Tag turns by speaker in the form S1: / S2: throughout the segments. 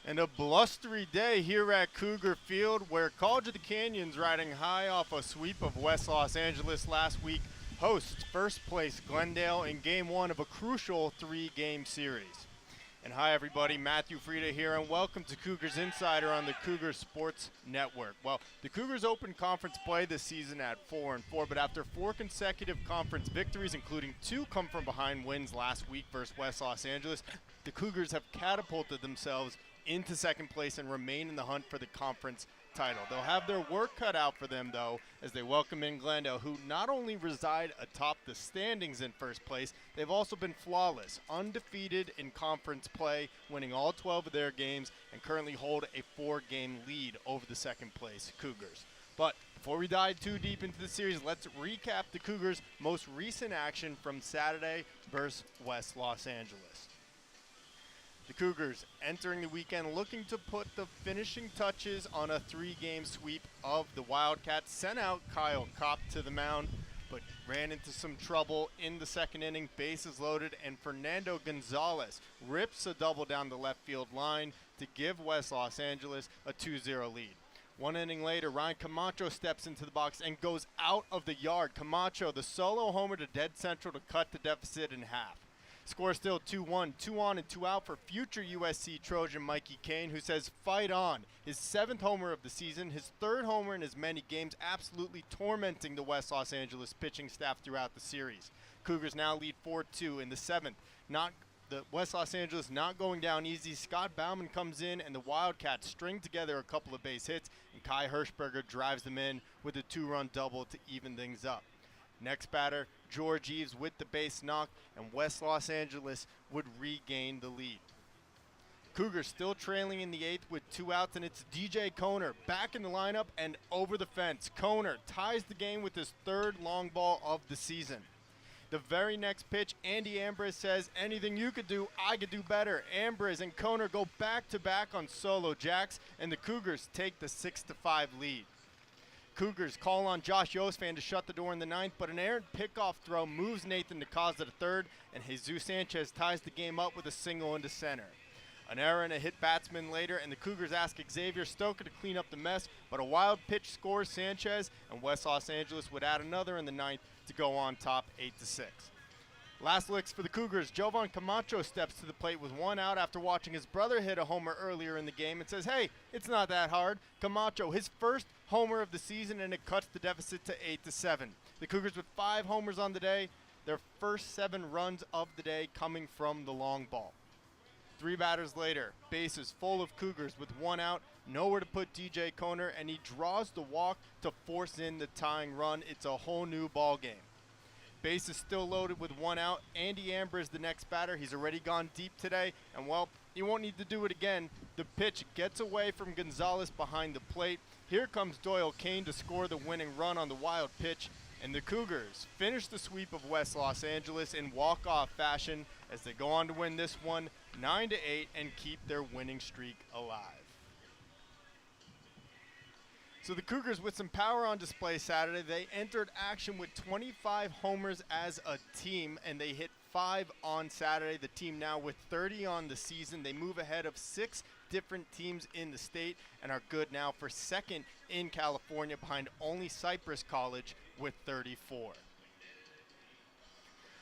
S1: And a blustery day here at Cougar Field, where College of the Canyons, riding high off a sweep of West Los Angeles last week, hosts first place Glendale in game one of a crucial three-game series. And hi everybody, Matthew Frieda here, and welcome to Cougars Insider on the Cougar Sports Network. Well, the Cougars opened conference play this season at 4-4, but after four consecutive conference victories, including two come-from-behind wins last week versus West Los Angeles, the Cougars have catapulted themselves into second place and remain in the hunt for the conference title. They'll have their work cut out for them, though, as they welcome in Glendale, who not only reside atop the standings in first place, they've also been flawless, undefeated in conference play, winning all 12 of their games, and currently hold a 4-game lead over the second place Cougars. But before we dive too deep into the series, let's recap the Cougars' most recent action from Saturday versus West Los Angeles. The Cougars entering the weekend looking to put the finishing touches on a three-game sweep of the Wildcats. Sent out Kyle Kopp to the mound, but ran into some trouble in the second inning. Bases loaded, and Fernando Gonzalez rips a double down the left field line to give West Los Angeles a 2-0 lead. One inning later, Ryan Camacho steps into the box and goes out of the yard. Camacho, the solo homer to dead central to cut the deficit in half. Score still 2-1, 2 on and 2 out for future USC Trojan Mikey Kane, who says fight on. His 7th homer of the season, his 3rd homer in as many games, absolutely tormenting the West Los Angeles pitching staff throughout the series. Cougars now lead 4-2 in the 7th. The West Los Angeles not going down easy. Scott Bauman comes in, and the Wildcats string together a couple of base hits, and Kai Hirschberger drives them in with a 2-run double to even things up. Next batter, George Eves with the base knock, and West Los Angeles would regain the lead. Cougars still trailing in the 8th with 2 outs, and it's DJ Koner back in the lineup and over the fence. Koner ties the game with his 3rd long ball of the season. The very next pitch, Andy Ambrose says, anything you could do, I could do better. Ambrose and Koner go back-to-back on solo jacks, and the Cougars take the 6-5 lead. Cougars call on Josh Yosfan to shut the door in the 9th, but an errant pickoff throw moves Nathan DeCosta to 3rd, and Jesus Sanchez ties the game up with a single into center. An error and a hit batsman later, and the Cougars ask Xavier Stoker to clean up the mess, but a wild pitch scores Sanchez, and West Los Angeles would add another in the 9th to go on top 8-6. Last licks for the Cougars, Jovan Camacho steps to the plate with 1 out after watching his brother hit a homer earlier in the game and says, hey, it's not that hard. Camacho, his 1st homer of the season, and it cuts the deficit to 8-7. The Cougars with 5 homers on the day, their first 7 runs of the day coming from the long ball. 3 batters later, bases full of Cougars with 1 out, nowhere to put DJ Koner, and he draws the walk to force in the tying run. It's a whole new ball game. Base is still loaded with 1 out. Andy Ambrose, the next batter. He's already gone deep today, and well, he won't need to do it again. The pitch gets away from Gonzalez behind the plate. Here comes Doyle Kane to score the winning run on the wild pitch, and the Cougars finish the sweep of West Los Angeles in walk-off fashion as they go on to win this one 9-8 and keep their winning streak alive. So the Cougars with some power on display Saturday. They entered action with 25 homers as a team, and they hit 5 on Saturday. The team now with 30 on the season. They move ahead of 6 different teams in the state and are good now for 2nd in California behind only Cypress College with 34.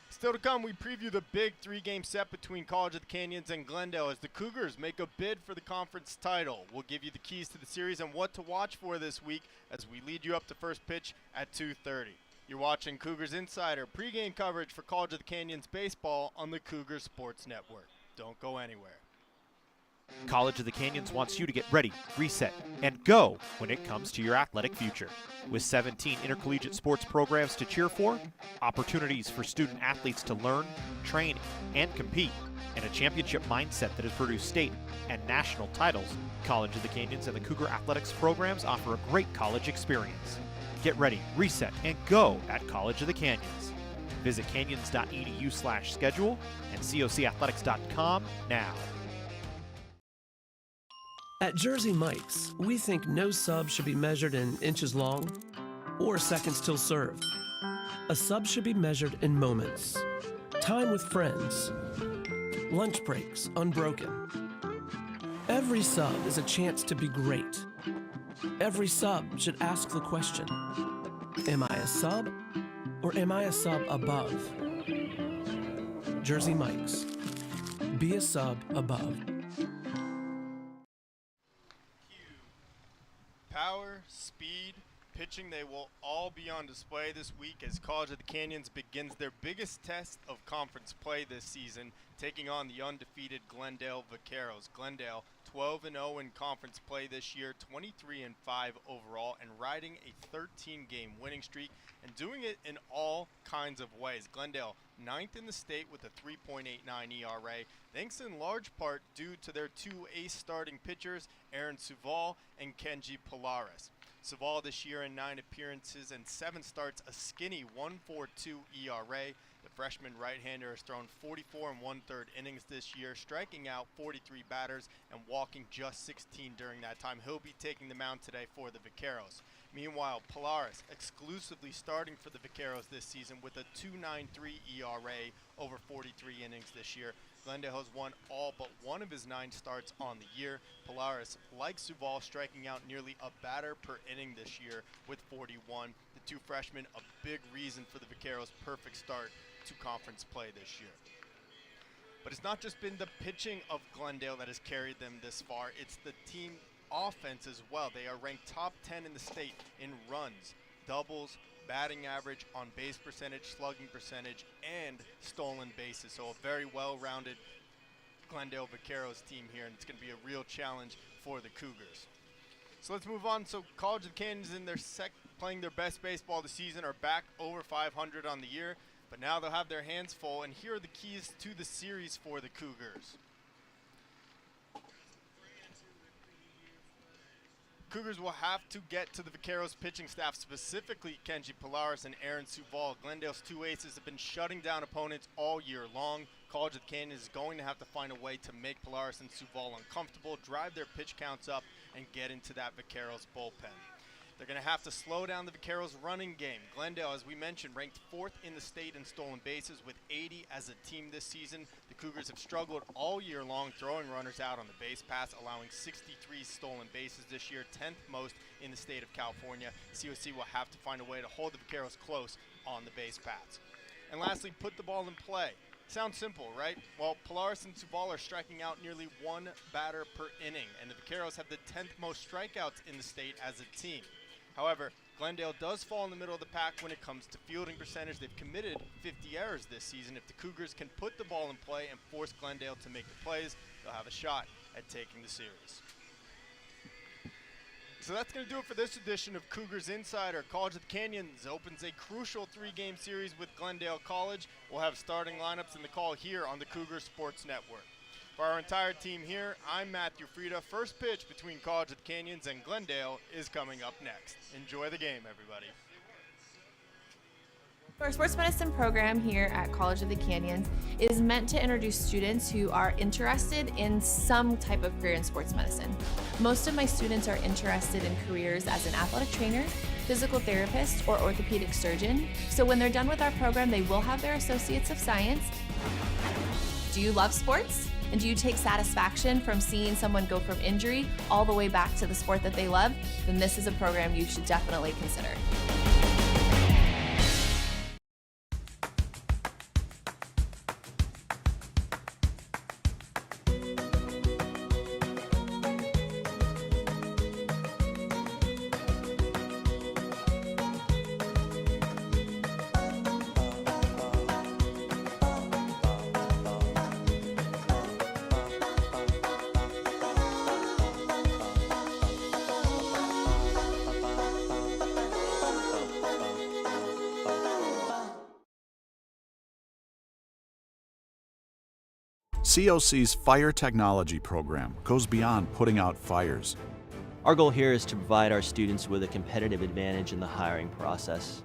S1: Still to come, we preview the big 3-game set between College of the Canyons and Glendale as the Cougars make a bid for the conference title. We'll give you the keys to the series and what to watch for this week as we lead you up to first pitch at 2:30. You're watching Cougars Insider pregame coverage for College of the Canyons baseball on the Cougar Sports Network. Don't go anywhere.
S2: College of the Canyons wants you to get ready, reset, and go when it comes to your athletic future. With 17 intercollegiate sports programs to cheer for, opportunities for student athletes to learn, train, and compete, and a championship mindset that has produced state and national titles, College of the Canyons and the Cougar Athletics programs offer a great college experience. Get ready, reset, and go at College of the Canyons. Visit canyons.edu/schedule and cocathletics.com now.
S3: At Jersey Mike's, we think no sub should be measured in inches long or seconds till served. A sub should be measured in moments, time with friends, lunch breaks unbroken, Every sub is a chance to be great. Every sub should ask the question, am I a sub or am I a sub above? Jersey Mike's. Be a sub above.
S1: Power, speed, pitching, they will all be on display this week as College of the Canyons begins their biggest test of conference play this season, taking on the undefeated Glendale Vaqueros. Glendale 12-0 in conference play this year, 23-5 overall, and riding a 13-game winning streak and doing it in all kinds of ways. Glendale 9th in the state with a 3.89 ERA, thanks in large part due to their two ace starting pitchers, Aaron Suval and Kenji Polaris. Suval this year in 9 appearances and 7 starts, a skinny 1.42 ERA. The freshman right-hander has thrown 44 1/3 innings this year, striking out 43 batters and walking just 16 during that time. He'll be taking the mound today for the Vaqueros. Meanwhile, Polaris exclusively starting for the Vaqueros this season with a 2.93 ERA over 43 innings this year. Glendale has won all but one of his 9 starts on the year. Polaris, like Suval, striking out nearly a batter per inning this year with 41. The two freshmen, a big reason for the Vaqueros' perfect start to conference play this year. But it's not just been the pitching of Glendale that has carried them this far, it's the team offense as well. They are ranked top 10 in the state in runs, doubles, batting average, on base percentage, slugging percentage, and stolen bases. So a very well-rounded Glendale Vaqueros team here, and it's going to be a real challenge for the Cougars. So let's move on. So College of the Canyons in their playing their best baseball this season are back over 500 on the year, but now they'll have their hands full, and here are the keys to the series for the Cougars. Cougars will have to get to the Vaqueros pitching staff, specifically Kenji Polaris and Aaron Suval. Glendale's two aces have been shutting down opponents all year long. College of the Canyons is going to have to find a way to make Polaris and Suval uncomfortable, drive their pitch counts up, and get into that Vaqueros bullpen. They're going to have to slow down the Vaqueros running game. Glendale, as we mentioned, ranked 4th in the state in stolen bases with 80 as a team this season. The Cougars have struggled all year long throwing runners out on the base pass, allowing 63 stolen bases this year, 10th most in the state of California. COC will have to find a way to hold the Vaqueros close on the base paths. And lastly, put the ball in play. Sounds simple, right? Well, Polaris and Suval are striking out nearly 1 batter per inning, and the Vaqueros have the 10th most strikeouts in the state as a team. However, Glendale does fall in the middle of the pack when it comes to fielding percentage. They've committed 50 errors this season. If the Cougars can put the ball in play and force Glendale to make the plays, they'll have a shot at taking the series. So that's going to do it for this edition of Cougars Insider. College of the Canyons opens a crucial 3-game series with Glendale College. We'll have starting lineups in the call here on the Cougar Sports Network. For our entire team here, I'm Matthew Frieda. First pitch between College of the Canyons and Glendale is coming up next. Enjoy the game, everybody.
S4: Our sports medicine program here at College of the Canyons is meant to introduce students who are interested in some type of career in sports medicine. Most of my students are interested in careers as an athletic trainer, physical therapist, or orthopedic surgeon. So when they're done with our program, they will have their Associates of Science. Do you love sports? And do you take satisfaction from seeing someone go from injury all the way back to the sport that they love? Then this is a program you should definitely consider.
S5: COC's Fire Technology program goes beyond putting out fires.
S6: Our goal here is to provide our students with a competitive advantage in the hiring process.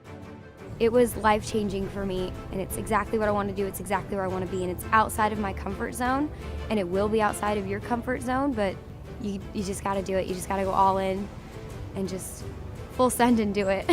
S7: It was life-changing for me, and it's exactly what I want to do. It's exactly where I want to be, and it's outside of my comfort zone, and it will be outside of your comfort zone, but you just got to do it. You just got to go all in and just full send and do it.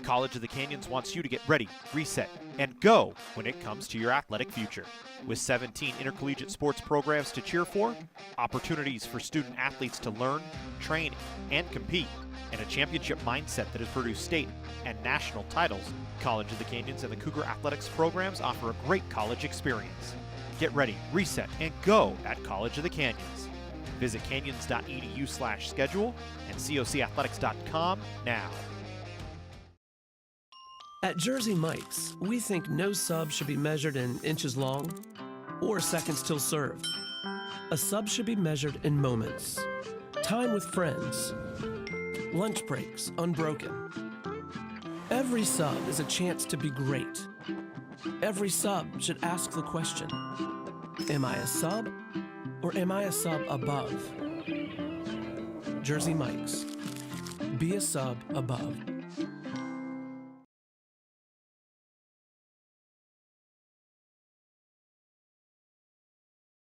S2: College of the Canyons wants you to get ready, reset, and go when it comes to your athletic future. With 17 intercollegiate sports programs to cheer for, opportunities for student athletes to learn, train, and compete, and a championship mindset that has produced state and national titles, College of the Canyons and the Cougar athletics programs offer a great college experience. Get ready, reset, and go at College of the Canyons. Visit canyons.edu/schedule and cocathletics.com now.
S3: At Jersey Mike's, we think no sub should be measured in inches long or seconds till served. A sub should be measured in moments, time with friends, lunch breaks unbroken. Every sub is a chance to be great. Every sub should ask the question, am I a sub or am I a sub above? Jersey Mike's, be a sub above.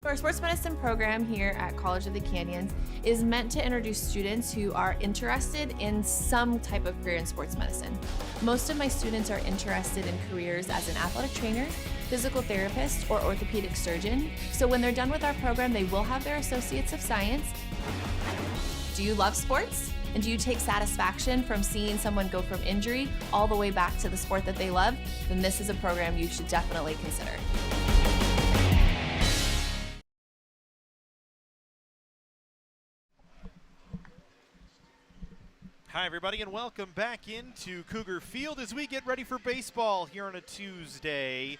S4: Our sports medicine program here at College of the Canyons is meant to introduce students who are interested in some type of career in sports medicine. Most of my students are interested in careers as an athletic trainer, physical therapist, or orthopedic surgeon. So when they're done with our program, they will have their Associates of Science. Do you love sports? And do you take satisfaction from seeing someone go from injury all the way back to the sport that they love? Then this is a program you should definitely consider.
S2: Hi, everybody, and welcome back into Cougar Field as we get ready for baseball here on a Tuesday.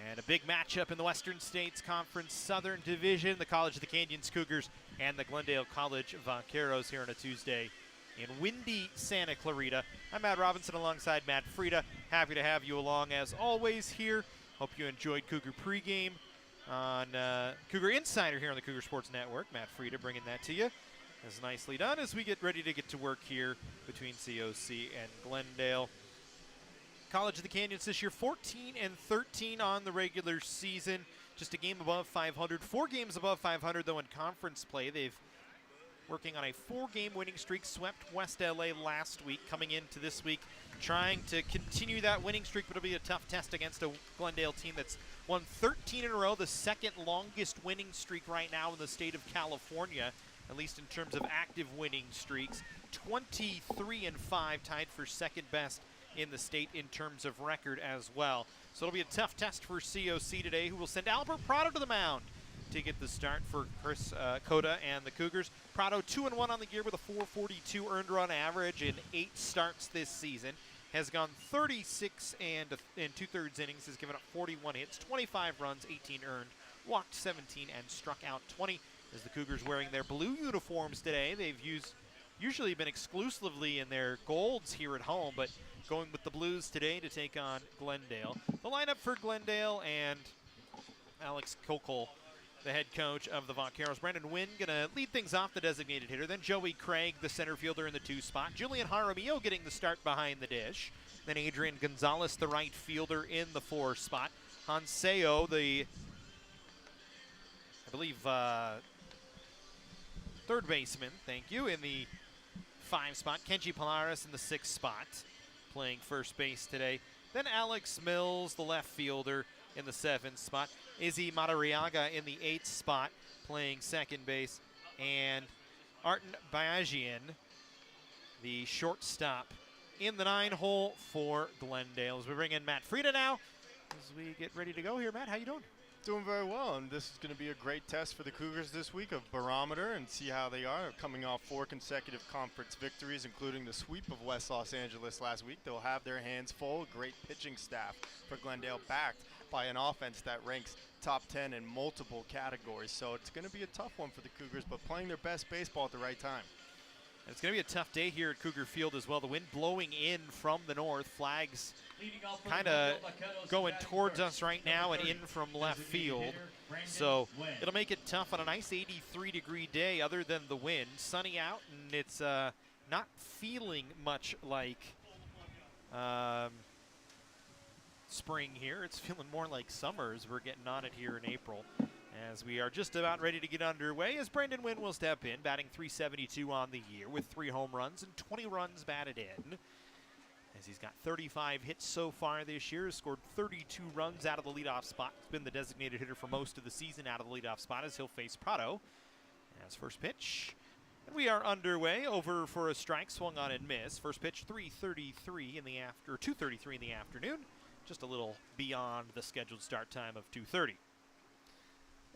S2: And a big matchup in the Western States Conference Southern Division, the College of the Canyons Cougars and the Glendale College Vaqueros here on a Tuesday in windy Santa Clarita. I'm Matt Robinson alongside Matt Frieda. Happy to have you along as always here. Hope you enjoyed Cougar pregame on Cougar Insider here on the Cougar Sports Network. Matt Frieda bringing that to you. Is nicely done as we get ready to get to work here between COC and Glendale. College of the Canyons this year 14-13 on the regular season, just a game above 500, 4 games above 500 though in conference play. They've working on a 4-game winning streak, swept West LA last week, coming into this week trying to continue that winning streak, but it'll be a tough test against a Glendale team that's won 13 in a row, the second longest winning streak right now in the state of California, at least in terms of active winning streaks. 23-5, tied for second best in the state in terms of record as well. So it'll be a tough test for COC today, who will send Albert Prado to the mound to get the start for Chris Cota and the Cougars. Prado 2-1 on the year with a 442 earned run average in 8 starts this season. Has gone 36 and 2/3 innings, has given up 41 hits, 25 runs, 18 earned, walked 17 and struck out 20. As the Cougars wearing their blue uniforms today. They've usually been exclusively in their golds here at home, but going with the blues today to take on Glendale. The lineup for Glendale and Alex Kokol, the head coach of the Vaqueros. Brandon Wynn going to lead things off, the designated hitter. Then Joey Craig, the center fielder in the 2 spot. Julian Jaramillo getting the start behind the dish. Then Adrian Gonzalez, the right fielder in the 4 spot. Hanseo, the, I believe, third baseman, thank you, in the 5 spot. Kenji Polaris in the 6 spot, playing first base today. Then Alex Mills, the left fielder, in the 7th spot. Izzy Madariaga in the 8th spot, playing second base. And Arten Bayagian, the shortstop, in the 9 hole for Glendale. As we bring in Matt Frieda now, as we get ready to go here. Matt, how you doing?
S1: Doing very well, and this is going to be a great test for the Cougars this week of barometer and see how they are coming off 4 consecutive conference victories, including the sweep of West Los Angeles last week. They'll have their hands full. Great pitching staff for Glendale, backed by an offense that ranks top 10 in multiple categories. So it's going to be a tough one for the Cougars, but playing their best baseball at the right time.
S2: It's going to be a tough day here at Cougar Field as well. The wind blowing in from the north. Flags kind of going towards us right now and in from left field. So it'll make it tough on a nice 83-degree day other than the wind. Sunny out, and it's not feeling much like spring here. It's feeling more like summer as we're getting on it here in April. As we are just about ready to get underway, as Brendan Wynn will step in, batting .372 on the year with 3 home runs and 20 runs batted in. As he's got 35 hits so far this year, has scored 32 runs out of the leadoff spot. He's been the designated hitter for most of the season out of the leadoff spot as he'll face Prado. As first pitch, and we are underway. Over for a strike, swung on and missed. First pitch, 3:33 in the 2:33 in the afternoon, just a little beyond the scheduled start time of 2:30.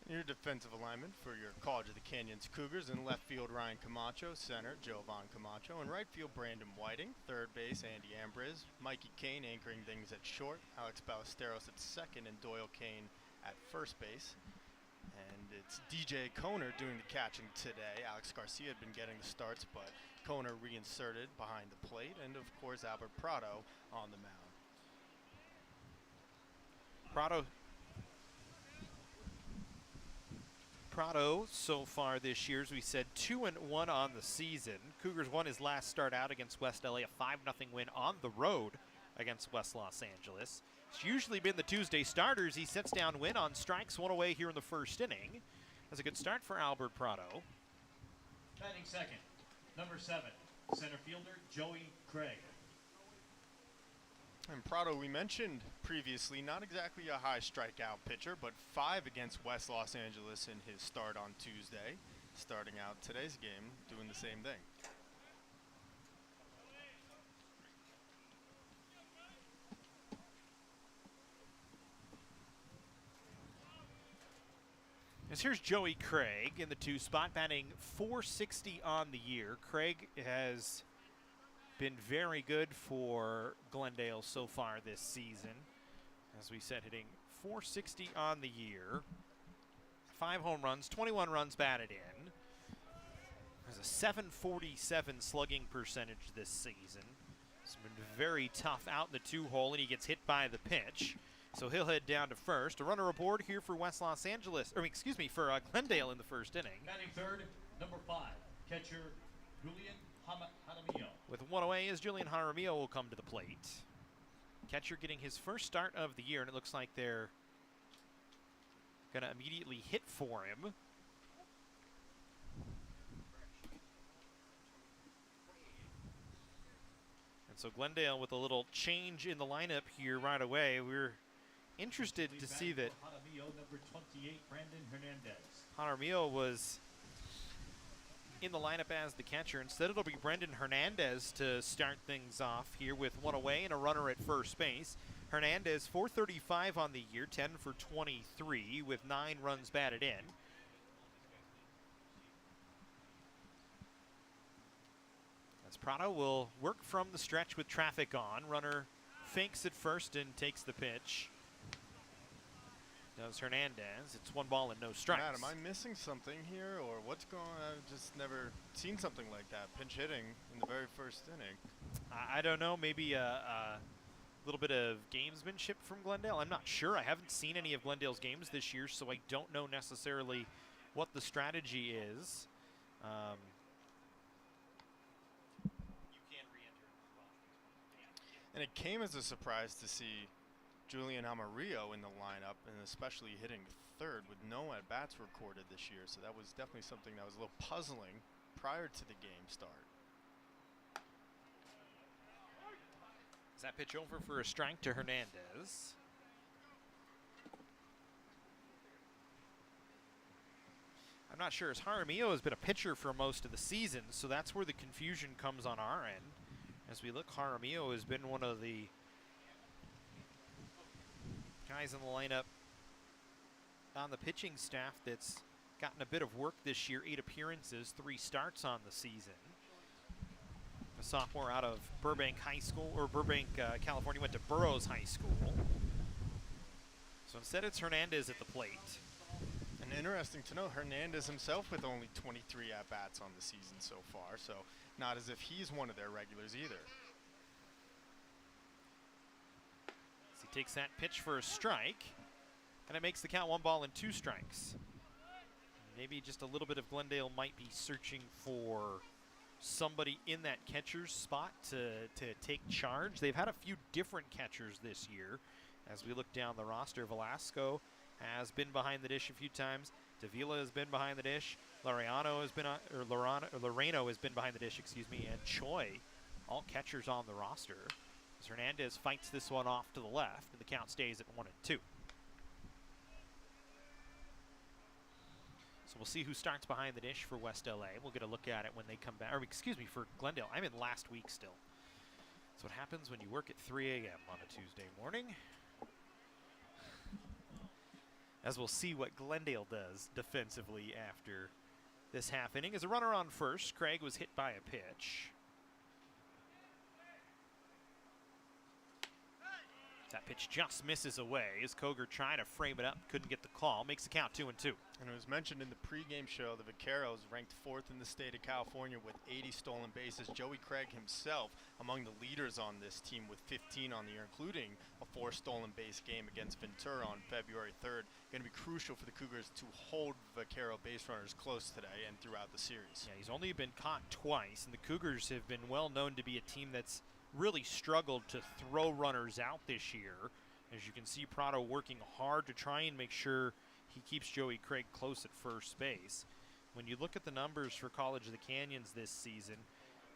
S1: Your defensive alignment for your College of the Canyons Cougars: in left field, Ryan Camacho; center, Jovan Camacho; in right field, Brandon Whiting; third base, Andy Ambriz; Mikey Kane anchoring things at short; Alex Ballesteros at second; and Doyle Kane at first base. And it's DJ Koner doing the catching today. Alex Garcia had been getting the starts, but Koner reinserted behind the plate, and of course Albert Prado on the mound.
S2: Prado so far this year, as we said, 2-1 on the season. Cougars won his last start out against West LA, a 5-0 win on the road against West Los Angeles. It's usually been the Tuesday starters. He sets down Win on strikes, 1 away here in the first inning. That's a good start for Albert Prado.
S8: Batting second, number 7, center fielder Joey Craig.
S1: And Prado, we mentioned previously, not exactly a high strikeout pitcher, but 5 against West Los Angeles in his start on Tuesday. Starting out today's game, doing the same thing.
S2: As here's Joey Craig in the 2 spot, batting .460 on the year. Craig has been very good for Glendale so far this season. As we said, hitting .460 on the year. 5 home runs, 21 runs batted in. Has a .747 slugging percentage this season. It's been very tough out in the 2-hole, and he gets hit by the pitch. So he'll head down to first. A runner aboard here for West Los Angeles, or excuse me, for Glendale in the first inning.
S8: Batting third, number 5, catcher Julian Jaramillo.
S2: With 1 away, as Julian Jaramillo will come to the plate. Catcher getting his first start of the year, and it looks like they're going to immediately hit for him. And so Glendale with a little change in the lineup here right away. We're interested to see that
S8: Jaramillo, number 28, Brandon Hernandez.
S2: Jaramillo was in the lineup as the catcher. Instead, it'll be Brendan Hernandez to start things off here with 1 away and a runner at first base. Hernandez, .435 on the year, 10 for 23 with 9 runs batted in. As Prado will work from the stretch with traffic on. Runner fakes at first and takes the pitch. Does Hernandez. It's 1 ball and no strikes.
S1: Matt, am I missing something here, or what's going on? I've just never seen something like that. Pinch hitting in the very first inning.
S2: I don't know. Maybe a little bit of gamesmanship from Glendale. I'm not sure. I haven't seen any of Glendale's games this year, so I don't know necessarily what the strategy is.
S1: And it came as a surprise to see Julian Amarillo in the lineup, and especially hitting third with no at-bats recorded this year. So that was definitely something that was a little puzzling prior to the game start.
S2: Is that pitch over for a strike to Hernandez? I'm not sure, as Jaramillo has been a pitcher for most of the season, so that's where the confusion comes on our end. As we look, Jaramillo has been one of the guys in the lineup on the pitching staff that's gotten a bit of work this year. 8 appearances, 3 starts on the season. A sophomore out of Burbank High School, or Burbank, California, went to Burroughs High School. So instead it's Hernandez at the plate.
S1: And Interesting to know, Hernandez himself with only 23 at-bats on the season so far, so not as if he's one of their regulars either.
S2: As he takes that pitch for a strike, and it makes the count 1 ball and 2 strikes. Maybe just a little bit of Glendale might be searching for somebody in that catcher's spot to take charge. They've had a few different catchers this year. As we look down the roster, Velasco has been behind the dish a few times. Davila has been behind the dish. Loreno has been behind the dish, and Choi, all catchers on the roster. As Hernandez fights this one off to the left, and the count stays at 1-2. So we'll see who starts behind the dish for West LA. We'll get a look at it when they come back. Or for Glendale. I'm in last week still. That's what happens when you work at 3 a.m. on a Tuesday morning. As we'll see what Glendale does defensively after this half inning. As a runner on first, Craig was hit by a pitch. That pitch just misses away as Cougar trying to frame it up, couldn't get the call, makes the count 2-2.
S1: And it was mentioned in the pregame show, the Vaqueros ranked 4th in the state of California with 80 stolen bases. Joey Craig himself among the leaders on this team with 15 on the year, including a 4 stolen base game against Ventura on February 3rd. Going to be crucial for the Cougars to hold Vaquero base runners close today and throughout the series.
S2: Yeah, he's only been caught twice, and the Cougars have been well known to be a team that's really struggled to throw runners out this year. As you can see, Prado working hard to try and make sure he keeps Joey Craig close at first base. When you look at the numbers for College of the Canyons this season,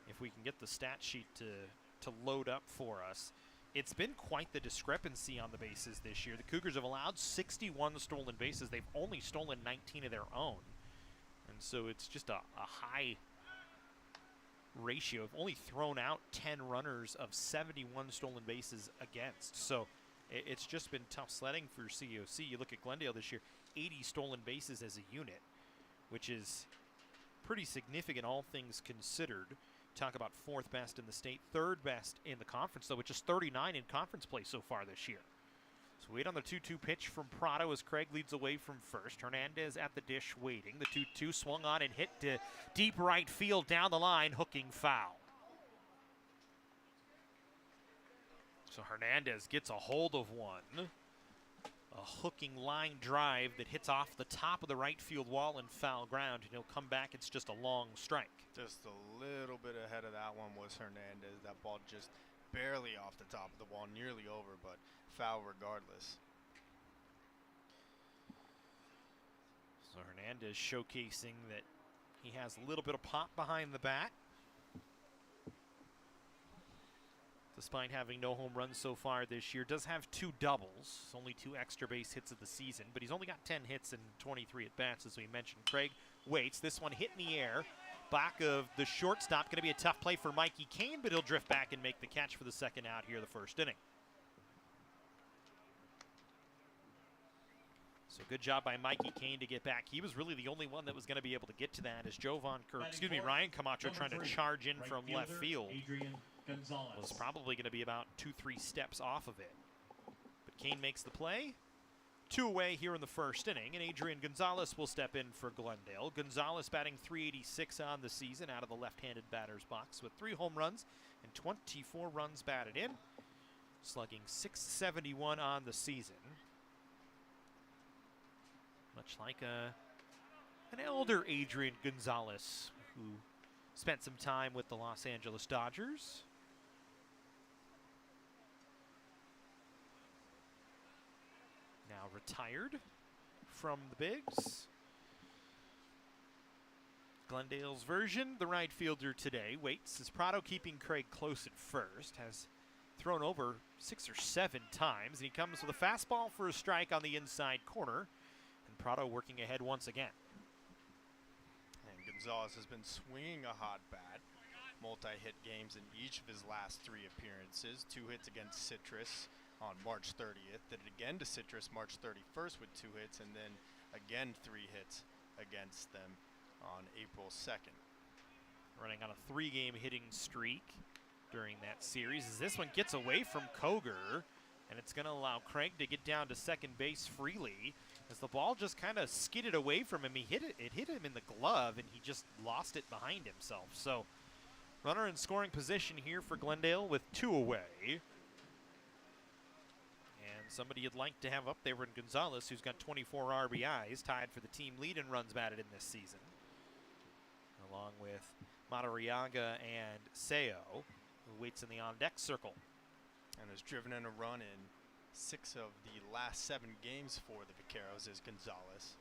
S2: if we can get the stat sheet to load up for us, it's been quite the discrepancy on the bases this year. The Cougars have allowed 61 stolen bases. They've only stolen 19 of their own. And so it's just a high ratio. Have only thrown out 10 runners of 71 stolen bases against. So it's just been tough sledding for COC. You look at Glendale this year, 80 stolen bases as a unit, which is pretty significant all things considered. Talk about 4th best in the state, 3rd best in the conference, though, which is 39 in conference play so far this year. So wait on the 2-2 pitch from Prado as Craig leads away from first. Hernandez at the dish waiting. The 2-2 swung on and hit to deep right field down the line, hooking foul. So Hernandez gets a hold of one. A hooking line drive that hits off the top of the right field wall and foul ground, and he'll come back. It's just a long strike.
S1: Just a little bit ahead of that one was Hernandez. That ball just barely off the top of the wall, nearly over, but foul regardless.
S2: So Hernandez showcasing that he has a little bit of pop behind the bat. Despite having no home runs so far this year, does have 2 doubles, only 2 extra base hits of the season, but he's only got 10 hits and 23 at-bats, as we mentioned. Craig waits. This one hit in the air. Back of the shortstop. Going to be a tough play for Mikey Kane, but he'll drift back and make the catch for the second out here, the first inning. So good job by Mikey Kane to get back. He was really the only one that was going to be able to get to that as Ryan Camacho trying to charge in from left field. Was probably going to be about 2-3 steps off of it. But Kane makes the play. 2 away here in the first inning, and Adrian Gonzalez will step in for Glendale. Gonzalez batting .386 on the season out of the left-handed batter's box with 3 home runs and 24 runs batted in, slugging .671 on the season. Much like an elder Adrian Gonzalez, who spent some time with the Los Angeles Dodgers. Now retired from the bigs. Glendale's version, the right fielder today, waits as Prado keeping Craig close at first, has thrown over 6 or 7 times, and he comes with a fastball for a strike on the inside corner, and Prado working ahead once again.
S1: And Gonzalez has been swinging a hot bat. Multi-hit games in each of his last 3 appearances. 2 hits against Citrus on March 30th. Did it again to Citrus March 31st with 2 hits, and then again 3 hits against them on April 2nd.
S2: Running on a 3-game hitting streak during that series as this one gets away from Cougar, and it's going to allow Craig to get down to second base freely. as the ball just kind of skidded away from him. It hit him in the glove, and he just lost it behind himself. So runner in scoring position here for Glendale with 2 away. And somebody you'd like to have up there in Gonzalez, who's got 24 RBIs, tied for the team lead in runs batted in this season, along with Madariaga and Seo, who waits in the on-deck circle.
S1: And has driven in a run in 6 of the last 7 games for the Vaqueros is Gonzalez,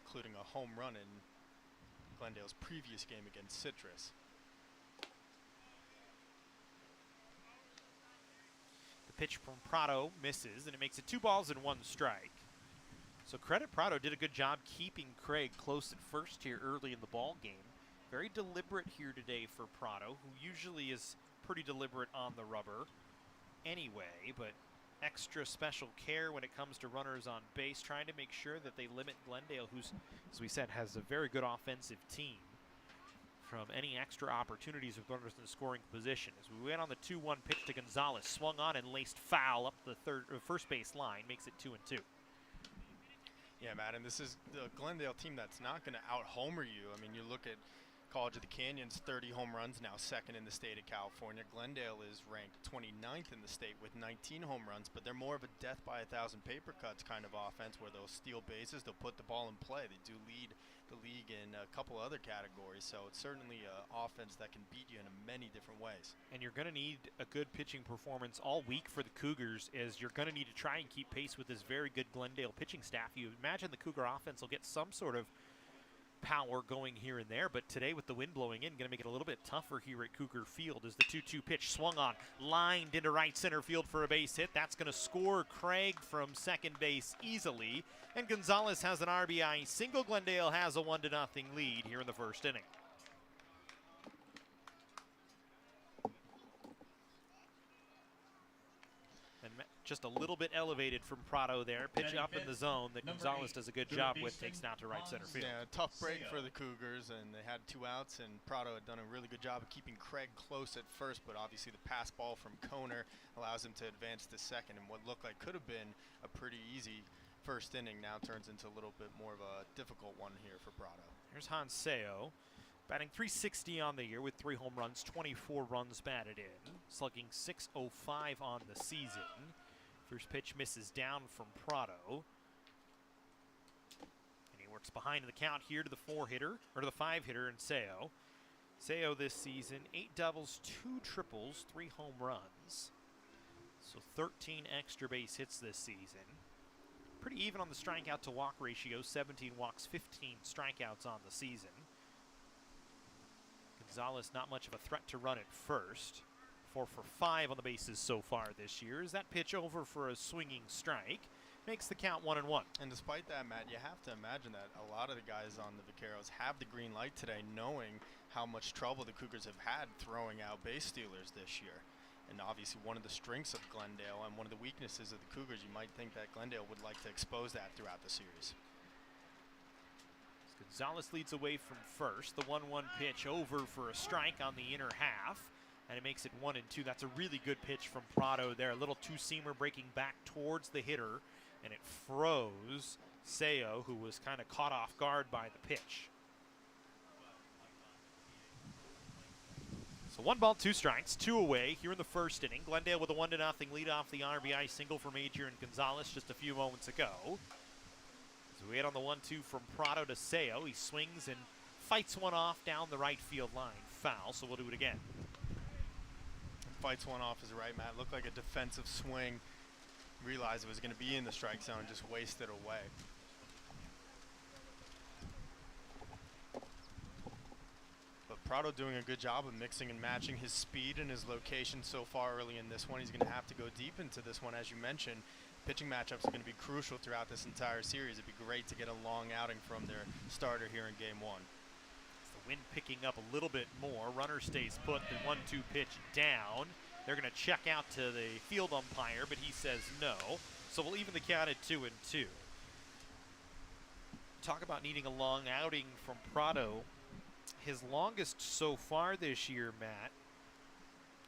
S1: including a home run in Glendale's previous game against Citrus.
S2: The pitch from Prado misses, and it makes it 2 balls and 1 strike. So credit Prado, did a good job keeping Craig close at first here early in the ball game. Very deliberate here today for Prado, who usually is pretty deliberate on the rubber anyway, but extra special care when it comes to runners on base, trying to make sure that they limit Glendale, who's, as we said, has a very good offensive team, from any extra opportunities of runners in the scoring position. As we went on the 2-1 pitch to Gonzalez, swung on and laced foul up the first base line, makes it 2-2.
S1: Yeah, Matt, and this is the Glendale team that's not going to out-homer you. I mean, you look at College of the Canyons, 30 home runs, now second in the state of California. Glendale is ranked 29th in the state with 19 home runs, but they're more of a death by 1,000 paper cuts kind of offense where they'll steal bases, they'll put the ball in play. They do lead the league in a couple other categories, so it's certainly an offense that can beat you in many different ways.
S2: And you're going to need a good pitching performance all week for the Cougars, as you're going to need to try and keep pace with this very good Glendale pitching staff. You imagine the Cougar offense will get some sort of power going here and there, but today with the wind blowing in, going to make it a little bit tougher here at Cougar Field as the 2-2 pitch swung on, lined into right center field for a base hit. That's going to score Craig from second base easily, and Gonzalez has an RBI single. Glendale has a 1-0 lead here in the first inning. And just a little bit elevated from Prado there. Pitch up in the zone that Gonzalez does a good job with, takes down to right center field.
S1: Yeah, tough break for the Cougars, and they had 2 outs, and Prado had done a really good job of keeping Craig close at first, but obviously the pass ball from Koner allows him to advance to second, and what looked like could have been a pretty easy first inning now turns into a little bit more of a difficult one here for Prado.
S2: Here's Hanseo, batting .360 on the year with 3 home runs, 24 runs batted in, slugging .605 on the season. First pitch misses down from Prado. And he works behind the count here to the 4-hitter, or to the 5-hitter in Seo. Seo this season, 8 doubles, 2 triples, 3 home runs. So 13 extra base hits this season. Pretty even on the strikeout to walk ratio, 17 walks, 15 strikeouts on the season. Gonzalez not much of a threat to run at first. 4 for 5 on the bases so far this year. Is that pitch over for a swinging strike? Makes the count 1-1.
S1: And despite that, Matt, you have to imagine that a lot of the guys on the Vaqueros have the green light today, knowing how much trouble the Cougars have had throwing out base stealers this year. And obviously one of the strengths of Glendale and one of the weaknesses of the Cougars, you might think that Glendale would like to expose that throughout the series.
S2: Gonzalez leads away from first. The 1-1 pitch over for a strike on the inner half, and it makes it 1-2. That's a really good pitch from Prado there. A little two-seamer breaking back towards the hitter, and it froze Seo, who was kind of caught off guard by the pitch. So 1 ball, 2 strikes, 2 away here in the first inning. Glendale with a 1-0 lead off the RBI single from Adrian Gonzalez just a few moments ago. So we hit on the 1-2 from Prado to Seo. He swings and fights one off down the right field line. Foul, so we'll do it again.
S1: Fights one off is right, Matt. Looked like a defensive swing. Realized it was going to be in the strike zone and just wasted away. But Prado doing a good job of mixing and matching his speed and his location so far early in this one. He's going to have to go deep into this one, as you mentioned. Pitching matchups are going to be crucial throughout this entire series. It'd be great to get a long outing from their starter here in Game 1.
S2: The wind picking up a little bit more. Runner stays put. The 1-2 pitch down. They're going to check out to the field umpire, but he says no. So we'll even the count at 2-2. Talk about needing a long outing from Prado. His longest so far this year, Matt,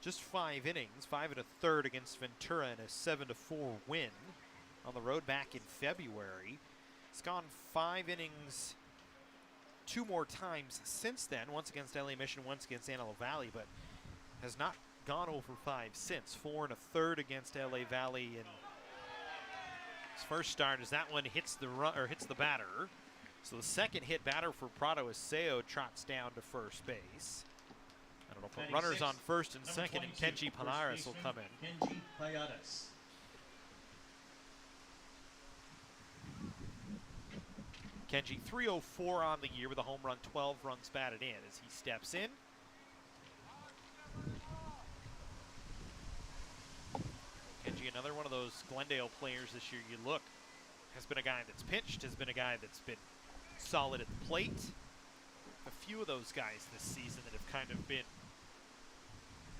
S2: just 5 innings, 5 1/3 against Ventura, and a 7-4 win on the road back in February. It's gone 5 innings 2 more times since then, once against LA Mission, once against Antelope Valley, but has not gone over 5 since. 4 1/3 against LA Valley in his first start as that one hits the hits the batter. So the second hit batter for Prado is Seo trots down to first base. I don't know if runners on first and second, and Kenji Panares will come in.
S8: Kenji Payadas.
S2: Kenji 304 on the year with a home run, 12 runs batted in as he steps in. Kenji, another one of those Glendale players this year. You look, has been a guy that's pitched, has been a guy that's been solid at the plate. A few of those guys this season that have kind of been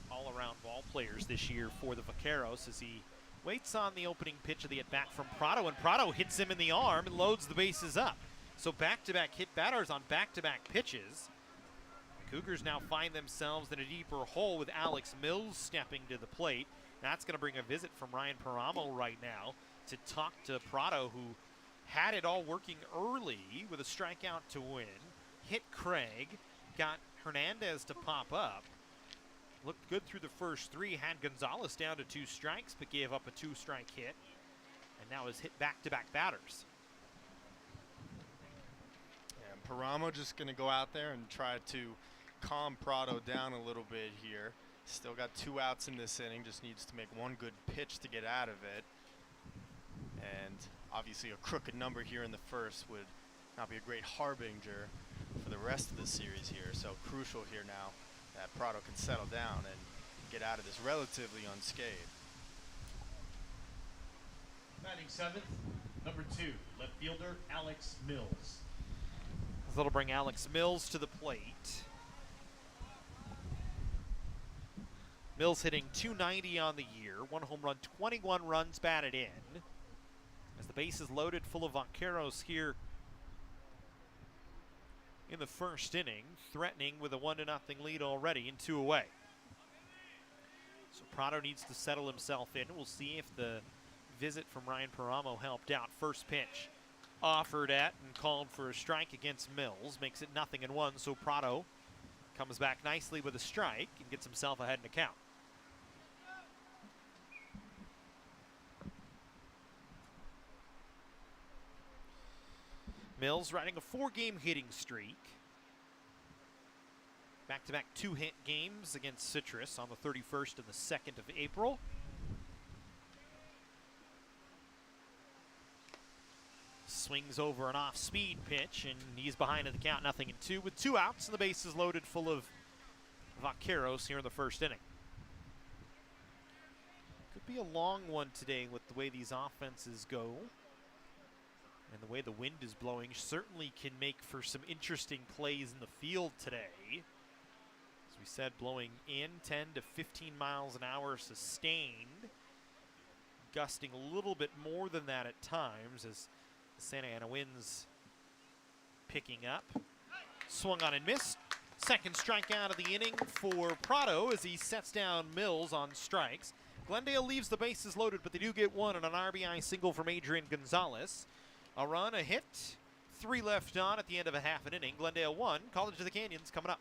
S2: all-around ball players this year for the Vaqueros as he waits on the opening pitch of the at-bat from Prado, and Prado hits him in the arm and loads the bases up. So back-to-back hit batters on back-to-back pitches. The Cougars now find themselves in a deeper hole with Alex Mills stepping to the plate. That's going to bring a visit from Ryan Paramo right now to talk to Prado, who had it all working early with a strikeout to win. Hit Craig, got Hernandez to pop up. Looked good through the first 3, had Gonzalez down to 2 strikes, but gave up a 2-strike hit. And now has hit back-to-back batters.
S1: And Paramo just going to go out there and try to calm Prado down a little bit here. Still got 2 outs in this inning, just needs to make 1 good pitch to get out of it. And obviously a crooked number here in the first would not be a great harbinger for the rest of the series here. So crucial here now that Prado can settle down and get out of this relatively unscathed.
S8: Batting 7th, number 2, left fielder Alex Mills.
S2: That'll bring Alex Mills to the plate. Mills hitting .290 on the year, 1 home run, 21 runs batted in. As the base is loaded full of Vaqueros here in the first inning, threatening with a 1-0 lead already and 2 away. So Prado needs to settle himself in. We'll see if the visit from Ryan Paramo helped out. First pitch offered at and called for a strike against Mills. Makes it 0-1, so Prado comes back nicely with a strike and gets himself ahead in the count. Mills riding a 4-game hitting streak. Back-to-back 2-hit games against Citrus on the 31st and the 2nd of April. Swings over an off-speed pitch, and he's behind in the count, 0-2, with 2 outs, and the bases loaded full of Vaqueros here in the first inning. Could be a long one today with the way these offenses go. And the way the wind is blowing certainly can make for some interesting plays in the field today. As we said, blowing in 10 to 15 miles an hour sustained. Gusting a little bit more than that at times as the Santa Ana winds picking up. Swung on and missed. Second strikeout of the inning for Prado as he sets down Mills on strikes. Glendale leaves the bases loaded, but they do get 1 on an RBI single from Adrian Gonzalez. A run, a hit, 3 left on at the end of a half an inning. Glendale 1, College of the Canyons coming up.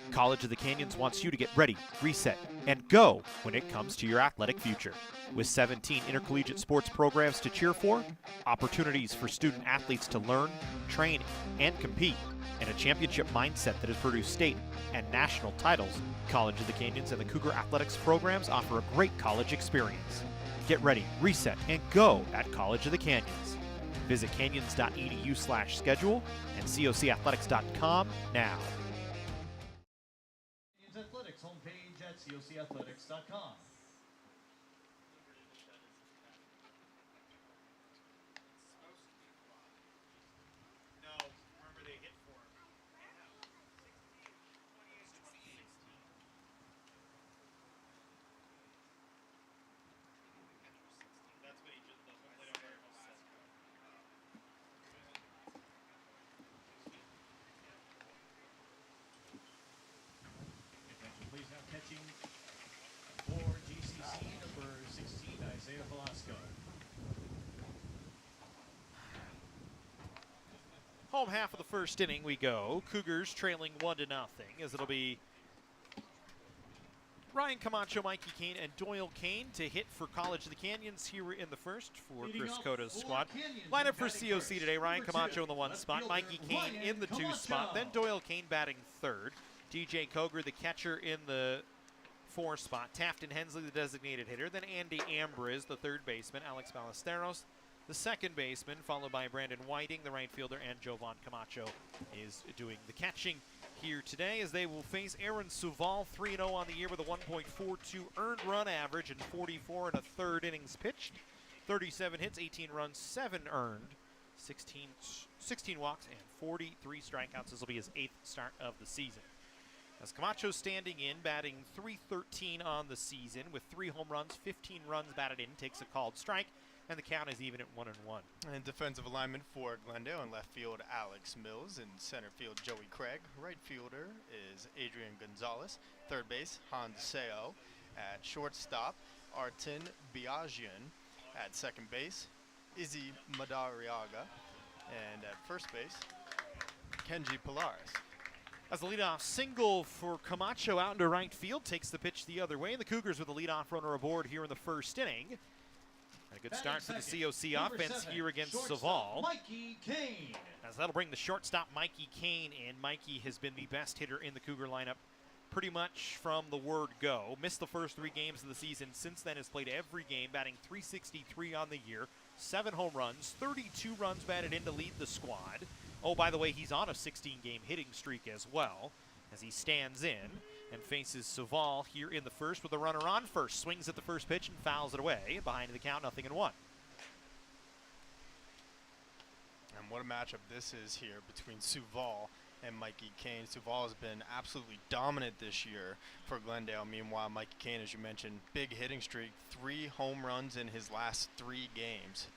S9: College of the Canyons wants you to get ready, reset, and go when it comes to your athletic future. With 17 intercollegiate sports programs to cheer for, opportunities for student athletes to learn, train, and compete, and a championship mindset that has produced state and national titles, College of the Canyons and the Cougar athletics programs offer a great college experience. Get ready, reset, and go at College of the Canyons. Visit canyons.edu/schedule and cocathletics.com now.
S8: Canyons Athletics homepage at cocathletics.com. Please now catching for
S2: home half of the first inning we go. Cougars trailing 1-0 as it'll be Ryan Camacho, Mikey Kane, and Doyle Kane to hit for College of the Canyons here in the first for Chris Cota's squad. Lineup for COC today, Ryan Camacho in the 1 spot, Mikey Kane in the 2 spot, then Doyle Kane batting third, DJ Cougar, the catcher, in the 4 spot, Tafton Hensley, the designated hitter, then Andy Ambriz, the third baseman, Alex Ballesteros, the second baseman, followed by Brandon Whiting, the right fielder, and Jovan Camacho is doing the catching here today as they will face Aaron Suval, 3-0 on the year with a 1.42 earned run average and 44 and a third innings pitched. 37 hits, 18 runs, 7 earned, 16 walks, and 43 strikeouts. This will be his 8th start of the season. As Camacho standing in, batting .313 on the season with 3 home runs, 15 runs batted in, takes a called strike, and the count is even at 1-1.
S1: And defensive alignment for Glendale. In left field, Alex Mills. In center field, Joey Craig. Right fielder is Adrian Gonzalez. Third base, Hans Seo. At shortstop, Artin Biagian. At second base, Izzy Madariaga. And at first base, Kenji Pilares.
S2: As the leadoff single for Camacho out into right field, takes the pitch the other way. And the Cougars with the leadoff runner aboard here in the first inning. And a good start for the COC offense here against Saval.
S8: Mikey Kane.
S2: As that'll bring the shortstop Mikey Kane in. Mikey has been the best hitter in the Cougar lineup pretty much from the word go. Missed the first 3 games of the season. Since then has played every game, batting .363 on the year. 7 home runs, 32 runs batted in to lead the squad. Oh, by the way, he's on a 16-game hitting streak as well as he stands in and faces Saval here in the first with a runner on first. Swings at the first pitch and fouls it away. Behind the count, 0-1.
S1: And what a matchup this is here between Suval and Mikey Kane. Suval has been absolutely dominant this year for Glendale. Meanwhile, Mikey Kane, as you mentioned, big hitting streak, 3 home runs in his last 3 games.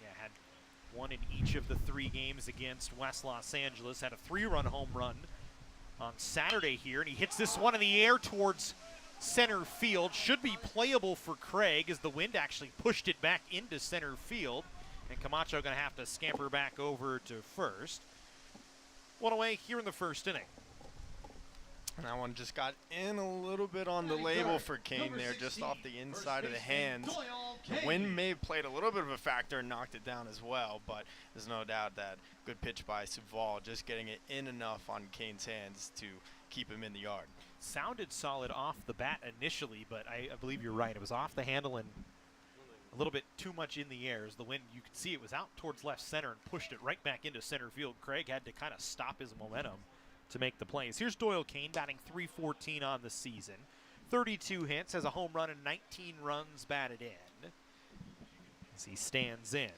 S2: Yeah, had 1 in each of the 3 games against West Los Angeles. Had a 3-run home run on Saturday here, and he hits this one in the air towards center field. Should be playable for Craig as the wind actually pushed it back into center field, and Camacho going to have to scamper back over to first. 1 away here in the first inning.
S1: And that one just got in a little bit on the label for Kane there, just off the inside of the hands. The wind may have played a little bit of a factor and knocked it down as well, but there's no doubt that good pitch by Suval, just getting it in enough on Kane's hands to keep him in the yard.
S2: Sounded solid off the bat initially, but I believe you're right. It was off the handle and a little bit too much in the air as the wind, you could see it was out towards left center and pushed it right back into center field. Craig had to kind of stop his momentum to make the plays. Here's Doyle Kane batting .314 on the season. 32 hits, has a home run and 19 runs batted in as he stands in.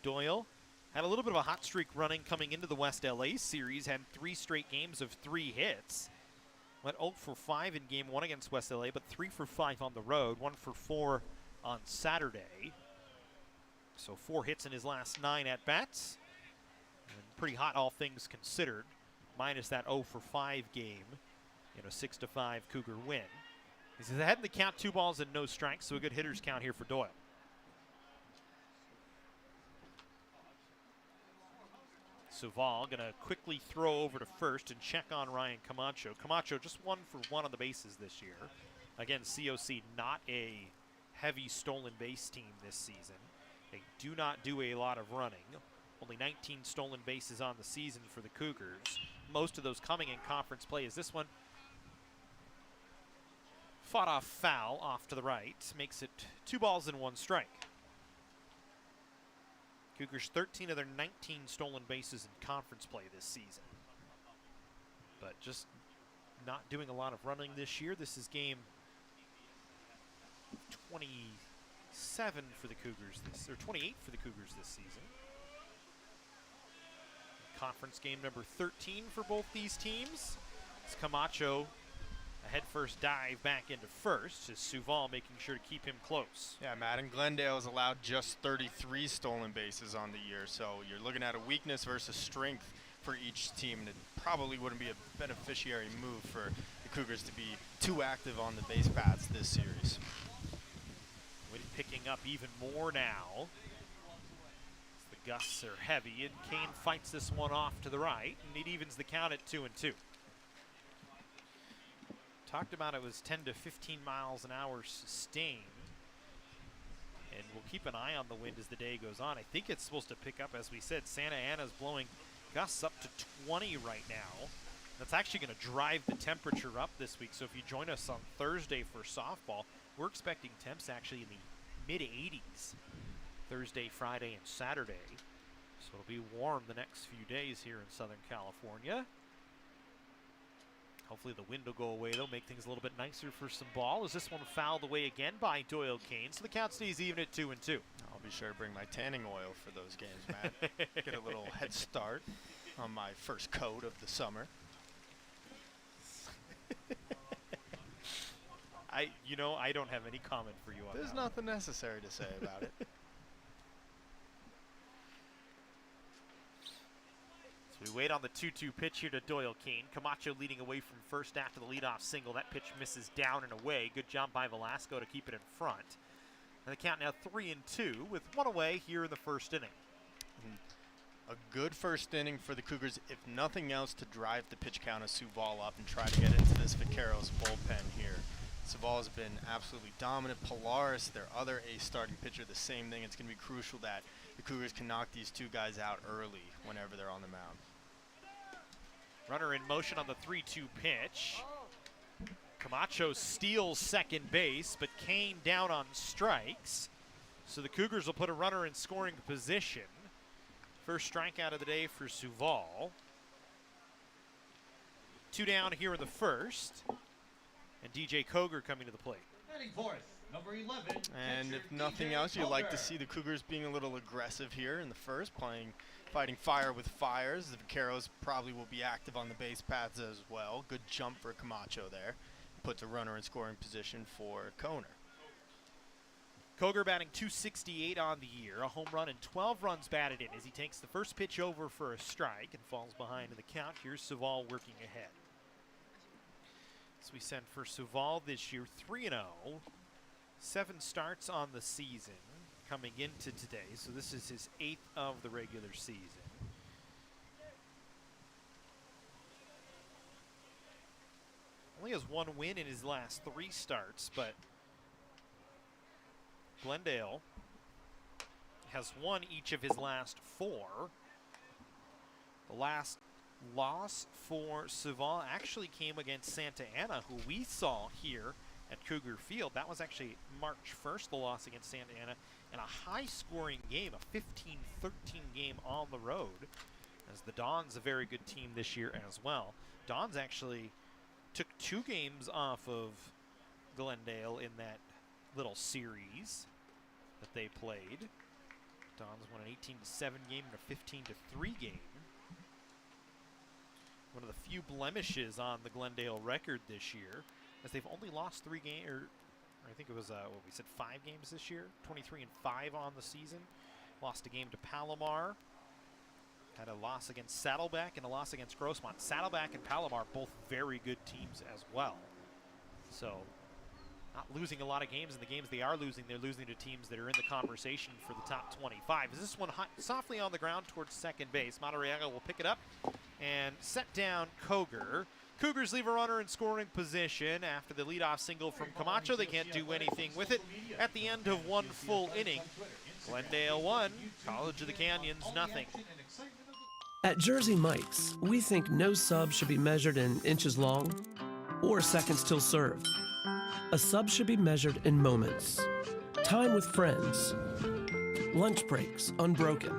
S2: Doyle had a little bit of a hot streak running coming into the West LA series, had 3 straight games of 3 hits. Went 0 for 5 in game 1 against West LA, but 3 for 5 on the road, 1 for 4 on Saturday. So 4 hits in his last 9 at-bats. And pretty hot, all things considered, minus that 0 for 5 game in a 6-5 Cougar win. He's ahead in the count, 2 balls and no strikes, so a good hitter's count here for Doyle. Suval going to quickly throw over to first and check on Ryan Camacho. Camacho just 1 for 1 on the bases this year. Again, COC not a heavy stolen base team this season. They do not do a lot of running. Only 19 stolen bases on the season for the Cougars. Most of those coming in conference play. As this one fought off foul off to the right. Makes it 2 balls and 1 strike. Cougars 13 of their 19 stolen bases in conference play this season. But just not doing a lot of running this year. This is game 27 for the Cougars or 28 for the Cougars this season. Conference game number 13 for both these teams. It's Camacho, a head-first dive back into first. Is Suval making sure to keep him close.
S1: Yeah, Matt, and Glendale has allowed just 33 stolen bases on the year, so you're looking at a weakness versus strength for each team, and it probably wouldn't be a beneficiary move for the Cougars to be too active on the base paths this series.
S2: Wind picking up even more now. The gusts are heavy, and Kane fights this one off to the right, and it evens the count at 2-2. Talked about it was 10 to 15 miles an hour sustained. And we'll keep an eye on the wind as the day goes on. I think it's supposed to pick up, as we said. Santa Ana's blowing gusts up to 20 right now. That's actually going to drive the temperature up this week. So if you join us on Thursday for softball, we're expecting temps actually in the mid-80s Thursday, Friday, and Saturday. So it'll be warm the next few days here in Southern California. Hopefully the wind will go away, though, make things a little bit nicer for some ball. Is this one fouled away again by Doyle Kane? So the count stays even at 2-2.
S1: I'll be sure to bring my tanning oil for those games, Matt. Get a little head start on my first coat of the summer.
S2: I don't have any comment for you on that.
S1: There's nothing necessary to say about it.
S2: So we wait on the 2-2 pitch here to Doyle Kane. Camacho leading away from first after the leadoff single. That pitch misses down and away. Good job by Velasco to keep it in front. And the count now 3-2 with one away here in the first inning.
S1: A good first inning for the Cougars, if nothing else, to drive the pitch count of Suval up and try to get into this Vaqueros bullpen here. Suval has been absolutely dominant. Polaris, their other ace starting pitcher, the same thing. It's going to be crucial that the Cougars can knock these two guys out early whenever they're on the mound.
S2: Runner in motion on the 3-2 pitch. Camacho steals second base, but Kane down on strikes. So the Cougars will put a runner in scoring position. First strikeout of the day for Suval. 2 down here in the first. And DJ Cougar coming to the plate.
S8: Batting fourth, number 11.
S1: And if nothing else, you like to see the Cougars being a little aggressive here in the first, fighting fire with fires. The Vaqueros probably will be active on the base paths as well. Good jump for Camacho there. Puts a runner in scoring position for Koner.
S2: Cougar batting .268 on the year, a home run and 12 runs batted in as he takes the first pitch over for a strike and falls behind in the count. Here's Suval working ahead. So we send for Suval this year 3-0, 7 starts on the season coming into today. So this is his 8th of the regular season. Only has 1 win in his last 3 starts, but Glendale has won each of his last 4. The last loss for Suval actually came against Santa Ana, who we saw here at Cougar Field. That was actually March 1st, the loss against Santa Ana, in a high-scoring game, a 15-13 game on the road, as the Dons a very good team this year as well. Dons actually took 2 games off of Glendale in that little series that they played. Dons won an 18-7 game and a 15-3 game. One of the few blemishes on the Glendale record this year, as they've only lost 3 games, or I think it was what we said 5 games this year, 23-5 on the season. Lost a game to Palomar. Had a loss against Saddleback and a loss against Grossmont. Saddleback and Palomar both very good teams as well. So not losing a lot of games, and the games they are losing, they're losing to teams that are in the conversation for the top 25. Is this one softly on the ground towards second base? Madariaga will pick it up and set down Cougar. Cougars leave a runner in scoring position after the leadoff single from Camacho. They can't do anything with it at the end of 1 full inning. Glendale 1, College of the Canyons nothing.
S3: At Jersey Mike's, we think no sub should be measured in inches long or seconds till served. A sub should be measured in moments. Time with friends. Lunch breaks unbroken.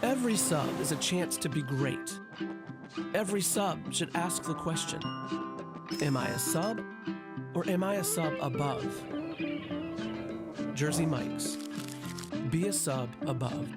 S3: Every sub is a chance to be great. Every sub should ask the question, am I a sub or am I a sub above? Jersey Mike's. Be a sub above.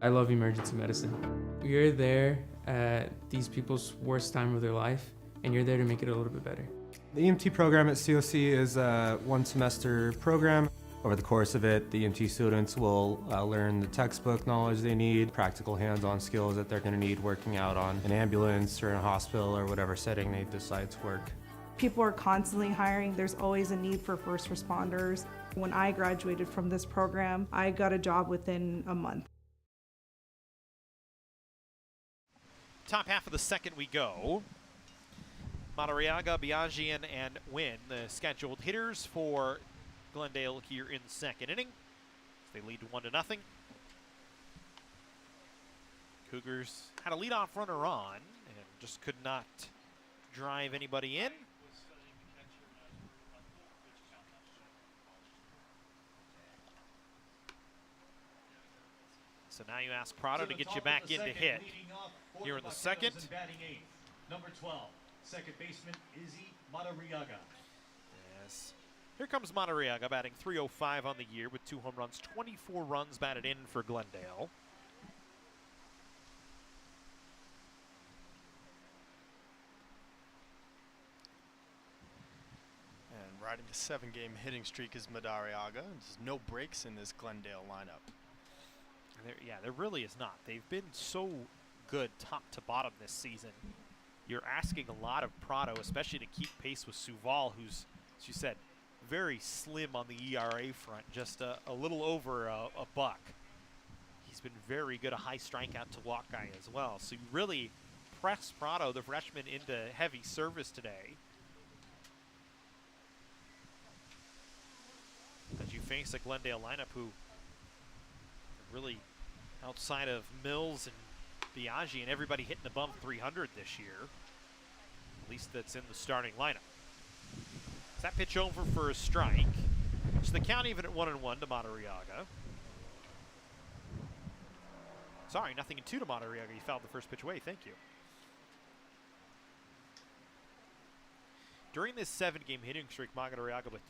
S10: I love emergency medicine. You're there at these people's worst time of their life, and you're there to make it a little bit better.
S11: The EMT program at COC is a 1 semester program. Over the course of it, the EMT students will learn the textbook knowledge they need, practical hands-on skills that they're going to need working out on an ambulance or in a hospital or whatever setting they decide to work.
S12: People are constantly hiring. There's always a need for first responders. When I graduated from this program, I got a job within a month.
S2: Top half of the second we go. Madariaga, Biagian, and Wynn, the scheduled hitters for Glendale here in the second inning. They lead 1-0. Cougars had a leadoff runner on and just could not drive anybody in. So now you ask Prado to get you back in to hit here in the second.
S8: Number 12, second baseman Izzy Madariaga.
S2: Yes. Here comes Madariaga batting .305 on the year with 2 home runs, 24 runs batted in for Glendale.
S1: And riding a 7-game hitting streak is Madariaga. There's no breaks in this Glendale lineup.
S2: There really is not. They've been so good top to bottom this season. You're asking a lot of Prado, especially to keep pace with Suval, who's, as you said, very slim on the ERA front, just a little over a buck. He's been very good, a high strikeout to walk guy as well. So you really press Prado, the freshman, into heavy service today. As you face a Glendale lineup who really, outside of Mills and Biaggi and everybody hitting above 300 this year, at least that's in the starting lineup. Is that pitch over for a strike? So the count even at 1-1 to Madariaga. Sorry, 0-2 to Madariaga. He fouled the first pitch away. Thank you. During this 7-game hitting streak, Madariaga with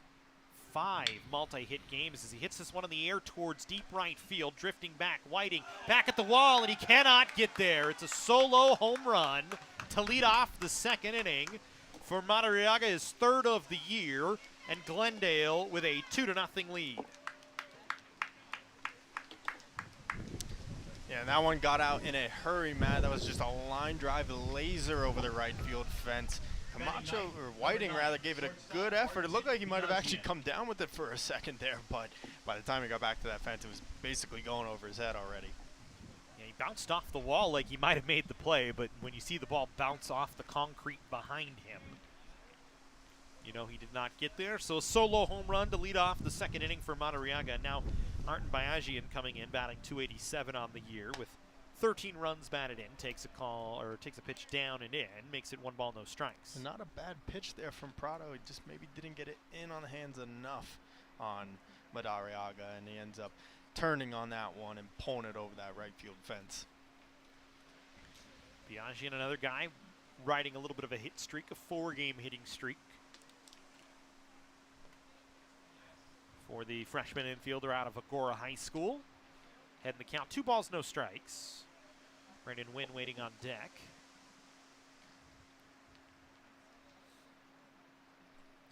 S2: 5 multi-hit games as he hits this one in the air towards deep right field, drifting back, Whiting back at the wall, and he cannot get there. It's a solo home run to lead off the second inning for Madariaga, his 3rd of the year, and Glendale with a 2-0 lead.
S1: Yeah, and that one got out in a hurry, Matt. That was just a line drive laser over the right field fence. Camacho, or Whiting rather, gave it a good effort. It looked like he might have actually come down with it for a second there, but by the time he got back to that fence, it was basically going over his head already.
S2: Yeah, he bounced off the wall like he might have made the play, but when you see the ball bounce off the concrete behind him, you know he did not get there. So a solo home run to lead off the second inning for Madariaga. Now Martin Biagian coming in, batting .287 on the year with 13 runs batted in, takes a pitch down and in, makes it 1 ball, no strikes.
S1: Not a bad pitch there from Prado. He just maybe didn't get it in on the hands enough on Madariaga, and he ends up turning on that one and pulling it over that right field fence.
S2: Biagian, another guy riding a little bit of a hit streak, a 4-game hitting streak for the freshman infielder out of Agora High School. Heading the count, 2 balls, no strikes. Brandon Wynn waiting on deck.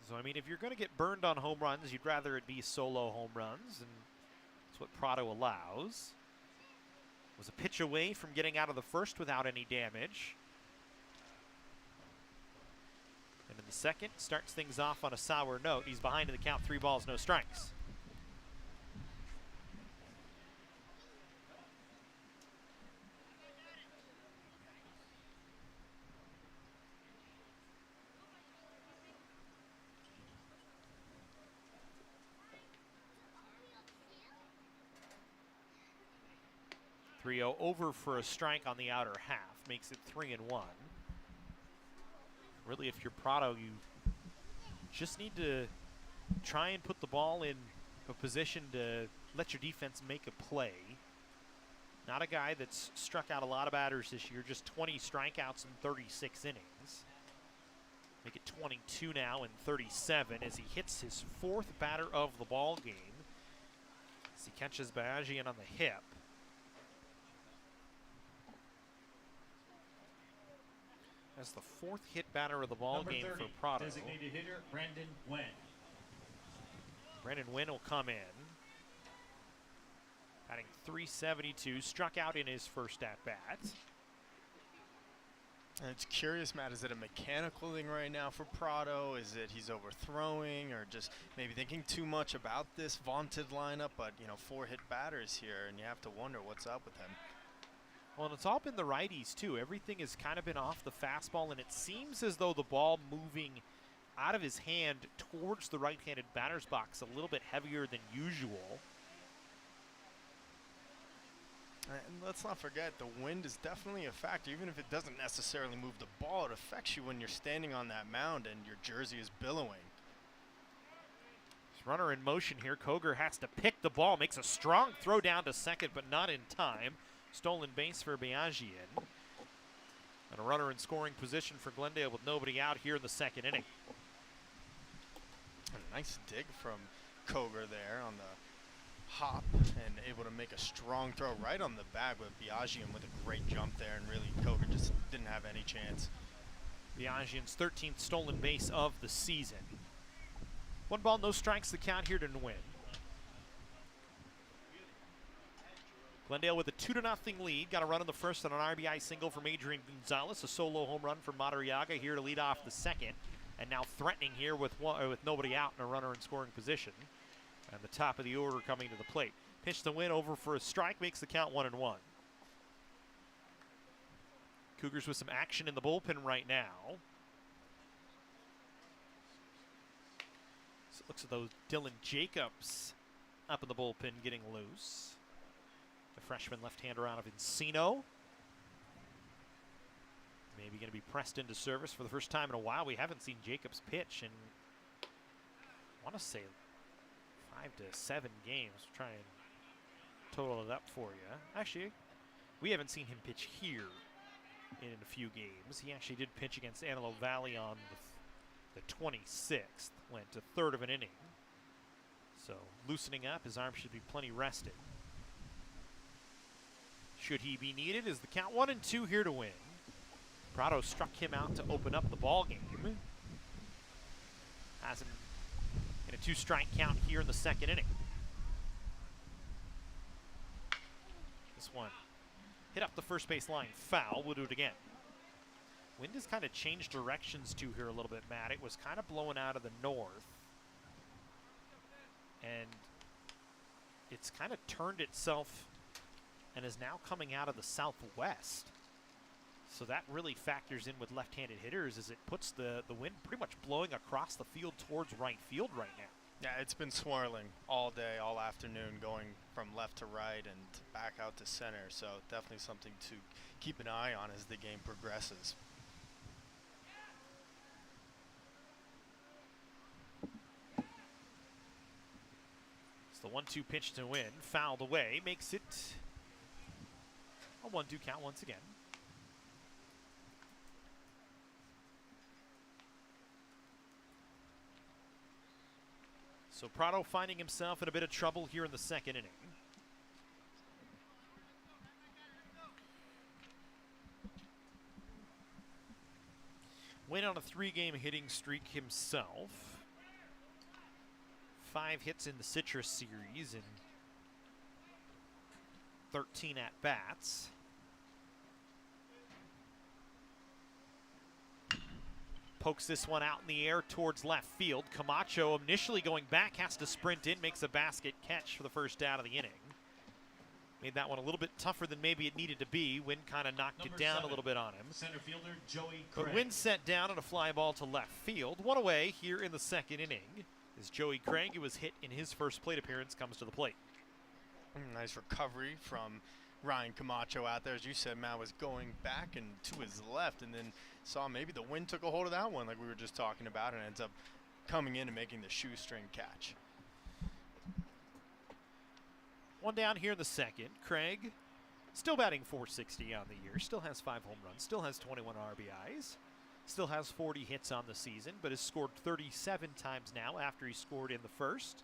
S2: So, I mean, if you're going to get burned on home runs, you'd rather it be solo home runs, and that's what Prado allows. Was a pitch away from getting out of the first without any damage. And in the second, starts things off on a sour note. He's behind in the count, 3 balls, no strikes. Over for a strike on the outer half, makes it 3-1. Really, if you're Prado, you just need to try and put the ball in a position to let your defense make a play. Not a guy that's struck out a lot of batters this year, just 20 strikeouts in 36 innings. Make it 22 now in 37 as he hits his 4th batter of the ball game. As he catches Biagian on the hip. That's the 4th hit batter of the ball game for Prado.
S8: Designated hitter Brandon Wen.
S2: Brennan Wynn will come in. Batting .372, struck out in his first at-bat.
S1: And it's curious, Matt, is it a mechanical thing right now for Prado? Is it he's overthrowing or just maybe thinking too much about this vaunted lineup? But, you know, 4 hit batters here, and you have to wonder what's up with him.
S2: Well, and it's all been the righties, too. Everything has kind of been off the fastball, and it seems as though the ball moving out of his hand towards the right-handed batter's box a little bit heavier than usual.
S1: And let's not forget, the wind is definitely a factor. Even if it doesn't necessarily move the ball, it affects you when you're standing on that mound and your jersey is billowing.
S2: Runner in motion here. Cougar has to pick the ball, makes a strong throw down to second, but not in time. Stolen base for Biagian. And a runner in scoring position for Glendale with nobody out here in the second inning.
S1: A nice dig from Cougar there on the hop and able to make a strong throw right on the bag with Biagian with a great jump there, and really Cougar just didn't have any chance.
S2: Biagian's 13th stolen base of the season. 1 ball, no strikes, the count here to Nguyen. Glendale with a 2-0 lead. Got a run in the first on an RBI single from Adrian Gonzalez. A solo home run from Madariaga here to lead off the second. And now threatening here with nobody out and a runner in scoring position. And the top of the order coming to the plate. Pitch to Win over for a strike, makes the count 1-1. Cougars with some action in the bullpen right now. So it looks as though Dylan Jacobs up in the bullpen getting loose. The freshman left-hander out of Encino. Maybe going to be pressed into service for the first time in a while. We haven't seen Jacobs pitch in, I want to say, 5 to 7 games. Try and total it up for you. Actually, we haven't seen him pitch here in a few games. He actually did pitch against Antelope Valley on the 26th. Went to 3rd of an inning. So loosening up, his arm should be plenty rested. Should he be needed, is the count 1-2 here to Win. Prado struck him out to open up the ball game. Has him in a 2-strike count here in the second inning. This one hit up the first base line, foul. We'll do it again. Wind has kind of changed directions too here a little bit, Matt. It was kind of blowing out of the north, and it's kind of turned itself and is now coming out of the southwest. So that really factors in with left-handed hitters, as it puts the wind pretty much blowing across the field towards right field right now.
S1: Yeah, it's been swirling all day, all afternoon, going from left to right and back out to center. So definitely something to keep an eye on as the game progresses.
S2: It's the 1-2 pitch to Win, fouled away, makes it a 1-2 count once again. So Prado finding himself in a bit of trouble here in the second inning. Went on a 3-game hitting streak himself. 5 hits in the Citrus series and 13 at-bats. Pokes this one out in the air towards left field. Camacho initially going back, has to sprint in, makes a basket catch for the first out of the inning. Made that one a little bit tougher than maybe it needed to be. Wynn kind of knocked it down a little bit on him.
S8: Center fielder Joey Craig.
S2: But Wynn set down on a fly ball to left field. One away here in the second inning as Joey Craig, who was hit in his first plate appearance, comes to the plate.
S1: Nice recovery from Ryan Camacho out there. As you said, Matt was going back and to his left, and then saw maybe the wind took a hold of that one like we were just talking about, and ends up coming in and making the shoestring catch.
S2: One down here in the second. Craig still batting .460 on the year, still has 5 home runs, still has 21 RBIs, still has 40 hits on the season, but has scored 37 times now after he scored in the first.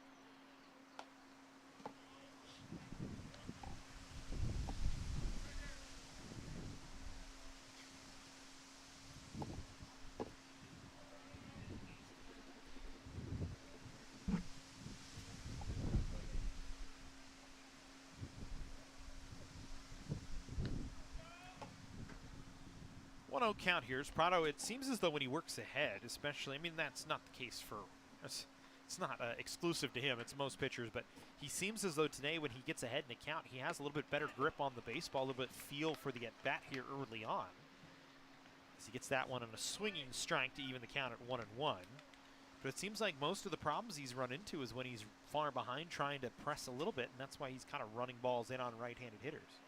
S2: 1-0 count here. Prado, it seems as though when he works ahead, especially, I mean, that's not the case for, it's not exclusive to him, it's most pitchers, but he seems as though today when he gets ahead in the count, he has a little bit better grip on the baseball, a little bit feel for the at-bat here early on. As he gets that one on a swinging strike to even the count at 1-1. But it seems like most of the problems he's run into is when he's far behind trying to press a little bit, and that's why he's kind of running balls in on right-handed hitters.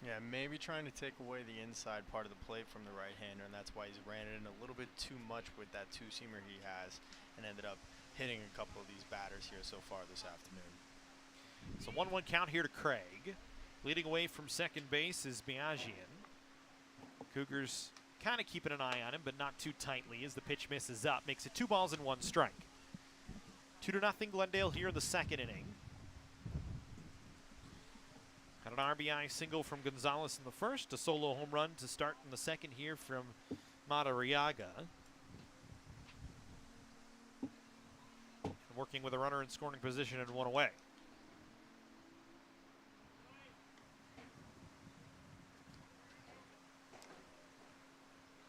S1: Yeah, maybe trying to take away the inside part of the plate from the right-hander, and that's why he's ran it in a little bit too much with that two-seamer he has and ended up hitting a couple of these batters here so far this afternoon.
S2: So 1-1 count here to Craig. Leading away from second base is Biagian. Cougars kind of keeping an eye on him, but not too tightly as the pitch misses up. Makes it 2 balls and 1 strike. 2-0 Glendale here in the second inning. Got an RBI single from Gonzalez in the first, a solo home run to start in the second here from Madariaga. Working with a runner in scoring position and 1 away.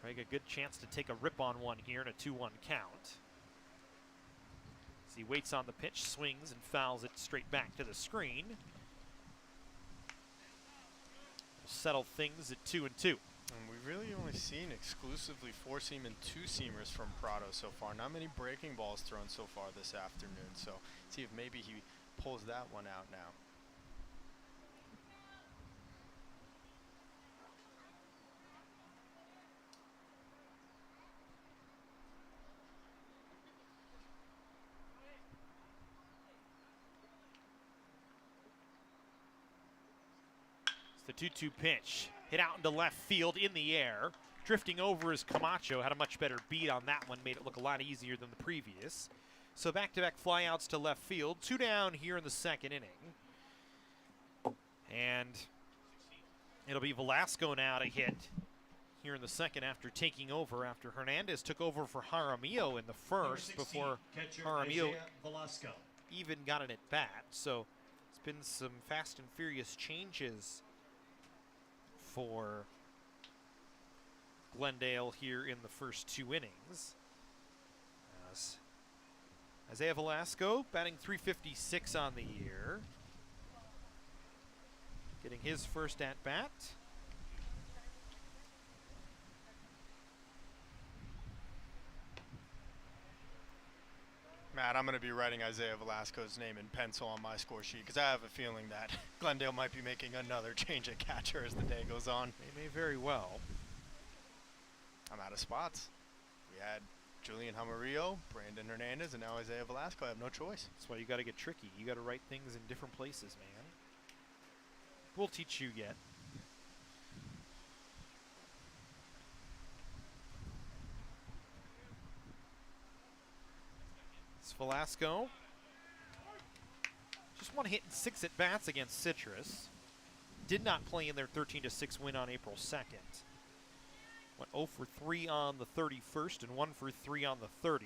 S2: Craig a good chance to take a rip on one here in a 2-1 count. As he waits on the pitch, swings and fouls it straight back to the screen. We'll settle things at 2-2.
S1: And we've really only seen exclusively 4-seam and 2-seamers from Prado so far. Not many breaking balls thrown so far this afternoon. So see if maybe he pulls that one out now.
S2: It's the 2-2 pitch. Hit out into left field in the air. Drifting over is Camacho. Had a much better beat on that one. Made it look a lot easier than the previous. So back-to-back flyouts to left field. 2 down here in the second inning. And it'll be Velasco now to hit here in the second after taking over. After Hernandez took over for Jaramillo in the first before Jaramillo even got an at-bat. So it's been some fast and furious changes for Glendale here in the first 2 innings. As Isaiah Velasco batting .356 on the year. Getting his first at-bat.
S1: Matt, I'm going to be writing Isaiah Velasco's name in pencil on my score sheet because I have a feeling that Glendale might be making another change at catcher as the day goes on.
S2: They may very well.
S1: I'm out of spots. We had Julian Jaramillo, Brandon Hernandez, and now Isaiah Velasco. I have no choice.
S2: That's why you got to get tricky. You got to write things in different places, man. We'll teach you yet. It's Velasco. Just one hit and 6 at bats against Citrus. Did not play in their 13-6 win on April 2nd. Went 0 for 3 on the 31st and 1 for 3 on the 30th.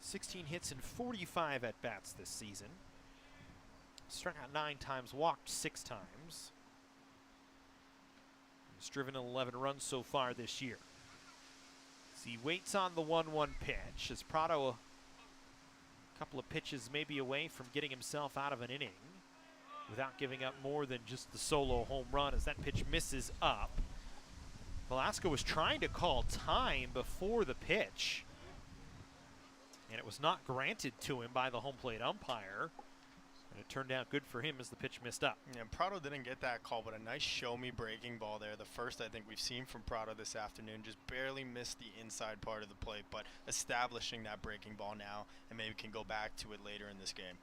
S2: 16 hits and 45 at bats this season. Struck out 9 times, walked 6 times. He's driven 11 runs so far this year. So he waits on the 1-1 pitch as Prado a couple of pitches maybe away from getting himself out of an inning without giving up more than just the solo home run as that pitch misses up. Velasco was trying to call time before the pitch, and it was not granted to him by the home plate umpire. And it turned out good for him as the pitch missed up.
S1: Yeah, Prado didn't get that call, but a nice show-me breaking ball there. The first I think we've seen from Prado this afternoon. Just barely missed the inside part of the plate, but establishing that breaking ball now, and maybe can go back to it later in this game.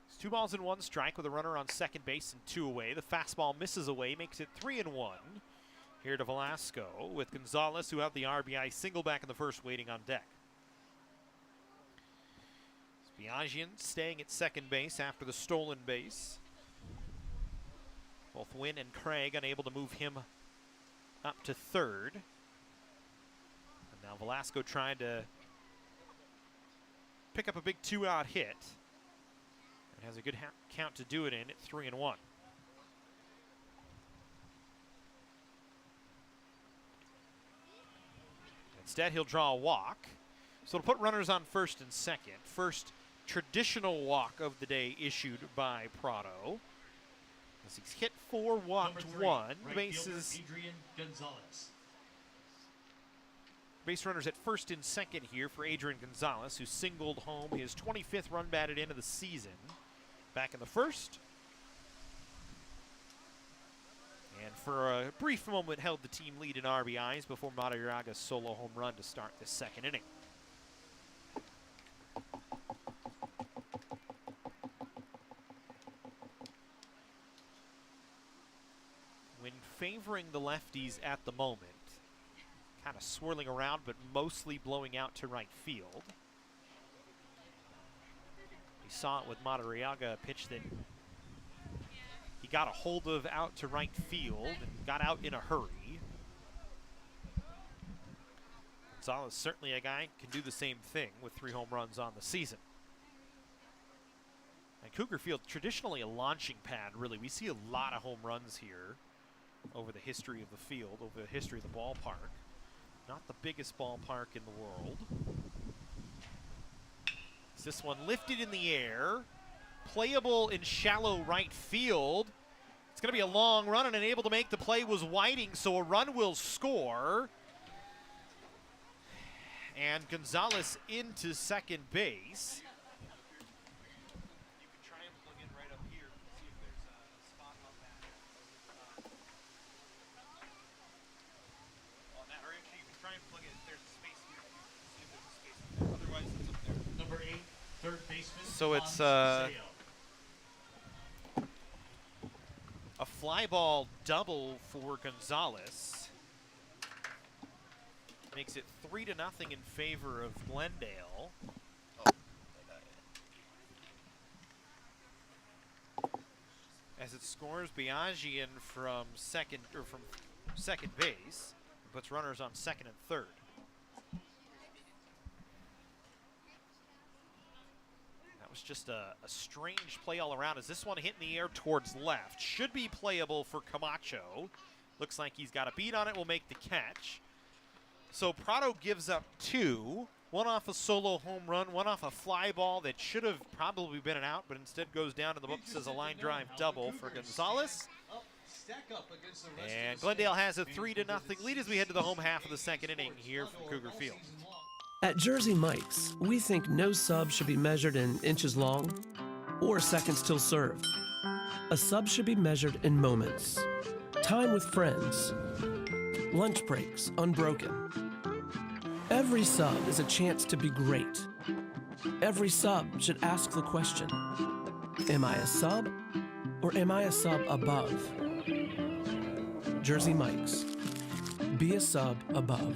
S2: It's 2 balls and 1 strike with a runner on second base and 2 away. The fastball misses away, makes it 3-1. Here to Velasco with Gonzalez, who had the RBI single back in the first, waiting on deck. Biagian staying at second base after the stolen base. Both Wynn and Craig unable to move him up to third. And now Velasco trying to pick up a big 2-out hit. And has a good count to do it in at 3-1. Instead, he'll draw a walk. So it'll put runners on first and second. First traditional walk of the day issued by Prado. As he's hit 4, walked 1. Bases.
S8: Adrian Gonzalez.
S2: Base runners at first and second here for Adrian Gonzalez, who singled home his 25th run batted in of the season back in the first. And for a brief moment held the team lead in RBIs before Madariaga's solo home run to start the second inning. When favoring the lefties at the moment, kind of swirling around but mostly blowing out to right field. We saw it with Madariaga, a pitch that he got a hold of out to right field and got out in a hurry. Gonzalez certainly a guy can do the same thing with 3 home runs on the season. And Cougar Field, traditionally a launching pad, really. We see a lot of home runs here over the history of the field, over the history of the ballpark. Not the biggest ballpark in the world. This one lifted in the air, playable in shallow right field. It's going to be a long run, and unable to make the play was Whiting, so a run will score. And Gonzalez into second base. You can try and plug in right up here, see if there's a spot on that. On that, or actually you can try and plug in if there's a space here. See if there's a space up there. Otherwise, it's up there.
S8: Number 8, third baseman.
S2: So it's a fly ball double for Gonzalez. Makes it 3-0 in favor of Glendale. As it scores Biagian from second base, and puts runners on second and third. That was just a strange play all around, as this one hit in the air towards left. Should be playable for Camacho. Looks like he's got a beat on it, will make the catch. So Prado gives up 2, one off a solo home run, one off a fly ball that should have probably been an out, but instead goes down in the books as a line drive double for Gonzalez. And Glendale has a 3-0 lead as we head to the home half of the second inning here from Cougar Field.
S3: At Jersey Mike's, we think no sub should be measured in inches long or seconds till served. A sub should be measured in moments, time with friends, lunch breaks unbroken. Every sub is a chance to be great. Every sub should ask the question, am I a sub or am I a sub above? Jersey Mike's, be a sub above.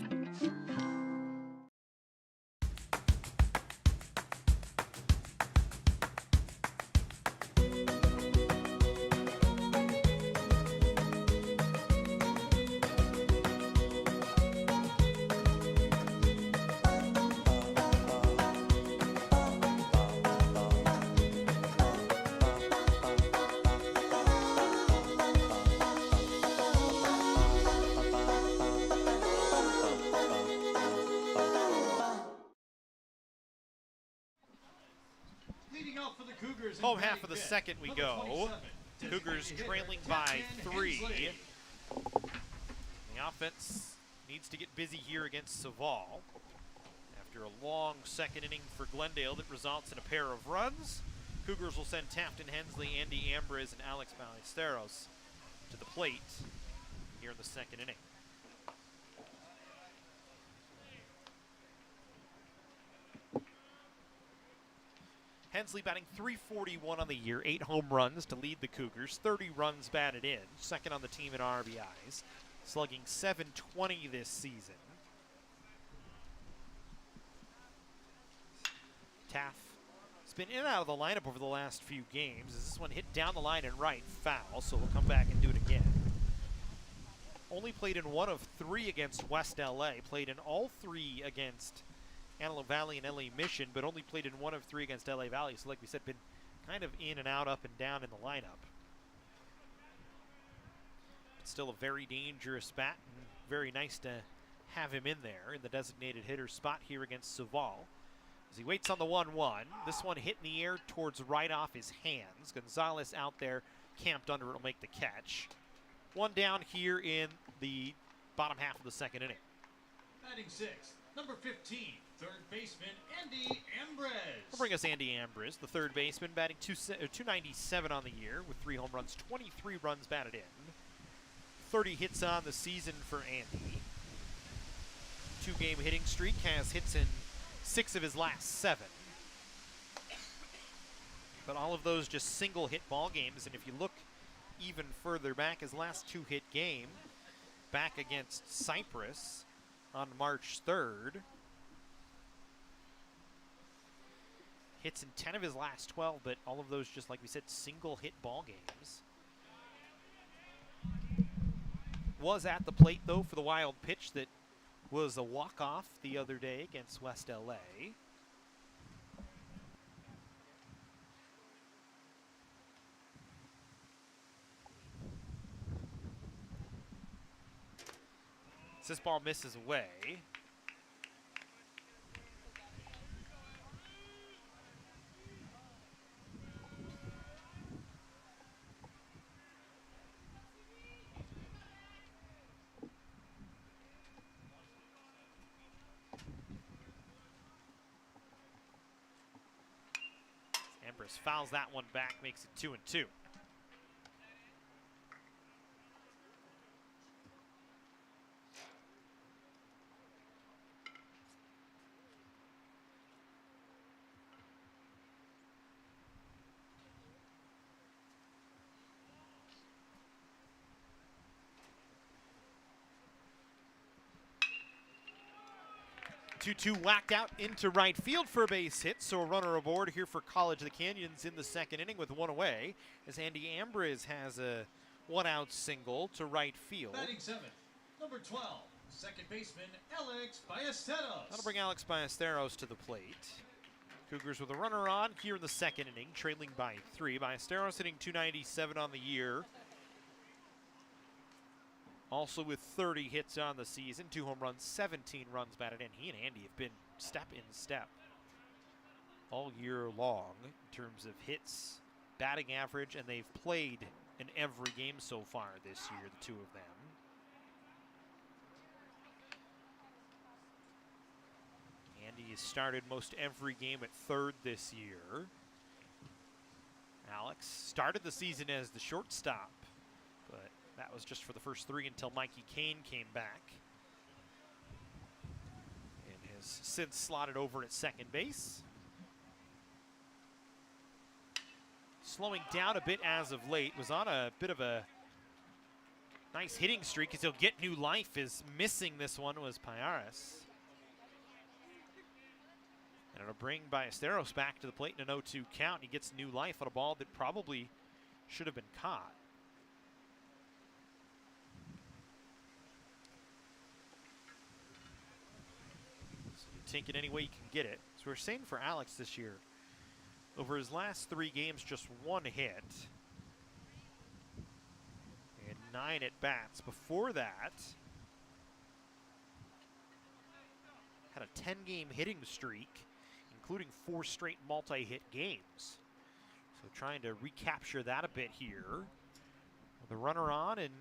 S2: Home half of the second we go. Cougars trailing by 3. The offense needs to get busy here against Saval. After a long second inning for Glendale that results in a pair of runs, Cougars will send Tafton Hensley, Andy Ambrose, and Alex Ballesteros to the plate here in the second inning. Hensley batting .341 on the year, 8 home runs to lead the Cougars, 30 runs batted in, second on the team in RBIs, slugging .720 this season. Taff has been in and out of the lineup over the last few games. As this one hit down the line and right, foul, so we'll come back and do it again. Only played in 1 of 3 against West LA, played in all 3 against Antelope Valley and LA Mission, but only played in 1 of 3 against LA Valley. So like we said, been kind of in and out, up and down in the lineup. But still a very dangerous bat, and very nice to have him in there in the designated hitter spot here against Saval. As he waits on the 1-1, this one hit in the air towards right off his hands. Gonzalez out there camped under it will make the catch. One down here in the bottom half of the second inning.
S8: Batting sixth, number 15, third baseman Andy Ambrose.
S2: Will bring us Andy Ambrose, the third baseman, batting 297 on the year with 3 home runs, 23 runs batted in. 30 hits on the season for Andy. 2-game hitting streak, has hits in 6 of his last 7. But all of those just single hit ball games, and if you look even further back, his last 2-hit game back against Cyprus on March 3rd. Hits in 10 of his last 12, but all of those, just like we said, single hit ball games. Was at the plate, though, for the wild pitch that was a walk-off the other day against West LA. This ball misses away. Ambrose fouls that one back, makes it 2-2. Two whacked out into right field for a base hit, so a runner aboard here for College of the Canyons in the second inning with 1 away, as Andy Ambrose has a 1-out single to right field.
S8: Batting seventh, number 12, second baseman Alex Ballesteros.
S2: That'll bring Alex Ballesteros to the plate. Cougars with a runner on here in the second inning, trailing by 3. Ballesteros hitting 297 on the year. Also with 30 hits on the season, 2 home runs, 17 runs batted in. He and Andy have been step in step all year long in terms of hits, batting average, and they've played in every game so far this year, the two of them. Andy has started most every game at third this year. Alex started the season as the shortstop, but that was just for the first 3 until Mikey Kane came back. And has since slotted over at second base. Slowing down a bit as of late. Was on a bit of a nice hitting streak as he'll get new life. Is missing this one was Payares. And it'll bring Ballesteros back to the plate in an 0-2 count. He gets new life on a ball that probably should have been caught. Take it any way you can get it. So we're saying for Alex this year, over his last 3 games, just 1 hit and 9 at bats. Before that, had a 10-game hitting streak, including 4 straight multi-hit games. So trying to recapture that a bit here. With a runner on and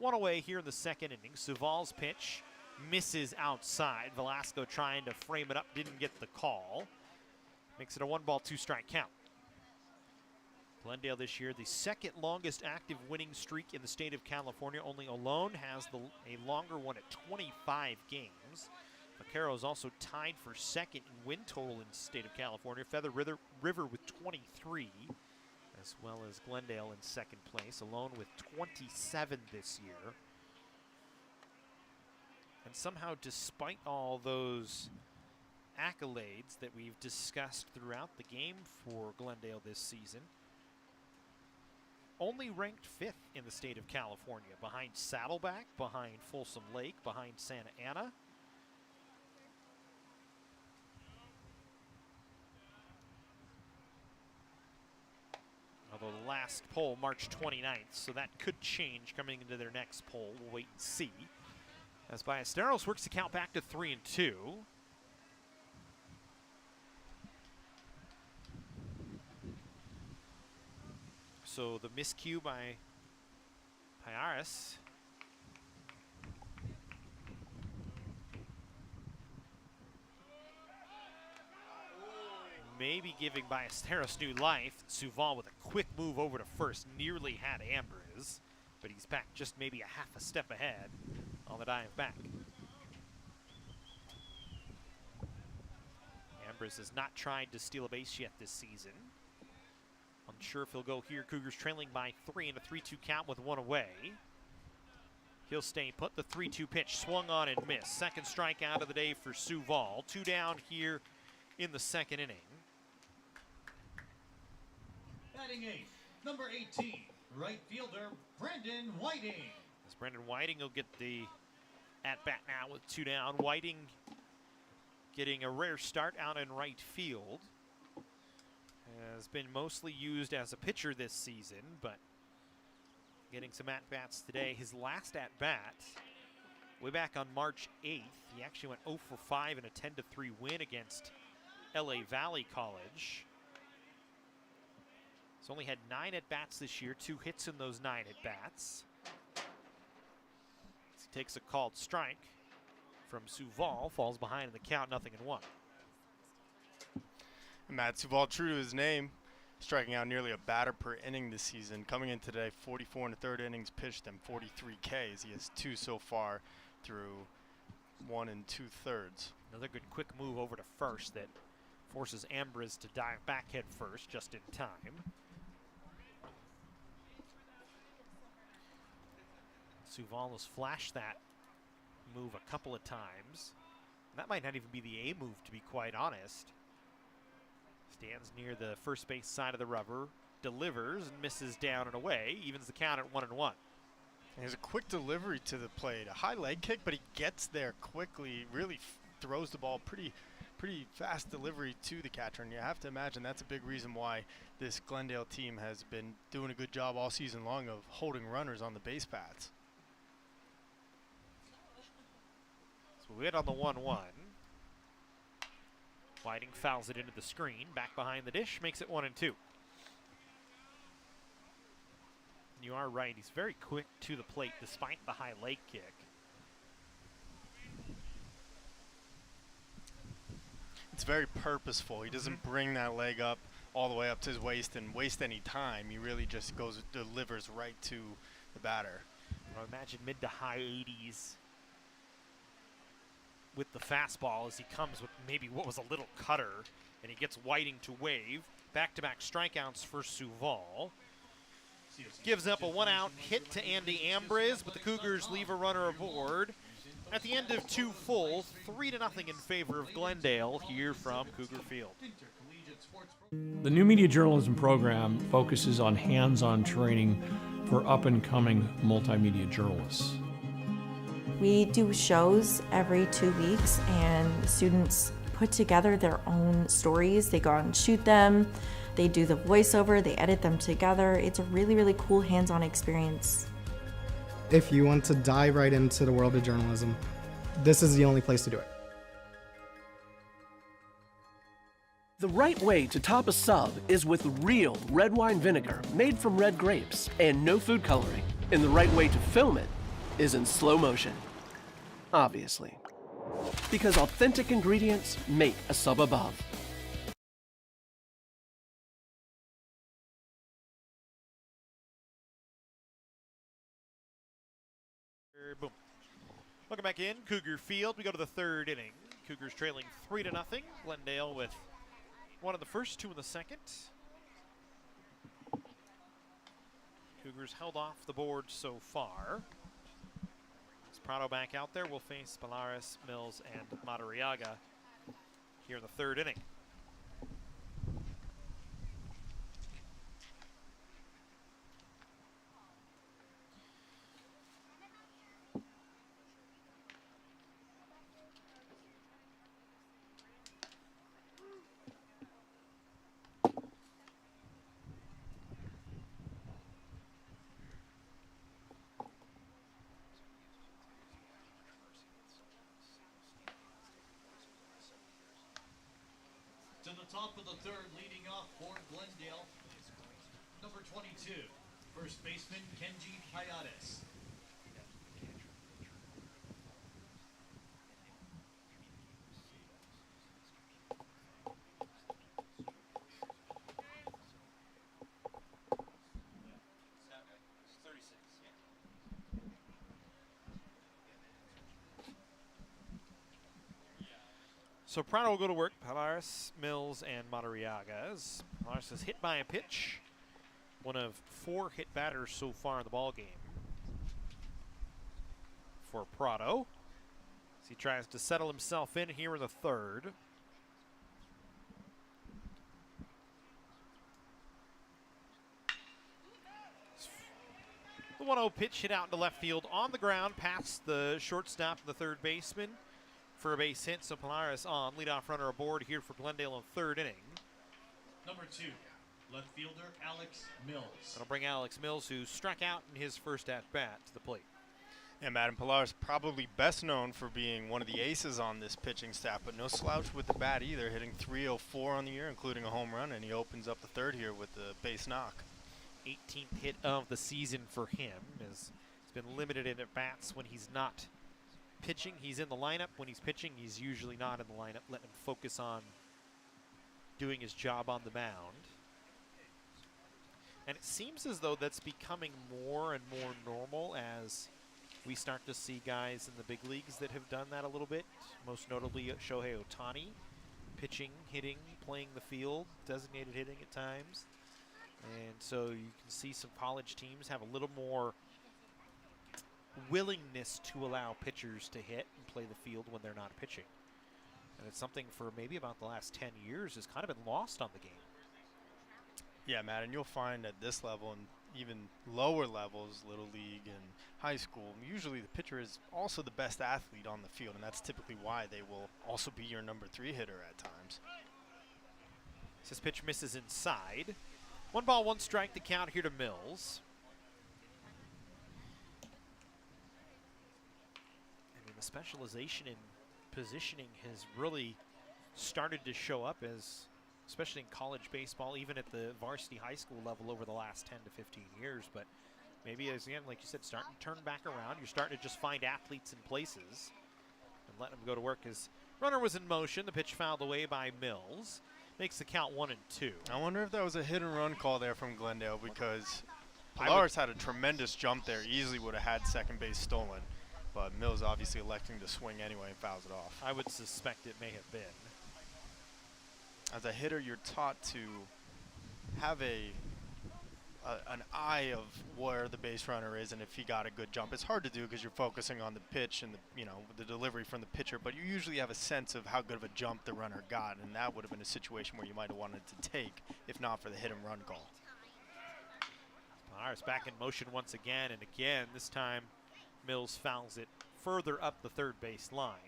S2: 1 away here in the second inning. Saval's pitch misses outside. Velasco trying to frame it up, didn't get the call. Makes it a 1-ball, 2-strike count. Glendale this year, the second longest active winning streak in the state of California. Only Alone has a longer one at 25 games. Vaquero is also tied for second in win total in the state of California. Feather River with 23, as well as Glendale in second place. Alone with 27 this year. And somehow, despite all those accolades that we've discussed throughout the game for Glendale this season, only ranked 5th in the state of California, behind Saddleback, behind Folsom Lake, behind Santa Ana. Although the last poll, March 29th, so that could change coming into their next poll. We'll wait and see. As Ballesteros works the count back to 3-2. So the miscue by Payares. Maybe giving Ballesteros new life. Souval with a quick move over to first, nearly had Ambrose, but he's back just maybe a half a step ahead on the dive back. Ambrose has not tried to steal a base yet this season. Unsure if he'll go here. Cougars trailing by 3 in a 3-2 count with 1 away. He'll stay put. The 3-2 pitch swung on and missed. Second strikeout of the day for Souval. 2 down here in the second inning.
S8: Batting eighth, number 18, right fielder, Brendan Whiting.
S2: As Brendan Whiting will get the at-bat now with 2 down. Whiting getting a rare start out in right field. Has been mostly used as a pitcher this season, but getting some at-bats today. His last at-bat, way back on March 8th, he actually went 0 for 5 in a 10-3 win against LA Valley College. He's only had 9 at-bats this year, 2 hits in those 9 at-bats. He takes a called strike from Souval, falls behind in the count, 0-1.
S1: Matt Souval, true to his name, striking out nearly a batter per inning this season. Coming in today, 44 1/3 innings pitched and 43 Ks. He has 2 so far through 1 2/3.
S2: Another good quick move over to first that forces Ambrose to dive back head first just in time. Souval has flashed that move a couple of times. That might not even be the A move, to be quite honest. Stands near the first base side of the rubber, delivers and misses down and away, evens the count at 1-1.
S1: He has a quick delivery to the plate, a high leg kick, but he gets there quickly, really throws the ball pretty fast delivery to the catcher, and you have to imagine that's a big reason why this Glendale team has been doing a good job all season long of holding runners on the base paths.
S2: So we hit on the 1-1. Whiting fouls it into the screen, back behind the dish, makes it 1-2. You are right, he's very quick to the plate despite the high leg kick.
S1: It's very purposeful. He doesn't bring that leg up all the way up to his waist and waste any time. He really just delivers right to the batter.
S2: I imagine mid to high 80s with the fastball as he comes with maybe what was a little cutter, and he gets Whiting to wave. Back-to-back strikeouts for Souval. Gives up a 1-out hit to Andy Ambrose, but the Cougars leave a runner aboard. At the end of 2 full, 3-0 in favor of Glendale here from Cougar Field.
S13: The new media journalism program focuses on hands-on training for up-and-coming multimedia journalists.
S14: We do shows every 2 weeks, and students put together their own stories. They go out and shoot them, they do the voiceover, they edit them together. It's a really, really cool hands-on experience.
S15: If you want to dive right into the world of journalism, this is the only place to do it.
S3: The right way to top a sub is with real red wine vinegar made from red grapes and no food coloring. And the right way to film it is in slow motion. Obviously. Because authentic ingredients make a sub above.
S2: Boom. Welcome back in Cougar Field. We go to the 3rd inning. Cougars trailing 3-0. Glendale with 1 in the first, 2 in the second. Cougars held off the board so far. As Prado back out there, we'll face Polaris, Mills, and Madariaga here in the 3rd inning.
S8: the top of the third, leading off for Glendale, number 22, first baseman Kenji Hayates.
S2: So Prado will go to work. Polaris, Mills, and Madariaga. As Polaris is hit by a pitch. One of 4 hit batters so far in the ball game for Prado. As he tries to settle himself in here in the third. The 1-0 pitch hit out into left field on the ground past the shortstop and the third baseman for a base hit. So Polaris on leadoff runner aboard here for Glendale in third inning.
S8: Number 2, left fielder Alex Mills.
S2: That'll bring Alex Mills, who struck out in his first at-bat, to the plate.
S1: And Madden Polaris probably best known for being one of the aces on this pitching staff, but no slouch with the bat either, hitting .304 on the year, including a home run, and he opens up the third here with the base knock.
S2: 18th hit of the season for him, as he's been limited in at-bats when he's not pitching. He's in the lineup. When he's pitching, he's usually not in the lineup. Let him focus on doing his job on the mound. And it seems as though that's becoming more and more normal as we start to see guys in the big leagues that have done that a little bit, most notably Shohei Ohtani, pitching, hitting, playing the field, designated hitting at times. And so you can see some college teams have a little more willingness to allow pitchers to hit and play the field when they're not pitching. And it's something for maybe about the last 10 years has kind of been lost on the game.
S1: Yeah, Matt, and you'll find at this level and even lower levels, Little League and high school, usually the pitcher is also the best athlete on the field, and that's typically why they will also be your number 3 hitter at times.
S2: This pitch misses inside. 1 ball, 1 strike, the count here to Mills. I mean, the specialization in positioning has really started to show up, as especially in college baseball, even at the varsity high school level over the last 10 to 15 years. But maybe, as again, like you said, starting to turn back around. You're starting to just find athletes in places and let them go to work. As runner was in motion, the pitch fouled away by Mills. Makes the count 1-2.
S1: I wonder if that was a hit and run call there from Glendale, because Polaris had a tremendous jump there. Easily would have had second base stolen, but Mills obviously electing to swing anyway and fouls it off.
S2: I would suspect it may have been.
S1: As a hitter, you're taught to have an eye of where the base runner is and if he got a good jump. It's hard to do because you're focusing on the pitch and the delivery from the pitcher, but you usually have a sense of how good of a jump the runner got, and that would have been a situation where you might have wanted to take if not for the hit and run call.
S2: Polaris back in motion once again, and again, this time Mills fouls it further up the third base line.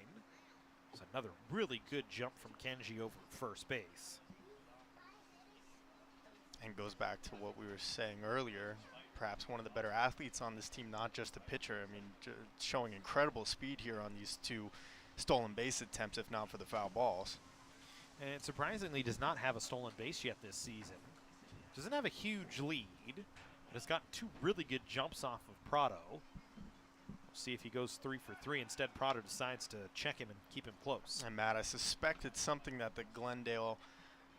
S2: It's another really good jump from Kenji over first base.
S1: And goes back to what we were saying earlier, perhaps one of the better athletes on this team, not just a pitcher. I mean, showing incredible speed here on these 2 stolen base attempts, if not for the foul balls.
S2: And surprisingly does not have a stolen base yet this season. Doesn't have a huge lead, but has got 2 really good jumps off of Prado. We'll see if he goes 3 for 3. Instead, Prado decides to check him and keep him close.
S1: And Matt, I suspect it's something that the Glendale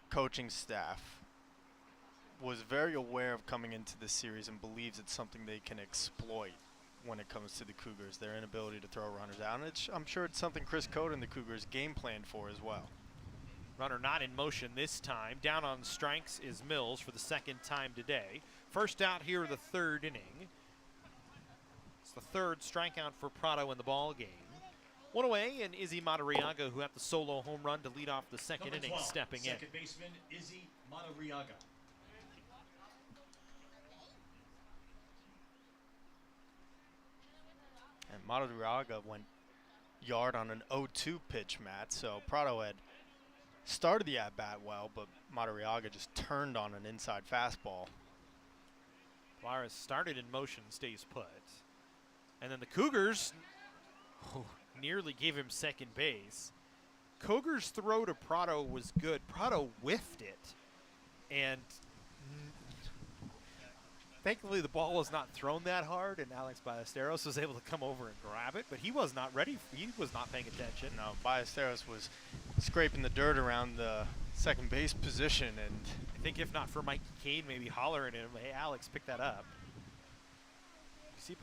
S1: coaching staff was very aware of coming into this series and believes it's something they can exploit when it comes to the Cougars, their inability to throw runners out. And I'm sure it's something Chris Code and the Cougars game planned for as well.
S2: Runner not in motion this time. Down on strikes is Mills for the 2nd time today. First out here of the 3rd inning. It's the 3rd strikeout for Prado in the ball game. 1 away, and Izzy Madariaga, who had the solo home run to lead off the 2nd inning,
S8: 12,
S2: stepping in.
S8: Second baseman Izzy Madariaga.
S1: And Madariaga went yard on an 0-2 pitch, Matt. So Prado had started the at-bat well, but Madariaga just turned on an inside fastball.
S2: Polaris started in motion, stays put. And then the Cougars nearly gave him second base. Cougar's throw to Prado was good. Prado whiffed it, and thankfully the ball was not thrown that hard, and Alex Ballesteros was able to come over and grab it, but he was not ready. He was not paying attention.
S1: No, Ballesteros was scraping the dirt around the second base position, and
S2: I think if not for Mike Cade maybe hollering at him, hey, Alex, pick that up. You see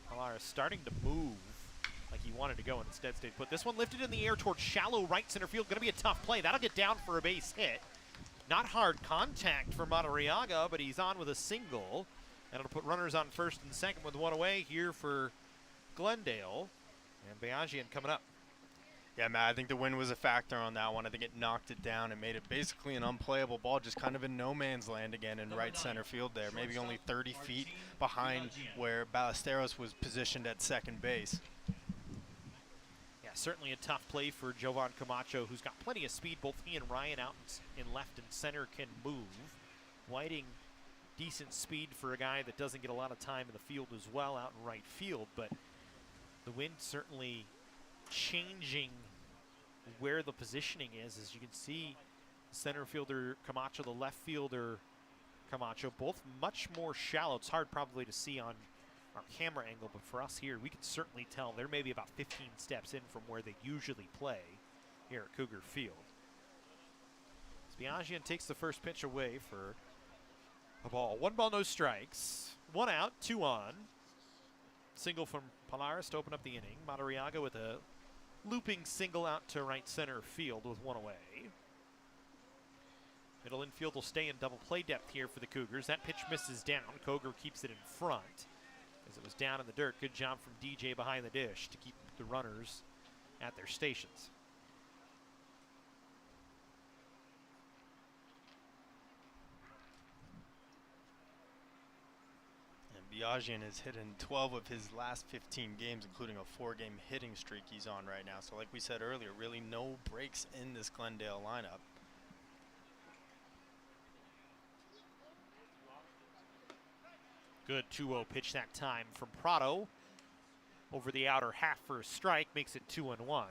S2: Polaris starting to move like he wanted to go and instead stayed put. This one lifted in the air towards shallow right center field. Going to be a tough play. That'll get down for a base hit. Not hard contact for Madariaga, but he's on with a single. And it'll put runners on first and second with one away here for Glendale. And Bayagian coming up.
S1: Yeah, Matt, I think the wind was a factor on that one. I think it knocked it down and made it basically an unplayable ball, just kind of in no man's land again in right center field there, maybe only 30 feet behind where Ballesteros was positioned at second base.
S2: Yeah, certainly a tough play for Jovan Camacho, who's got plenty of speed. Both he and Ryan out in left and center can move. Whiting, decent speed for a guy that doesn't get a lot of time in the field as well out in right field, but the wind certainly changing where the positioning is. As you can see, center fielder Camacho, the left fielder Camacho, both much more shallow. It's hard probably to see on our camera angle, but for us here, we can certainly tell they're maybe about 15 steps in from where they usually play here at Cougar Field. Spiagian takes the first pitch away for a ball. 1 ball, no strikes. 1 out, 2 on. Single from Polaris to open up the inning. Madariaga with a looping single out to right center field with 1 away. Middle infield will stay in double play depth here for the Cougars. That pitch misses down. Cougar keeps it in front as it was down in the dirt. Good job from DJ behind the dish to keep the runners at their stations.
S1: Biagian has hit in 12 of his last 15 games, including a 4-game hitting streak he's on right now. So like we said earlier, really no breaks in this Glendale lineup.
S2: Good 2-0 pitch that time from Prado. Over the outer half for a strike, makes it 2-1.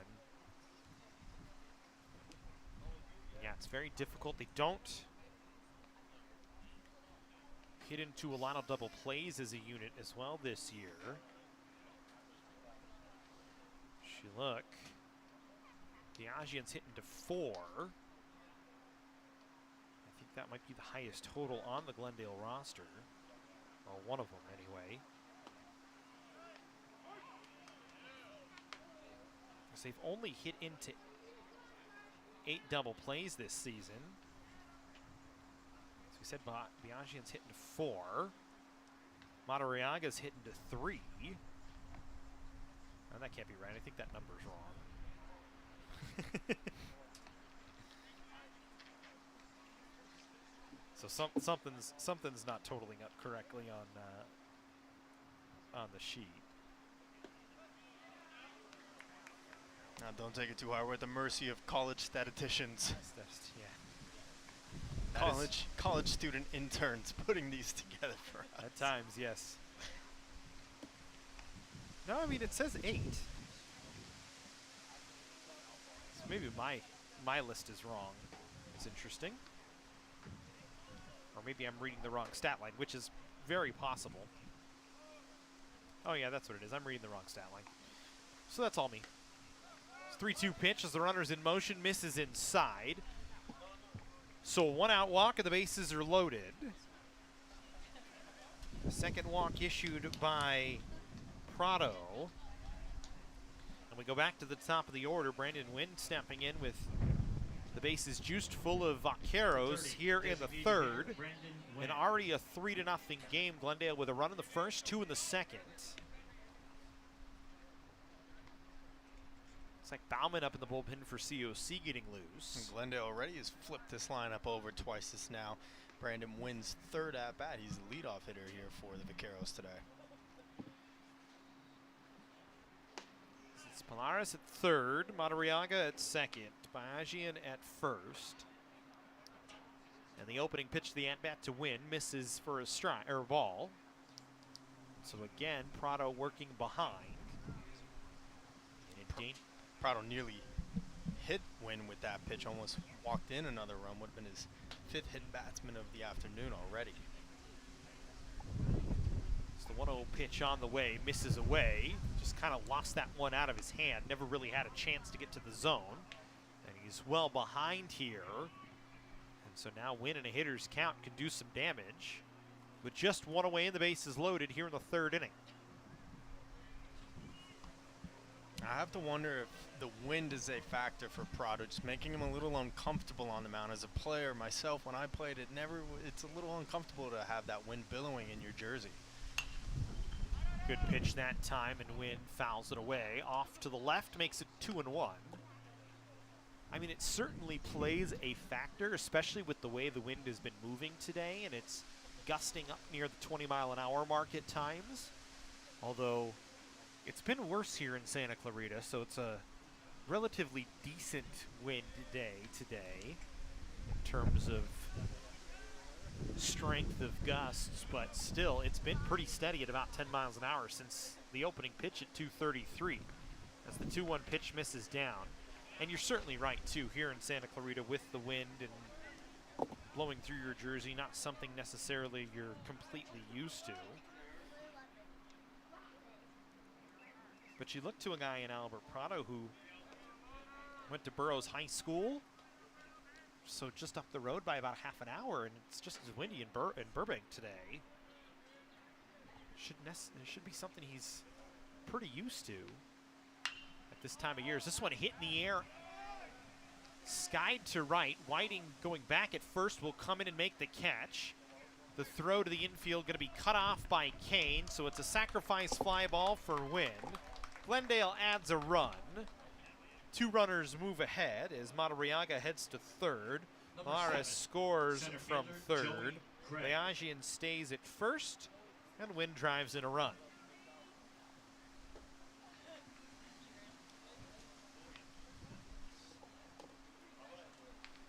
S2: Yeah, it's very difficult. They don't hit into a lot of double plays as a unit as well this year. Look, Biagian's hitting to 4. I think that might be the highest total on the Glendale roster, or one of them anyway. Because they've only hit into 8 double plays this season. As we said, Biagian's hitting to 4. Madariaga's hitting to 3. Oh, that can't be right. I think that number's wrong. So something's not totaling up correctly on the sheet.
S1: Now, don't take it too hard. We're at the mercy of college statisticians.
S2: Yeah.
S1: College student interns putting these together for us.
S2: At times, yes. No, I mean, it says 8. So maybe my list is wrong. It's interesting. Or maybe I'm reading the wrong stat line, which is very possible. Oh, yeah, that's what it is. I'm reading the wrong stat line. So that's all me. It's 3-2 pitch as the runner's in motion, misses inside. So a 1-out walk and the bases are loaded. The second walk issued by Prado. And we go back to the top of the order. Brandon Wynn stepping in with the bases juiced full of vaqueros here in the third. And already a 3-0 game. Glendale with a run in the first, 2 in the second. Looks like Bauman up in the bullpen for COC getting loose.
S1: And Glendale already has flipped this lineup over twice this now. Brandon Wynn's third at bat. He's the leadoff hitter here for the Vaqueros today.
S2: It's Polaris at third, Madariaga at second, Biagian at first. And the opening pitch to the at-bat to Win misses for a strike or ball. So again, Prado working behind.
S1: Prado nearly hit win with that pitch. Almost walked in another run. Would have been his 5th hit batsman of the afternoon already.
S2: It's the 1-0 pitch on the way, misses away. Just kind of lost that one out of his hand. Never really had a chance to get to the zone. And he's well behind here. And so now win and a hitter's count can do some damage. With just one away and the bases loaded here in the 3rd inning.
S1: I have to wonder if the wind is a factor for Prado, just making him a little uncomfortable on the mound. As a player myself, when I played, it's a little uncomfortable to have that wind billowing in your jersey.
S2: Good pitch that time, and Wynn fouls it away. Off to the left, makes it 2-1. I mean, it certainly plays a factor, especially with the way the wind has been moving today, and it's gusting up near the 20-mile-an-hour mark at times. Although it's been worse here in Santa Clarita, so it's a relatively decent wind day today in terms of strength of gusts, but still it's been pretty steady at about 10 miles an hour since the opening pitch at 2:33 as the 2-1 pitch misses down. And you're certainly right too, here in Santa Clarita with the wind and blowing through your jersey, not something necessarily you're completely used to. But you look to a guy in Albert Prado who went to Burroughs High School, so just up the road by about half an hour, and it's just as windy in Burbank today. It should be something he's pretty used to at this time of year. Is this one hit in the air? Skied to right. Whiting going back at first will come in and make the catch. The throw to the infield going to be cut off by Kane, so it's a sacrifice fly ball for Wynn. Glendale adds a run. 2 runners move ahead as Madariaga heads to 3rd. Mares scores from 3rd. Leagian stays at 1st, and Wynn drives in a run.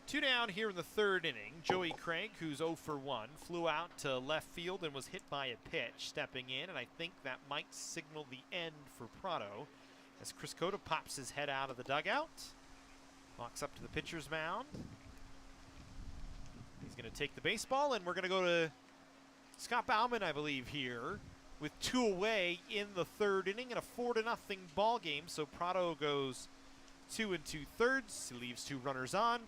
S2: Two down here in the 3rd inning. Joey Craig, who's 0 for 1, flew out to left field and was hit by a pitch stepping in, and I think that might signal the end for Prado as Chris Cota pops his head out of the dugout, walks up to the pitcher's mound. He's going to take the baseball, and we're going to go to Scott Bauman, I believe, here with 2 away in the 3rd inning and a 4-0 ball game. So Prado goes 2 2/3. He leaves 2 runners on.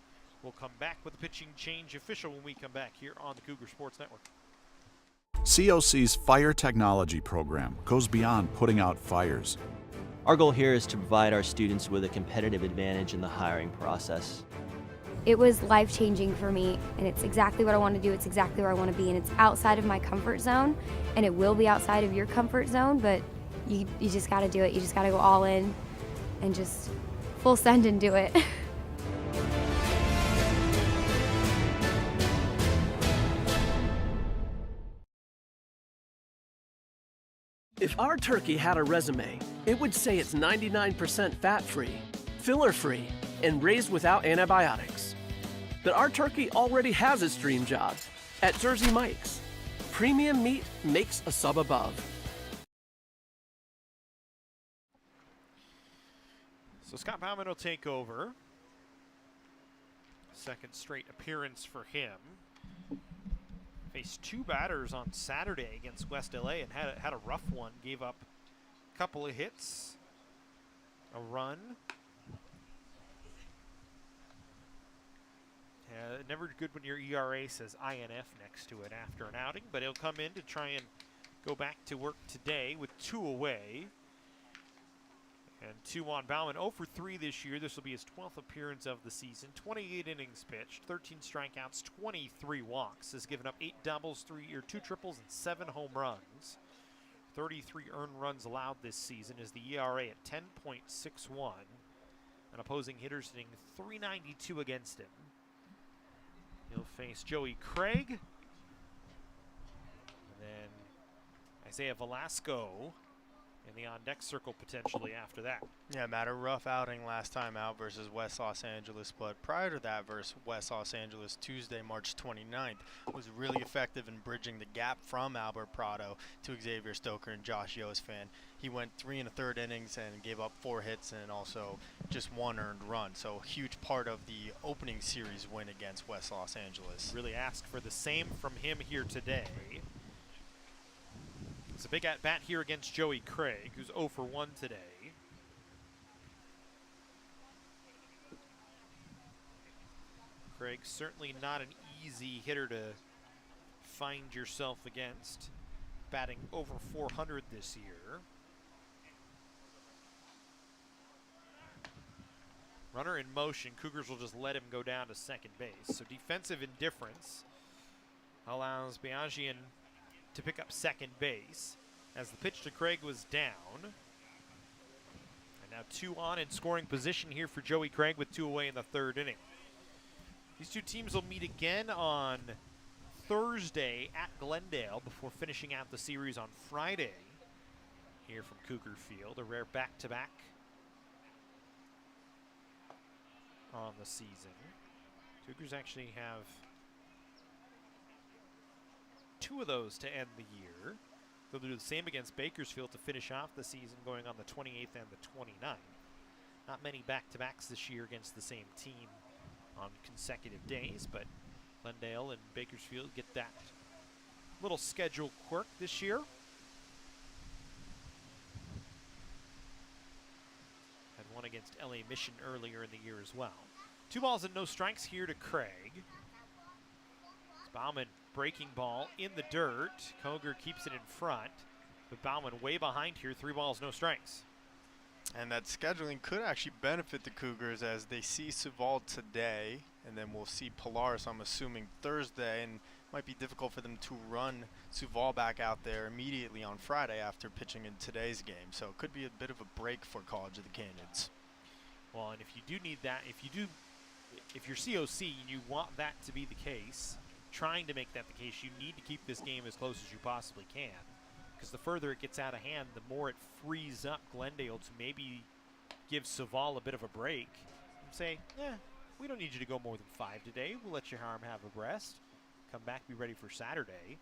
S2: We'll come back with the pitching change official when we come back here on the Cougar Sports Network.
S5: COC's fire technology program goes beyond putting out fires.
S6: Our goal here is to provide our students with a competitive advantage in the hiring process.
S7: It was life-changing for me, and it's exactly what I want to do. It's exactly where I want to be, and it's outside of my comfort zone, and it will be outside of your comfort zone, but you just got to do it. You just got to go all in and just full send and do it.
S3: If our turkey had a resume, it would say it's 99% fat-free, filler-free, and raised without antibiotics. But our turkey already has its dream job at Jersey Mike's. Premium meat makes a sub above.
S2: So Scott Bauman will take over. Second straight appearance for him. Faced 2 batters on Saturday against West LA and had a rough one. Gave up a couple of hits, a run. Never good when your ERA says INF next to it after an outing, but he'll come in to try and go back to work today with 2 away. And 2 on Bauman. 0 for 3 this year. This will be his 12th appearance of the season. 28 innings pitched, 13 strikeouts, 23 walks. Has given up 8 doubles, 2 triples, and 7 home runs. 33 earned runs allowed this season is the ERA at 10.61. And opposing hitters hitting .392 against him. He'll face Joey Craig. And then Isaiah Velasco in the on-deck circle potentially after that.
S1: Yeah, Matt, a rough outing last time out versus West Los Angeles, but prior to that versus West Los Angeles Tuesday, March 29th, was really effective in bridging the gap from Albert Prado to Xavier Stoker and Josh Yosfan. He went 3 1/3 innings and gave up 4 hits and also just 1 earned run. So a huge part of the opening series win against West Los Angeles.
S2: Really asked for the same from him here today. It's a big at-bat here against Joey Craig, who's 0 for 1 today. Craig certainly not an easy hitter to find yourself against, batting over 400 this year. Runner in motion, Cougars will just let him go down to second base. So defensive indifference allows Biagian to pick up second base as the pitch to Craig was down. And now 2 on in scoring position here for Joey Craig with 2 away in the 3rd inning. These two teams will meet again on Thursday at Glendale before finishing out the series on Friday here from Cougar Field, a rare back-to-back on the season. Cougars actually have 2 of those to end the year. They'll do the same against Bakersfield to finish off the season, going on the 28th and the 29th. Not many back-to-backs this year against the same team on consecutive days, but Glendale and Bakersfield get that little schedule quirk this year. Had one against LA Mission earlier in the year as well. 2 balls and no strikes here to Craig. Bauman breaking ball in the dirt. Cougar keeps it in front, but Bauman way behind here. 3 balls, no strikes.
S1: And that scheduling could actually benefit the Cougars as they see Suval today, and then we'll see Pilaris, I'm assuming, Thursday, and might be difficult for them to run Suval back out there immediately on Friday after pitching in today's game. So it could be a bit of a break for College of the Canyons.
S2: Well, and if you do need that, if you're COC and you want that to be the case, trying to make that the case, you need to keep this game as close as you possibly can. Because the further it gets out of hand, the more it frees up Glendale to maybe give Suval a bit of a break and say, we don't need you to go more than 5 today. We'll let your arm have a rest. Come back, be ready for Saturday.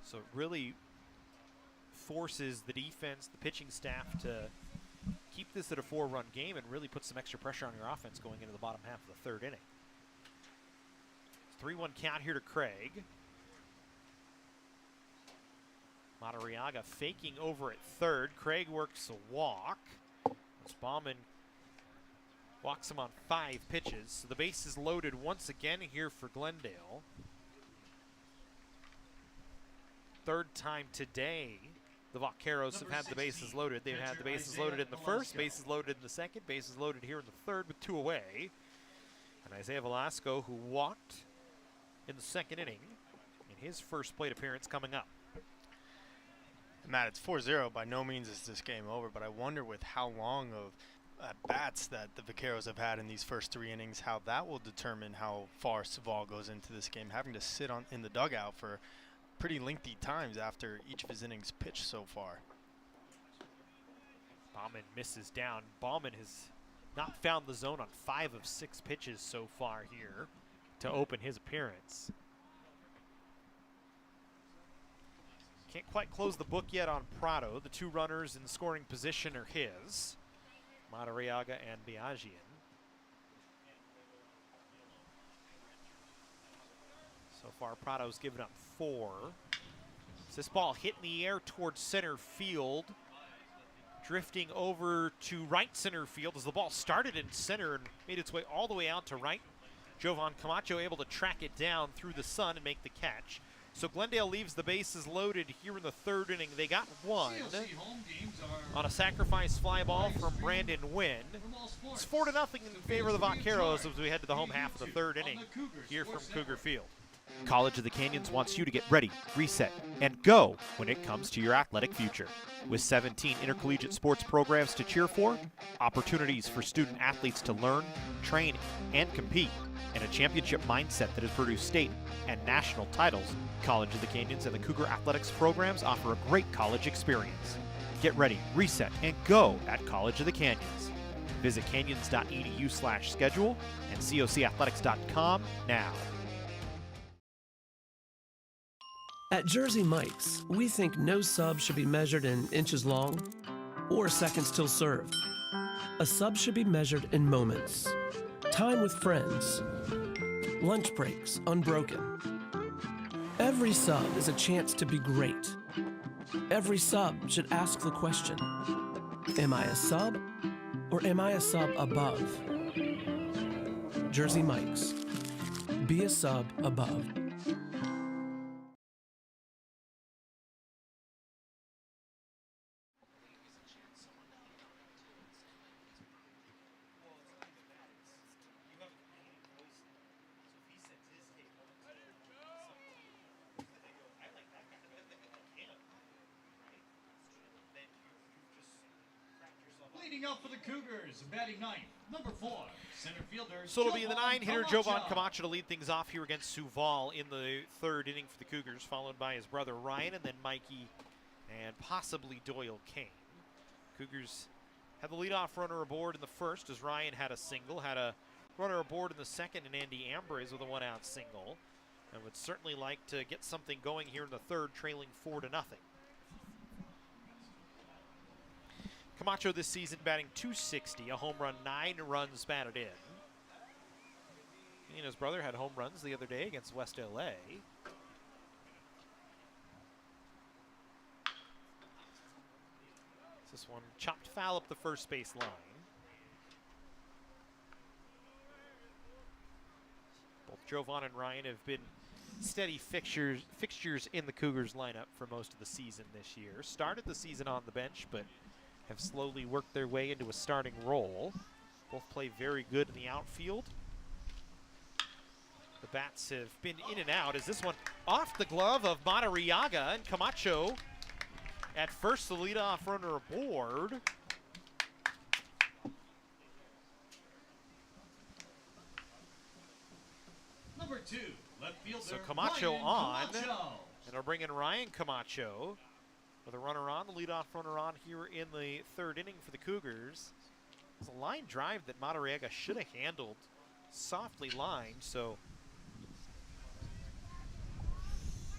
S2: So it really forces the defense, the pitching staff to keep this at a 4-run game and really put some extra pressure on your offense going into the bottom half of the 3rd inning. 3-1 count here to Craig. Madariaga faking over at 3rd. Craig works a walk. Bauman walks him on 5 pitches. So the base is loaded once again here for Glendale. 3rd time today the Vaqueros have had the bases loaded. They've had the bases loaded in the 1st, bases loaded in the 2nd, bases loaded here in the 3rd with 2 away. And Isaiah Velasco, who walked in the 2nd inning in his first plate appearance coming up.
S1: Matt, it's 4-0. By no means is this game over, but I wonder with how long of bats that the Vaqueros have had in these first 3 innings, how that will determine how far Suval goes into this game, having to sit in the dugout for pretty lengthy times after each of his innings pitched so far.
S2: Bauman misses down. Bauman has not found the zone on 5 of 6 pitches so far here to open his appearance. Can't quite close the book yet on Prado. The 2 runners in scoring position are his, Madariaga and Biagian. So far, Prado's given up 4. So this ball hit in the air towards center field, drifting over to right center field as the ball started in center and made its way all the way out to right. Jovan Camacho able to track it down through the sun and make the catch. So Glendale leaves the bases loaded here in the 3rd inning. They got 1 on a sacrifice fly ball from Brandon Wynn. It's 4-0 in favor of the Vaqueros as we head to the home half of the 3rd inning here from Cougar Field. College of the Canyons wants you to get ready, reset, and go when it comes to your athletic future. With 17 intercollegiate sports programs to cheer for, opportunities for student athletes to learn, train, and compete, and a championship mindset that has produced state and national titles, College of the Canyons and the Cougar athletics programs offer a great college experience. Get ready, reset, and go at College of the Canyons. Visit canyons.edu/schedule and cocathletics.com now.
S3: At Jersey Mike's, we think no sub should be measured in inches long or seconds till served. A sub should be measured in moments, time with friends, lunch breaks unbroken. Every sub is a chance to be great. Every sub should ask the question, am I a sub or am I a sub above? Jersey Mike's, be a sub above.
S8: Leading up for the Cougars, batting ninth, number 4, center fielder.
S2: So it'll be the 9-hitter Jovan
S8: Camacho.
S2: Camacho to lead things off here against Suval in the 3rd inning for the Cougars, followed by his brother Ryan and then Mikey and possibly Doyle Kane. Cougars had the leadoff runner aboard in the 1st as Ryan had a single, had a runner aboard in the 2nd, and Andy Ambrose with a 1-out single, and would certainly like to get something going here in the 3rd, trailing 4-0. Camacho this season batting .260, a home run, 9 runs batted in. He and his brother had home runs the other day against West LA. This one chopped foul up the first base line. Both Jovan and Ryan have been steady fixtures in the Cougars lineup for most of the season this year. Started the season on the bench, but have slowly worked their way into a starting role. Both play very good in the outfield. The bats have been in and out as this one off the glove of Madariaga, and Camacho at first, the leadoff runner aboard.
S8: Number 2, left fielder.
S2: So Camacho
S8: Ryan
S2: on,
S8: Camacho.
S2: and they'll bring in Ryan Camacho with a runner on, the leadoff runner on here in the 3rd inning for the Cougars. It's a line drive that Madariaga should have handled, softly lined, so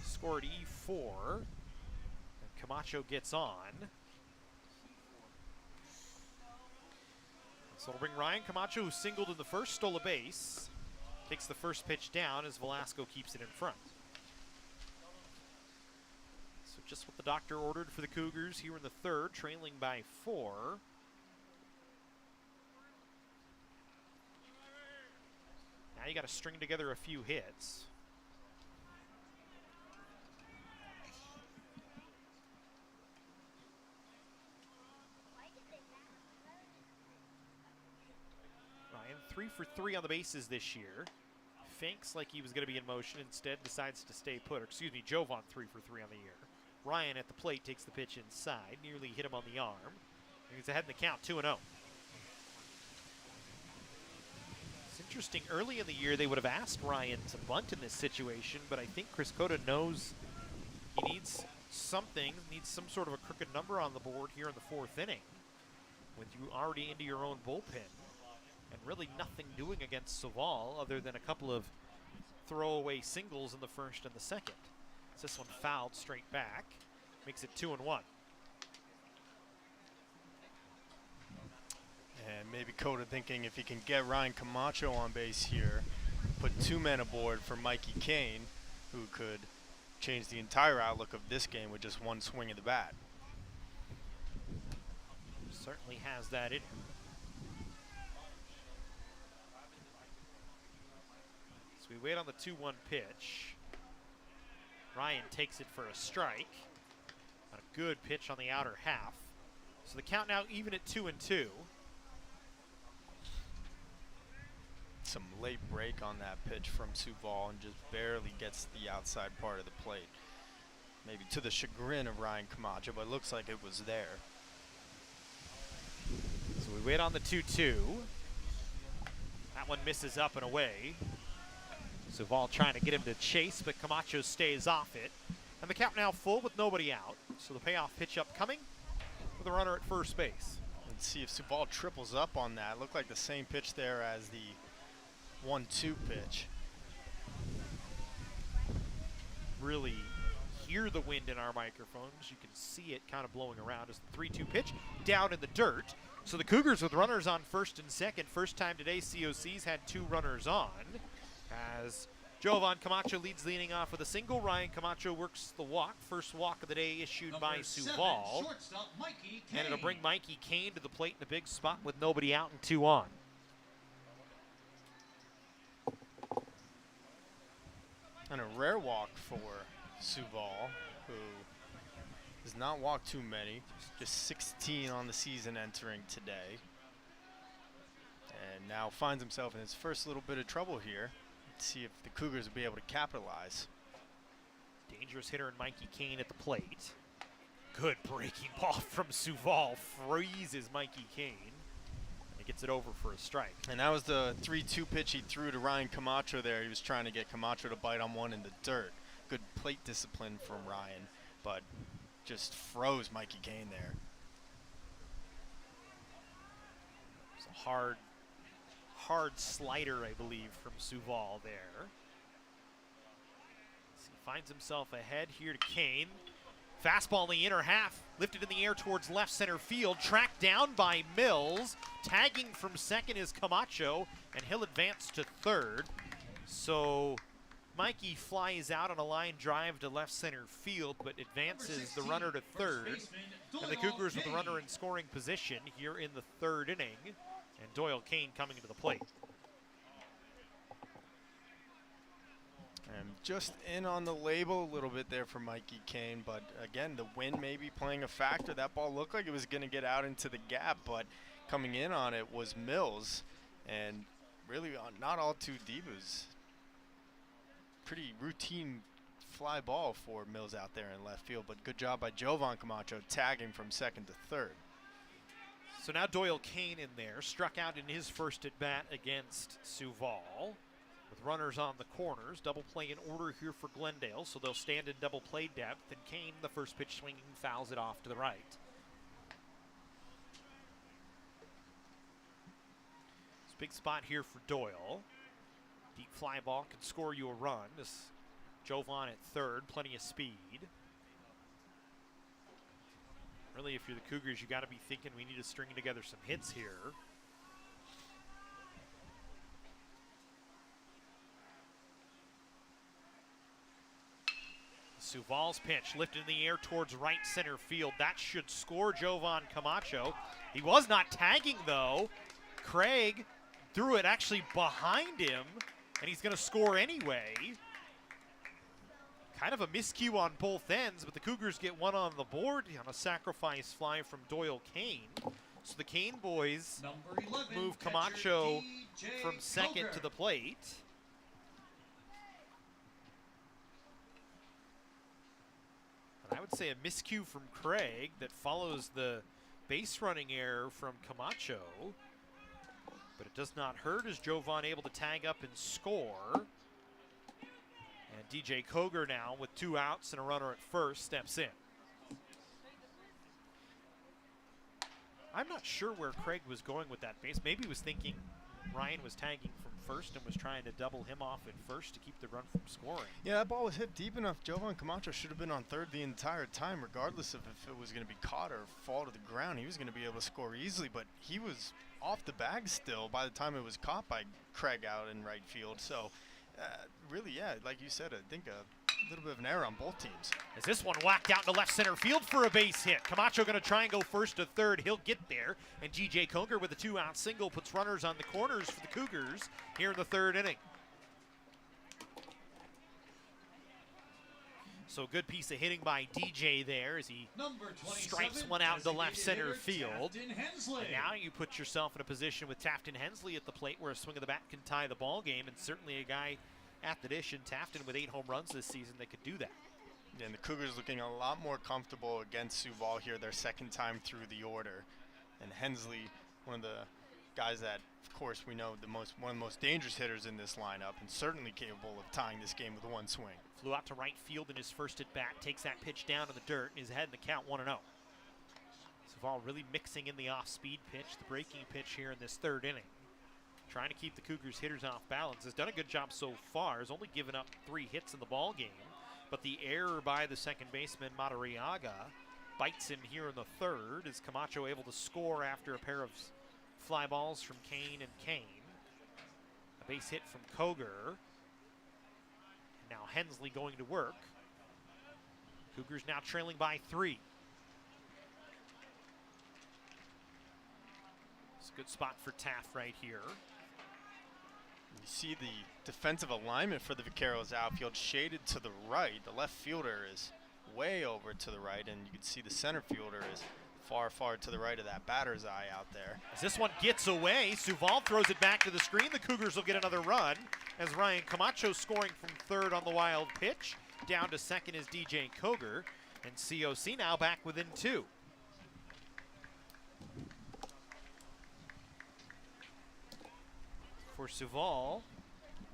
S2: scored E4, and Camacho gets on. So it'll bring Ryan Camacho, who singled in the 1st, stole a base, takes the first pitch down as Velasco keeps it in front. So just what the doctor ordered for the Cougars here in the 3rd, trailing by 4. Now you got to string together a few hits. Ryan 3 for 3 on the bases this year. Finks like he was going to be in motion, instead decides to stay put. Or excuse me, Jovan 3 for 3 on the year. Ryan at the plate takes the pitch inside, nearly hit him on the arm. He's ahead in the count, 2-0. It's interesting, early in the year they would have asked Ryan to bunt in this situation, but I think Chris Cota knows he needs something, needs some sort of a crooked number on the board here in the 4th inning, with you already into your own bullpen, and really nothing doing against Saval other than a couple of throwaway singles in the 1st and the 2nd. This one fouled straight back, makes it 2-1.
S1: And maybe Cota thinking if he can get Ryan Camacho on base here, put 2 men aboard for Mikey Kane, who could change the entire outlook of this game with just 1 swing of the bat.
S2: Certainly has that in him. So we wait on the 2-1 pitch. Ryan takes it for a strike. On a good pitch on the outer half. So the count now even at 2-2.
S1: Some late break on that pitch from Suval and just barely gets the outside part of the plate. Maybe to the chagrin of Ryan Camacho, but it looks like it was there.
S2: So we wait on the 2-2. That one misses up and away. Suval trying to get him to chase, but Camacho stays off it. And the count now full with nobody out. So the payoff pitch upcoming with a runner at first base.
S1: Let's see if Suval triples up on that. Looked like the same pitch there as the 1-2 pitch.
S2: Really hear the wind in our microphones. You can see it kind of blowing around as the 3-2 pitch down in the dirt. So the Cougars with runners on first and second. First time today COC's had 2 runners on. As Jovan Camacho leads the inning off with a single. Ryan Camacho works the walk. First walk of the day issued by Suval. And it'll bring Mikey Kane to the plate in a big spot with nobody out and 2 on.
S1: And a rare walk for Suval, who has not walked too many. Just 16 on the season entering today. And now finds himself in his first little bit of trouble here. Let's see if the Cougars will be able to capitalize.
S2: Dangerous hitter in Mikey Kane at the plate. Good breaking ball from Suval. Freezes Mikey Kane. And gets it over for a strike.
S1: And that was the 3-2 pitch he threw to Ryan Camacho there. He was trying to get Camacho to bite on one in the dirt. Good plate discipline from Ryan, but just froze Mikey Kane there.
S2: It's a hard slider, I believe, from Suval there. So he finds himself ahead here to Kane. Fastball in the inner half, lifted in the air towards left center field, tracked down by Mills. Tagging from second is Camacho, and he'll advance to third. So Mikey flies out on a line drive to left center field, but advances the runner to third. And the Cougars with the runner in scoring position here in the third inning. And Doyle Kane coming to the plate.
S1: And just in on the label a little bit there for Mikey Kane, but again, the wind may be playing a factor. That ball looked like it was going to get out into the gap, but coming in on it was Mills, and really not all too deep. It was pretty routine fly ball for Mills out there in left field, but good job by Jovan Camacho tagging from second to third.
S2: So now Doyle Kane in there, struck out in his first at-bat against Suval. With runners on the corners, double play in order here for Glendale, so they'll stand in double play depth, and Kane, the first pitch swinging, fouls it off to the right. It's a big spot here for Doyle. Deep fly ball can score you a run. This Jovan at third, plenty of speed. Really, if you're the Cougars, you got to be thinking we need to string together some hits here. Suval's pitch lifted in the air towards right center field. That should score Jovan Camacho. He was not tagging, though. Craig threw it actually behind him, and he's going to score anyway. Kind of a miscue on both ends, but the Cougars get one on the board on a sacrifice fly from Doyle Kane. So the Kane boys move Camacho from second to the plate. And I would say a miscue from Craig that follows the base running error from Camacho. But it does not hurt as Jovan able to tag up and score. And DJ Cougar now with 2 outs and a runner at first steps in. I'm not sure where Craig was going with that base. Maybe he was thinking Ryan was tagging from first and was trying to double him off at first to keep the run from scoring.
S1: Yeah, that ball was hit deep enough. Jovan Camacho should have been on third the entire time, regardless of if it was going to be caught or fall to the ground. He was going to be able to score easily, but he was off the bag still by the time it was caught by Craig out in right field. So really, yeah, like you said, I think a little bit of an error on both teams.
S2: As this one whacked out into left center field for a base hit. Camacho going to try and go first to third. He'll get there. And DJ Cougar with a 2-out single puts runners on the corners for the Cougars here in the third inning. So good piece of hitting by DJ there as he
S8: Number 27,
S2: strikes one out into left center
S8: designated
S2: field.
S8: hitter, Tafton Hensley.
S2: And now you put yourself in a position with Tafton Hensley at the plate where a swing of the bat can tie the ball game, and certainly a guy at the dish in Tafton with 8 home runs this season that could do that.
S1: And the Cougars looking a lot more comfortable against Suval here, their second time through the order. And Hensley, one of the guys that, of course, we know one of the most dangerous hitters in this lineup, and certainly capable of tying this game with one swing.
S2: Flew out to right field in his first at bat, takes that pitch down in the dirt, and is ahead in the count 1-0. Suval really mixing in the off-speed pitch, the breaking pitch here in this third inning. Trying to keep the Cougars hitters off balance. Has done a good job so far. Has only given up 3 hits in the ball game. But the error by the second baseman, Madariaga, bites him here in the third. Is Camacho able to score after a pair of fly balls from Kane and Kane? A base hit from Cougar. And now Hensley going to work. Cougars now trailing by 3. It's a good spot for Taft right here.
S1: You see the defensive alignment for the Vaqueros outfield shaded to the right. The left fielder is way over to the right, and you can see the center fielder is far, far to the right of that batter's eye out there.
S2: As this one gets away, Suval throws it back to the screen. The Cougars will get another run as Ryan Camacho scoring from third on the wild pitch. Down to second is DJ Cougar, and COC now back within 2. For Suval,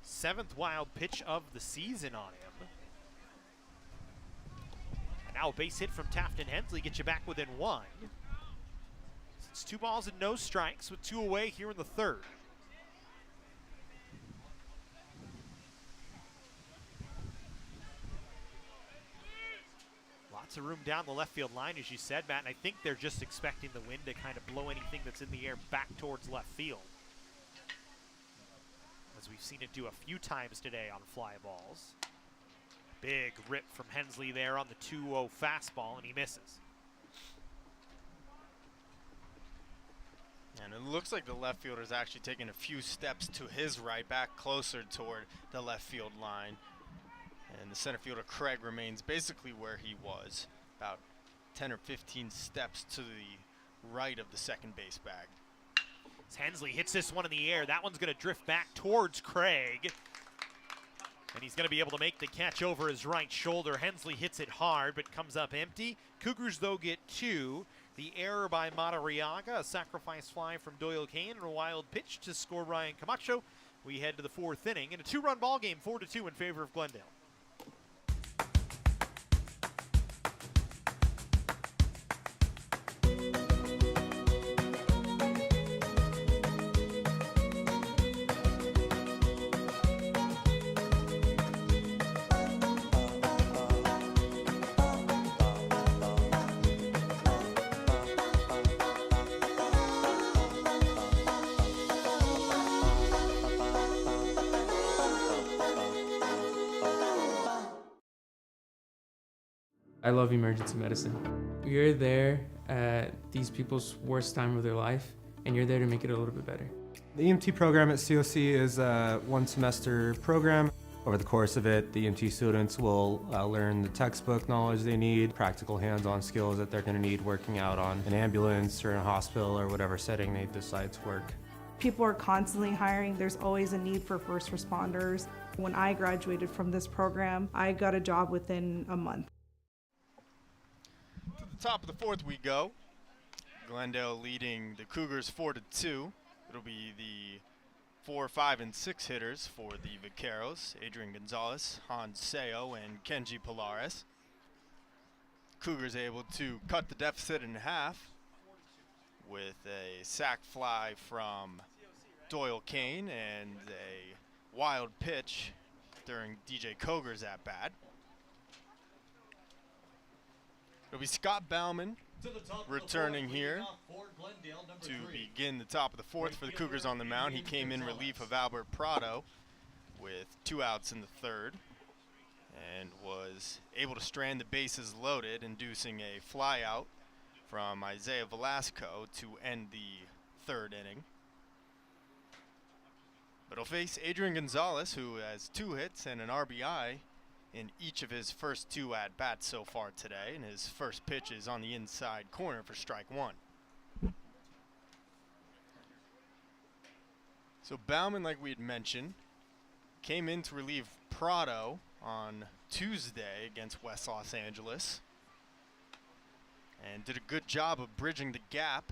S2: 7th wild pitch of the season on him. And now a base hit from Tafton Hensley gets you back within 1. It's 2 balls and no strikes with 2 away here in the third. Lots of room down the left field line, as you said, Matt, and I think they're just expecting the wind to kind of blow anything that's in the air back towards left field, as we've seen it do a few times today on fly balls. Big rip from Hensley there on the 2-0 fastball, and he misses.
S1: And it looks like the left fielder is actually taking a few steps to his right, back closer toward the left field line. And the center fielder, Craig, remains basically where he was, about 10 or 15 steps to the right of the second base bag.
S2: As Hensley hits this one in the air, that one's going to drift back towards Craig. And he's going to be able to make the catch over his right shoulder. Hensley hits it hard, but comes up empty. Cougars, though, get 2. The error by Madariaga, a sacrifice fly from Doyle Kane, and a wild pitch to score Ryan Camacho. We head to the 4th inning in a 2-run ball game, 4-2 in favor of Glendale.
S10: I love emergency medicine. You're there at these people's worst time of their life, and you're there to make it a little bit better.
S11: The EMT program at COC is a 1-semester program. Over the course of it, the EMT students will learn the textbook knowledge they need, practical hands-on skills that they're going to need working out on an ambulance or in a hospital or whatever setting they decide to work.
S12: People are constantly hiring. There's always a need for first responders. When I graduated from this program, I got a job within a month.
S1: To the top of the 4th we go. Glendale leading the Cougars 4-2. It'll be the 4, 5, and 6 hitters for the Vaqueros: Adrian Gonzalez, Hans Seo, and Kenji Pilares. Cougars able to cut the deficit in half with a sac fly from Doyle Kane and a wild pitch during DJ Cougar's at bat. It'll be Scott Bauman returning here to begin the top of the 4th for the Cougars on the mound. He came in relief of Albert Prado with 2 outs in the 3rd and was able to strand the bases loaded, inducing a fly out from Isaiah Velasco to end the 3rd inning. But he'll face Adrian Gonzalez, who has 2 hits and an RBI in each of his first 2 at-bats so far today, and his first pitch is on the inside corner for strike 1. So Bauman, like we had mentioned, came in to relieve Prado on Tuesday against West Los Angeles and did a good job of bridging the gap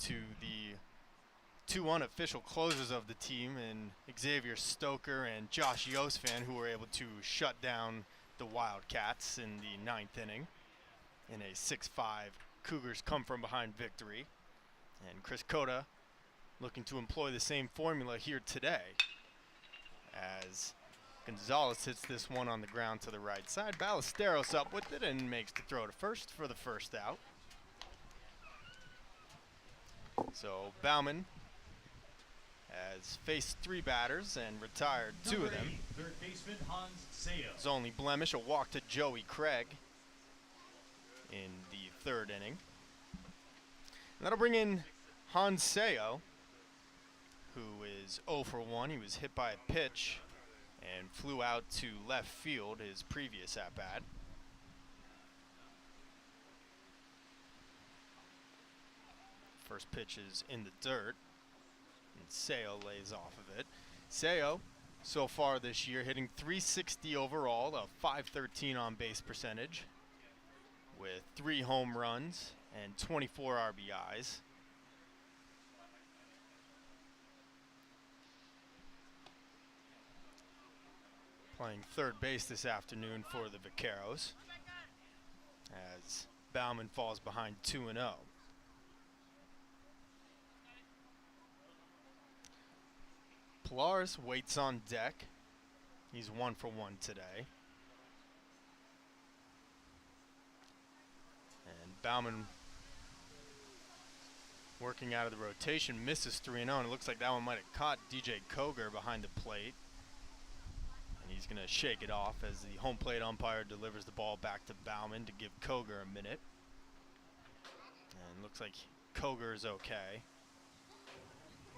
S1: to the 2 unofficial closers of the team in Xavier Stoker and Josh Yosfan, who were able to shut down the Wildcats in the 9th inning in a 6-5 Cougars come-from-behind victory. And Chris Cota looking to employ the same formula here today as Gonzalez hits this one on the ground to the right side. Ballesteros up with it and makes the throw to first for the first out. So Bauman has faced 3 batters and retired 2 of them.
S8: Third baseman Hans Sayo.
S1: His only blemish, a walk to Joey Craig in the 3rd inning. And that'll bring in Hans Sayo, who is 0 for 1. He was hit by a pitch and flew out to left field his previous at-bat. First pitch is in the dirt, and Sayo lays off of it. Sayo, so far this year, hitting .360 overall, a .513 on-base percentage, with 3 home runs and 24 RBIs. Playing third base this afternoon for the Vaqueros as Bauman falls behind 2-0. Pilares waits on deck. He's 1 for 1 today. And Bauman working out of the rotation, misses 3-0, and it looks like that one might have caught DJ Cougar behind the plate. And he's going to shake it off as the home plate umpire delivers the ball back to Bauman to give Cougar a minute. And looks like Cougar is okay.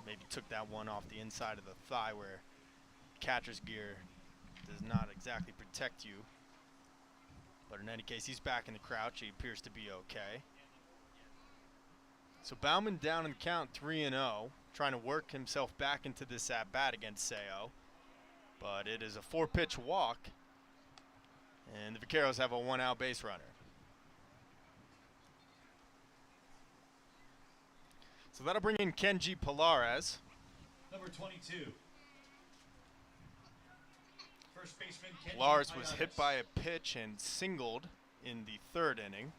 S1: Maybe took that one off the inside of the thigh where catcher's gear does not exactly protect you. But in any case, he's back in the crouch. He appears to be okay. So Bauman down in the count 3-0, trying to work himself back into this at-bat against Sayo. But it is a 4-pitch walk, and the Vaqueros have a 1-out base runner. So that'll bring in Kenji Pilares.
S8: Number 22. First baseman Kenji
S1: Pilares was
S8: Pilares.
S1: hit by a pitch and singled in the 3rd inning.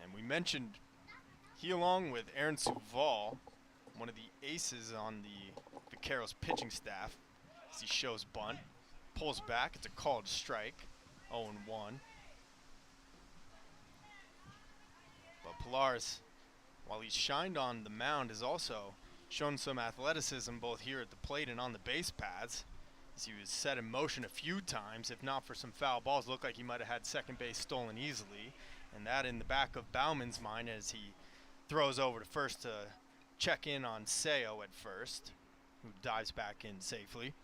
S1: And we mentioned he, along with Aaron Suval, one of the aces on the Vaqueros pitching staff, as he shows bunt, pulls back. It's a called strike, 0-1. But Pilares, while he's shined on the mound, has also shown some athleticism both here at the plate and on the base paths, as he was set in motion a few times. If not for some foul balls, looked like he might have had second base stolen easily, and that in the back of Bauman's mind as he throws over to first to check in on Sayo at first, who dives back in safely.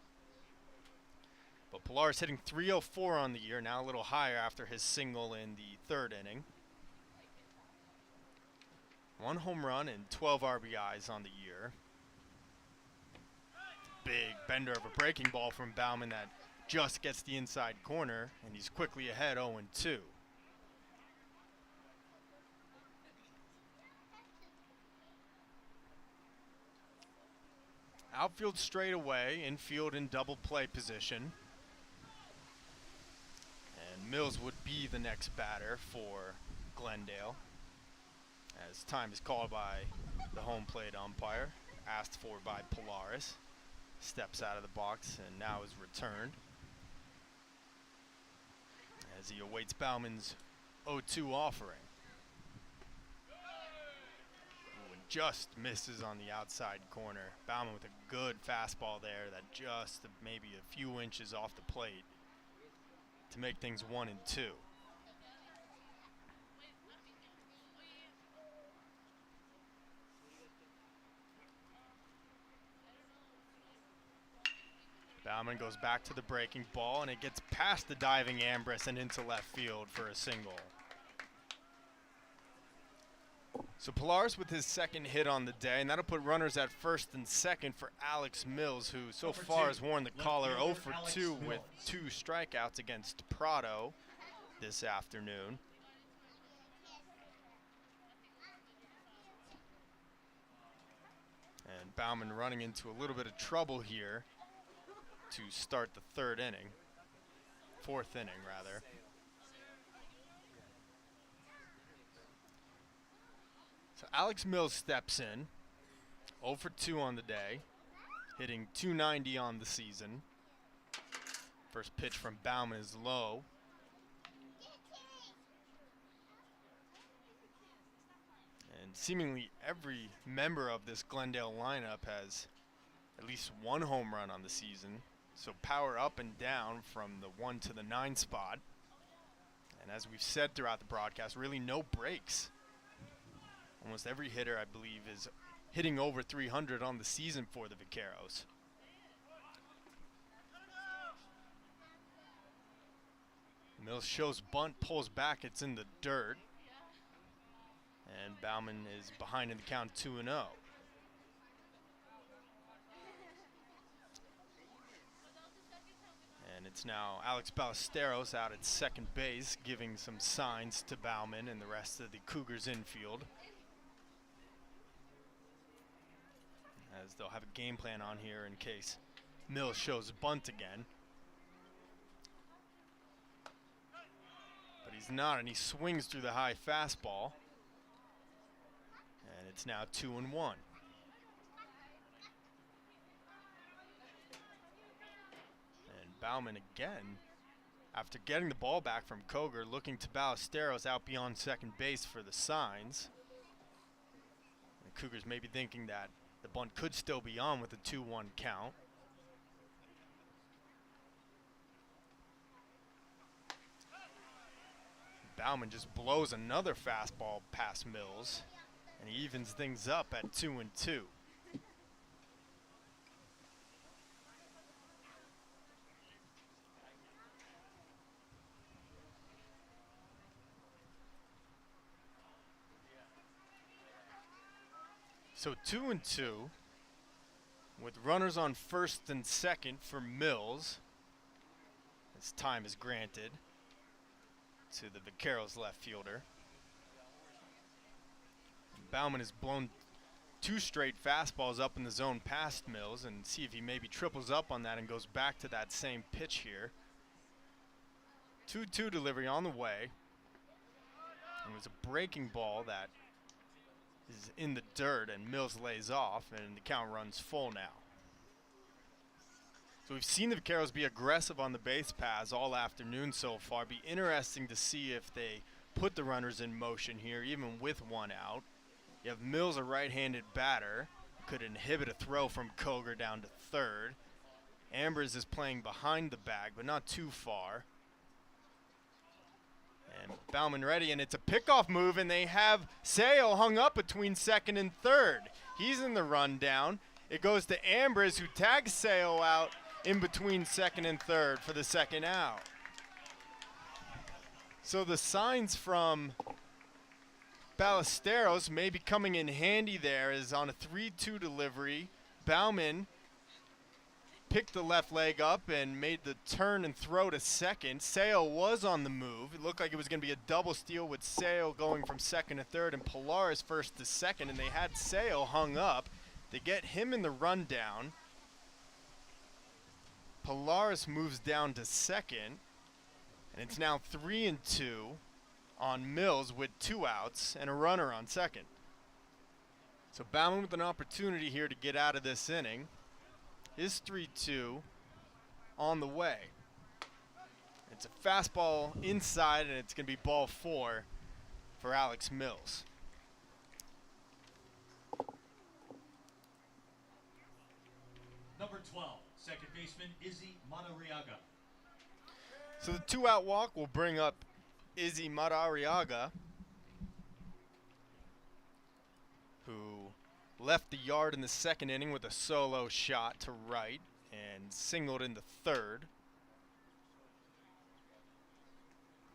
S1: But Pilares hitting .304 on the year, now a little higher after his single in the 3rd inning. 1 home run and 12 RBIs on the year. Big bender of a breaking ball from Bauman that just gets the inside corner, and he's quickly ahead 0-2. Outfield straight away, infield in double play position. And Mills would be the next batter for Glendale, as time is called by the home plate umpire, asked for by Pilares. Steps out of the box and now is returned as he awaits Bauman's 0-2 offering. And just misses on the outside corner. Bauman with a good fastball there that just maybe a few inches off the plate to make things 1-2. Bauman goes back to the breaking ball, and it gets past the diving Ambrose and into left field for a single. So Pilares with his second hit on the day, and that'll put runners at first and second for Alex Mills, who so far has worn the collar 0 for 2 with 2 strikeouts against Prado this afternoon. And Bauman running into a little bit of trouble here to start the fourth inning rather. So Alex Mills steps in, 0 for 2 on the day, hitting .290 on the season. First pitch from Bauman is low. And seemingly every member of this Glendale lineup has at least 1 home run on the season. So power up and down from the 1 to the 9 spot. And as we've said throughout the broadcast, really no breaks. Almost every hitter, I believe, is hitting over 300 on the season for the Vaqueros. Mills shows bunt, pulls back, it's in the dirt. And Bauman is behind in the count 2-0. And it's now Alex Ballesteros out at second base, giving some signs to Bauman and the rest of the Cougars infield, as they'll have a game plan on here in case Mills shows bunt again. But he's not, and he swings through the high fastball. And it's now 2-1. And Bauman again, after getting the ball back from Cougar, looking to Ballesteros out beyond second base for the signs. The Cougars may be thinking that the bunt could still be on with a 2-1 count. Bauman just blows another fastball past Mills, and he evens things up at 2-2. So 2-2 with runners on first and second for Mills, as time is granted to the Vaqueros left fielder. Bauman has blown 2 straight fastballs up in the zone past Mills, and see if he maybe triples up on that and goes back to that same pitch here. 2-2 delivery on the way. It was a breaking ball that is in the dirt, and Mills lays off, and the count runs full now. So we've seen the Vaqueros be aggressive on the base paths all afternoon so far. Be interesting to see if they put the runners in motion here, even with 1 out. You have Mills, a right-handed batter, could inhibit a throw from Cougar down to third. Ambrose is playing behind the bag, but not too far. And Bauman ready, and it's a pickoff move, and they have Sale hung up between second and third. He's in the rundown. It goes to Ambrose, who tags Sale out in between second and third for the second out. So the signs from Ballesteros may be coming in handy there, as on a 3-2 delivery, Bauman picked the left leg up and made the turn and throw to second. Sale was on the move. It looked like it was going to be a double steal with Sale going from second to third and Pilares first to second, and they had Sale hung up. They get him in the rundown. Pilares moves down to second, and it's now 3-2 on Mills with 2 outs and a runner on second. So Bauman with an opportunity here to get out of this inning. Is 3-2 on the way. It's a fastball inside, and it's going to be ball 4 for Alex Mills.
S8: Number 12, second baseman Izzy Madariaga.
S1: So the 2-out walk will bring up Izzy Madariaga, who left the yard in the second inning with a solo shot to right. and singled in the third.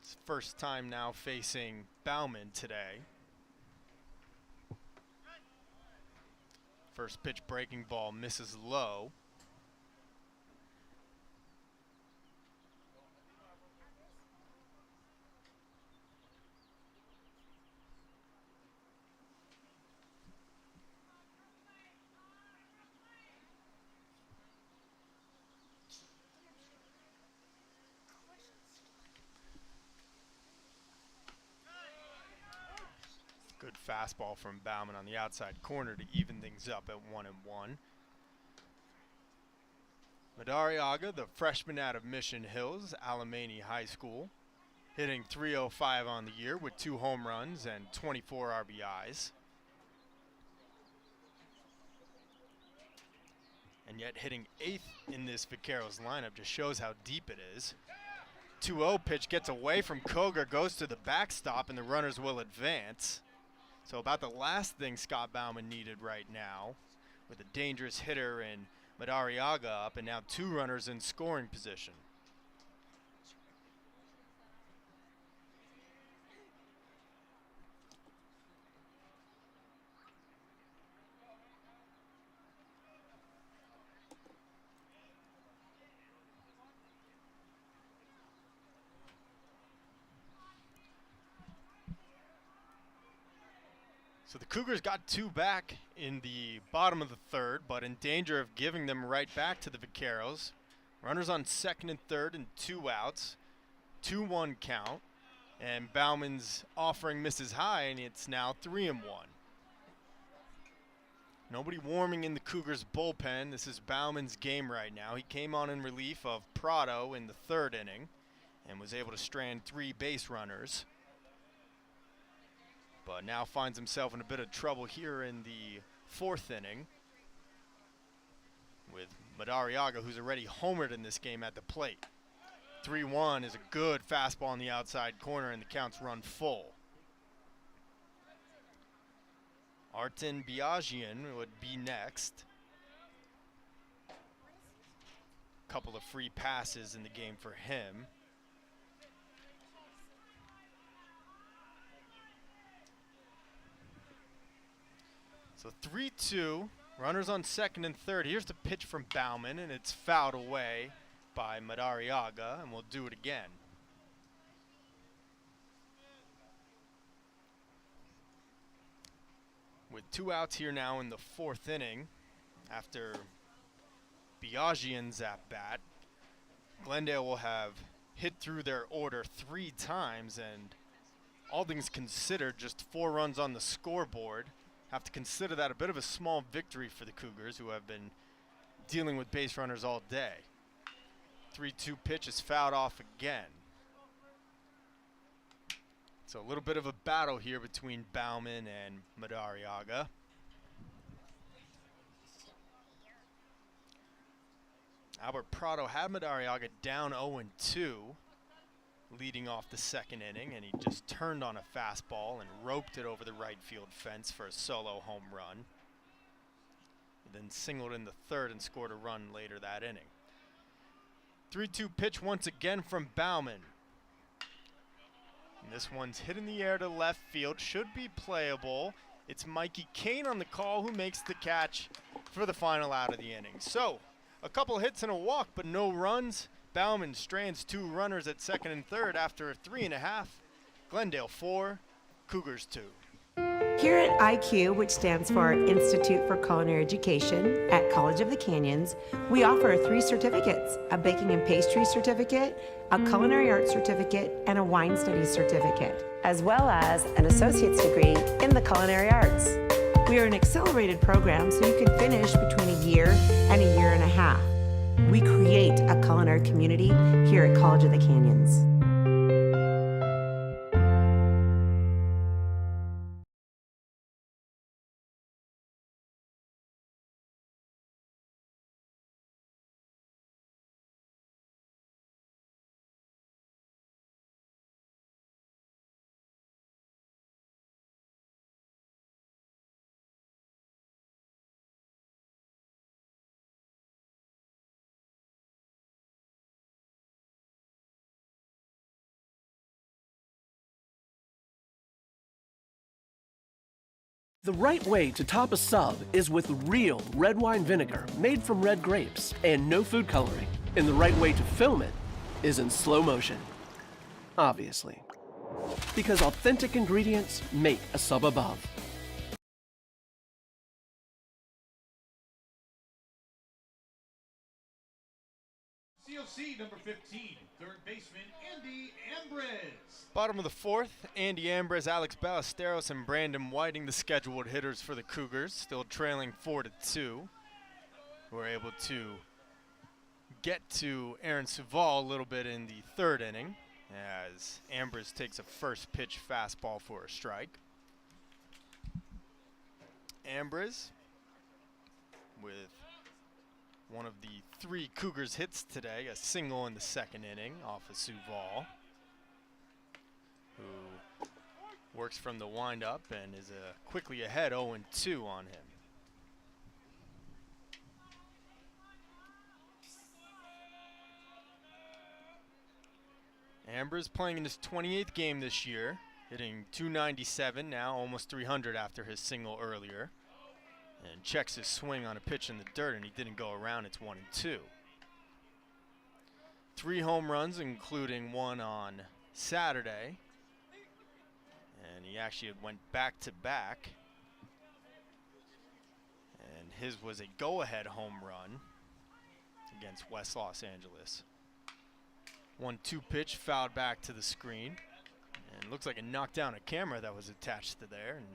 S1: It's first time now facing Bauman today. First pitch breaking ball misses low. Good fastball from Bauman on the outside corner to even things up at 1-1. Madariaga, the freshman out of Mission Hills, Alemany High School, hitting .305 on the year with 2 home runs and 24 RBIs. And yet hitting 8th in this Vaqueros lineup just shows how deep it is. 2-0 pitch gets away from Cougar, goes to the backstop, and the runners will advance. So about the last thing Scott Bauman needed right now, with a dangerous hitter in Madariaga up, and now 2 runners in scoring position. So the Cougars got 2 back in the bottom of the third, but in danger of giving them right back to the Vaqueros. Runners on second and third and 2 outs. 2-1 count. And Bauman's offering misses high, and it's now 3-1. Nobody warming in the Cougars bullpen. This is Bauman's game right now. He came on in relief of Prado in the third inning and was able to strand 3 base runners. But now finds himself in a bit of trouble here in the 4th inning with Madariaga, who's already homered in this game, at the plate. 3-1 is a good fastball on the outside corner, and the count's run full. Arten Biagian would be next. Couple of free passes in the game for him. So 3-2, runners on second and third. Here's the pitch from Bauman, and it's fouled away by Madariaga, and we'll do it again. With 2 outs here now in the 4th inning, after Biagian's at bat, Glendale will have hit through their order 3 times, and all things considered, just 4 runs on the scoreboard. Have to consider that a bit of a small victory for the Cougars, who have been dealing with base runners all day. 3-2 pitch is fouled off again. So a little bit of a battle here between Bauman and Madariaga. Albert Prado had Madariaga down 0-2, leading off the 2nd inning, and he just turned on a fastball and roped it over the right field fence for a solo home run. He then singled in the 3rd and scored a run later that inning. 3-2 pitch once again from Bauman. And this one's hit in the air to left field, should be playable. It's Mikey Kane on the call who makes the catch for the final out of the inning. So, a couple hits and a walk, but no runs. Bauman strands 2 runners at second and third after a 3.5. Glendale 4, Cougars 2.
S16: Here at IQ, which stands for Institute for Culinary Education at College of the Canyons, we offer 3 certificates: a baking and pastry certificate, a culinary arts certificate, and a wine studies certificate, as well as an associate's degree in the culinary arts. We are an accelerated program, so you can finish between a year and a year and a half. We create a culinary community here at College of the Canyons.
S3: The right way to top a sub is with real red wine vinegar made from red grapes and no food coloring. And the right way to film it is in slow motion. Obviously. Because authentic ingredients make a sub above.
S8: COC number 15, third baseman Andy Ambrose.
S1: Bottom of the fourth, Andy Ambrose, Alex Ballesteros, and Brandon Whiting, the scheduled hitters for the Cougars, still trailing 4-2. We're able to get to Aaron Suval a little bit in the third inning as Ambrose takes a first pitch fastball for a strike. Ambrose with one of the 3 Cougars hits today, a single in the second inning off of Suval, who works from the windup and is quickly ahead 0-2 on him. Ambrose playing in his 28th game this year, hitting .297 now, almost 300 after his single earlier. And checks his swing on a pitch in the dirt, and he didn't go around. It's 1-2. 3 home runs, including one on Saturday. And he actually went back-to-back. And his was a go-ahead home run against West Los Angeles. 1-2 pitch fouled back to the screen. And looks like it knocked down a camera that was attached to there. And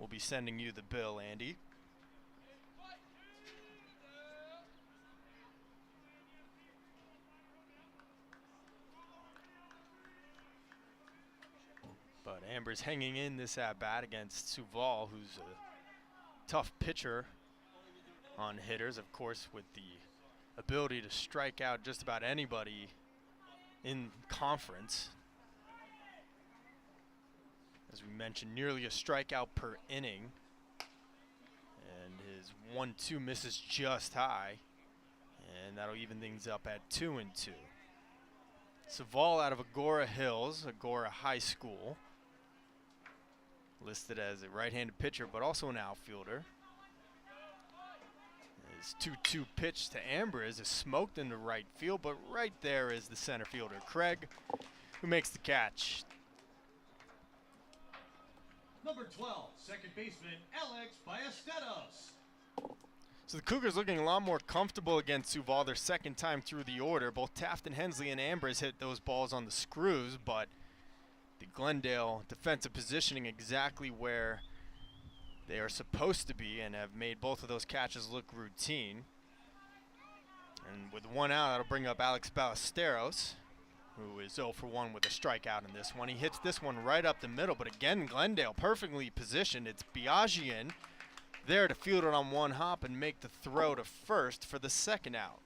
S1: we'll be sending you the bill, Andy. But Amber's hanging in this at-bat against Suval, who's a tough pitcher on hitters, of course, with the ability to strike out just about anybody in conference. As we mentioned, nearly a strikeout per inning. And his 1-2 misses just high. And that'll even things up at 2-2. Suval out of Agora Hills, Agora High School. Listed as a right-handed pitcher, but also an outfielder. His 2-2 pitch to Ambrose is smoked into right field, but right there is the center fielder, Craig, who makes the catch.
S8: Number 12, second baseman Alex Ballesteros.
S1: So the Cougars looking a lot more comfortable against Suval, their second time through the order. Both Taft and Hensley and Ambrose hit those balls on the screws, but the Glendale defensive positioning exactly where they are supposed to be and have made both of those catches look routine. And with one out, that'll bring up Alex Ballesteros, who is 0 for 1 with a strikeout in this one. He hits this one right up the middle, but again, Glendale perfectly positioned. It's Biagian there to field it on one hop and make the throw to first for the second out.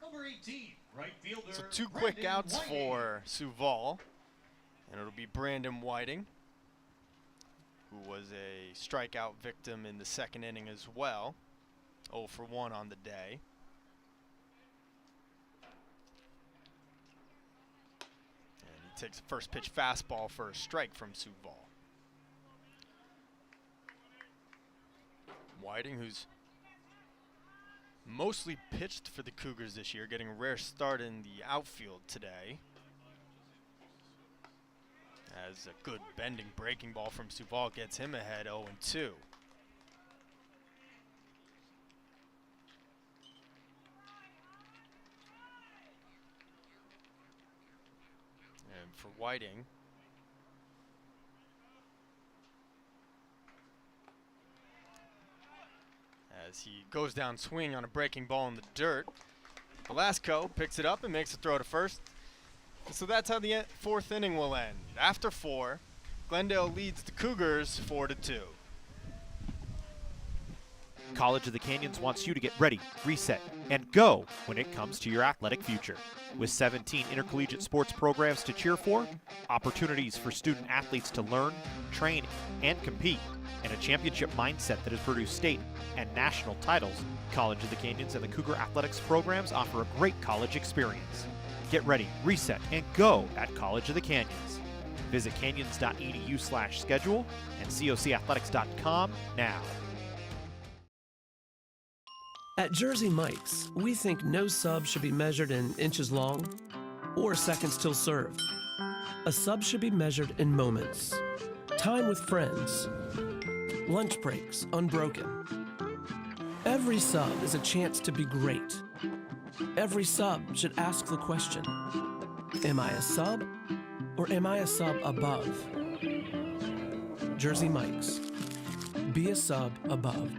S8: Number 18, right fielder.
S1: So 2 quick
S8: Brandon
S1: outs
S8: Whiting.
S1: for Suval, and it'll be Brandon Whiting, who was a strikeout victim in the second inning as well. 0 for 1 on the day. And he takes a first pitch fastball for a strike from Suval. Whiting, who's mostly pitched for the Cougars this year, getting a rare start in the outfield today. As a good bending breaking ball from Suval gets him ahead 0-2. And for Whiting, as he goes down swinging on a breaking ball in the dirt, Velasco picks it up and makes a throw to first. So that's how the fourth inning will end. After 4, Glendale leads the Cougars 4-2.
S2: College of the Canyons wants you to get ready, reset, and go when it comes to your athletic future. With 17 intercollegiate sports programs to cheer for, opportunities for student athletes to learn, train, and compete, and a championship mindset that has produced state and national titles, College of the Canyons and the Cougar athletics programs offer a great college experience. Get ready, reset, and go at College of the Canyons. Visit canyons.edu/schedule and cocathletics.com now.
S3: At Jersey Mike's, we think no sub should be measured in inches long or seconds till served. A sub should be measured in moments, time with friends, lunch breaks unbroken. Every sub is a chance to be great. Every sub should ask the question, am I a sub or am I a sub above? Jersey Mike's, be a sub above.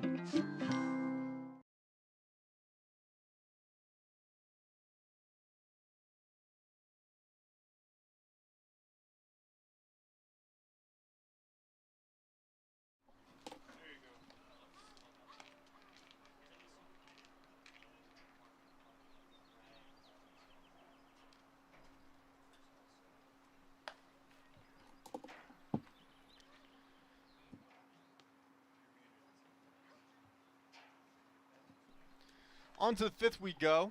S1: On to the fifth we go.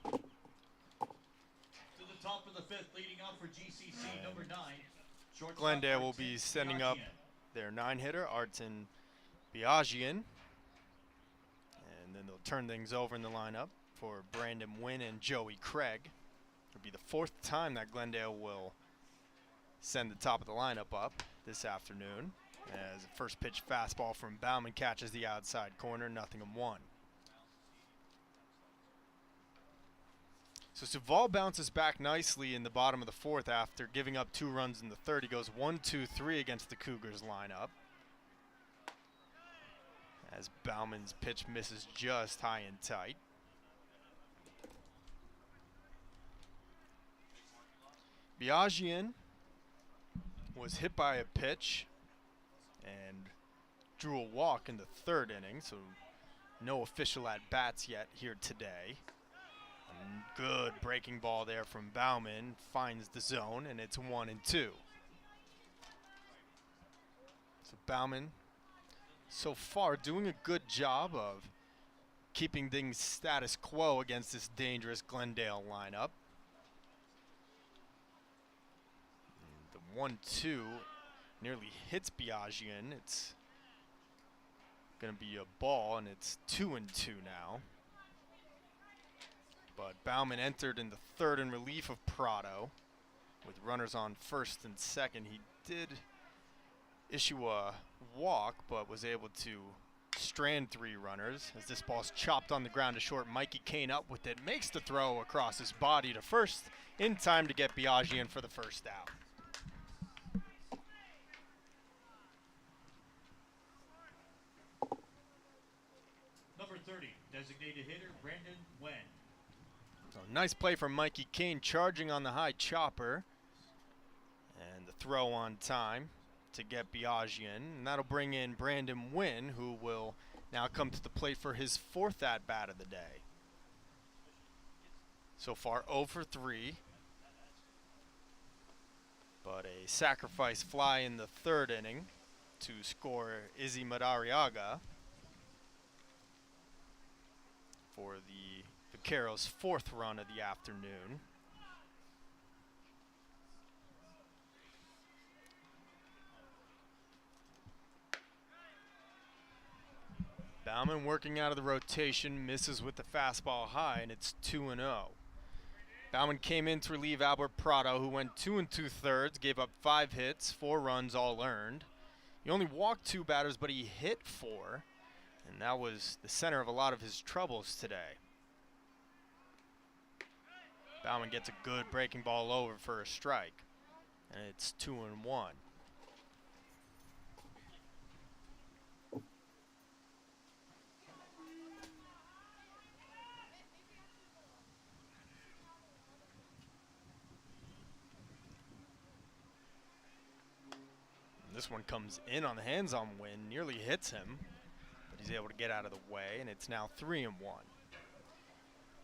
S8: To the top of the fifth, leading off for GCC number 9.
S1: Glendale will be sending up their 9-hitter, Artin Biagian. And then they'll turn things over in the lineup for Brandon Wynn and Joey Craig. It'll be the 4th time that Glendale will send the top of the lineup up this afternoon. As the first pitch fastball from Bauman catches the outside corner, 0-1. So Suval bounces back nicely in the bottom of the 4th after giving up 2 runs in the 3rd. He goes 1-2-3 against the Cougars lineup. As Bauman's pitch misses just high and tight. Biagian was hit by a pitch and drew a walk in the 3rd inning, so no official at-bats yet here today. Good breaking ball there from Bauman, finds the zone, and it's 1-2. So Bauman, so far, doing a good job of keeping things status quo against this dangerous Glendale lineup. And the 1-2 nearly hits Biagian. It's going to be a ball, and it's 2-2 now. But Bauman entered in the 3rd in relief of Prado. With runners on 1st and 2nd, he did issue a walk, but was able to strand 3 runners. As this ball's chopped on the ground to short, Mikey Kane up with it, makes the throw across his body to first in time to get Biagian for the first out.
S8: Number 30, designated hitter Brandon Wen.
S1: So nice play from Mikey Kane, charging on the high chopper. And the throw on time to get Biagian. And that'll bring in Brandon Wynn, who will now come to the plate for his 4th at-bat of the day. So far 0 for 3. But a sacrifice fly in the 3rd inning to score Izzy Madariaga for the Vaqueros' 4th run of the afternoon. Bauman working out of the rotation, misses with the fastball high, and it's 2-0. Bauman came in to relieve Albert Prado, who went 2 2/3, gave up 5 hits, 4 runs, all earned. He only walked 2 batters, but he hit 4, and that was the center of a lot of his troubles today. Bauman gets a good breaking ball over for a strike, and it's 2-1. This one comes in on the hands-on win, nearly hits him, but he's able to get out of the way, and it's now 3-1.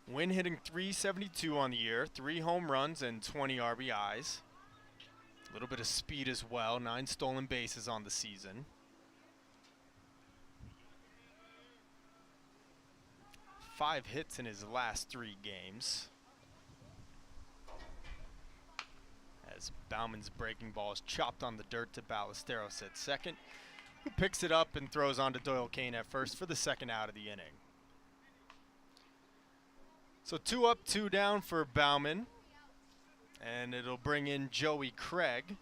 S1: Wynn hitting .372 on the year, 3 home runs and 20 RBIs. A little bit of speed as well, 9 stolen bases on the season. 5 hits in his last 3 games. as Bauman's breaking ball is chopped on the dirt to Ballesteros at second, who picks it up and throws on to Doyle Kane at first for the second out of the inning. So 2 up, 2 down for Bauman, and it'll bring in Joey Craig,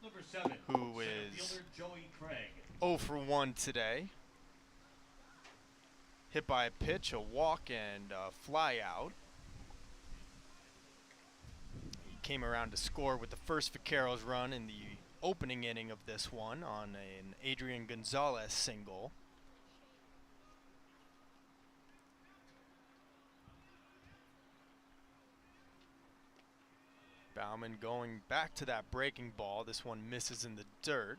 S8: Number 7,
S1: who
S8: center
S1: is
S8: fielder Joey Craig.
S1: 0 for 1 today. Hit by a pitch, a walk, and a fly out. He came around to score with the first Vaqueros run in the opening inning of this one on an Adrian Gonzalez single. Bauman going back to that breaking ball. This one misses in the dirt.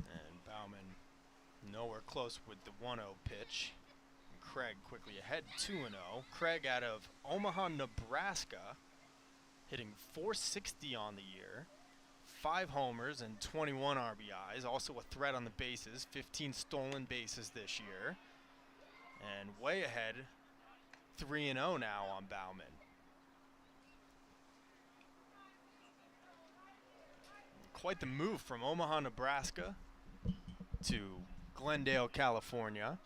S1: And Bauman nowhere close with the 1-0 pitch. Craig quickly ahead 2-0. Craig out of Omaha, Nebraska, hitting .460 on the year, 5 homers and 21 RBIs, also a threat on the bases, 15 stolen bases this year, and way ahead 3-0 now on Bauman. Quite the move from Omaha, Nebraska to Glendale, California.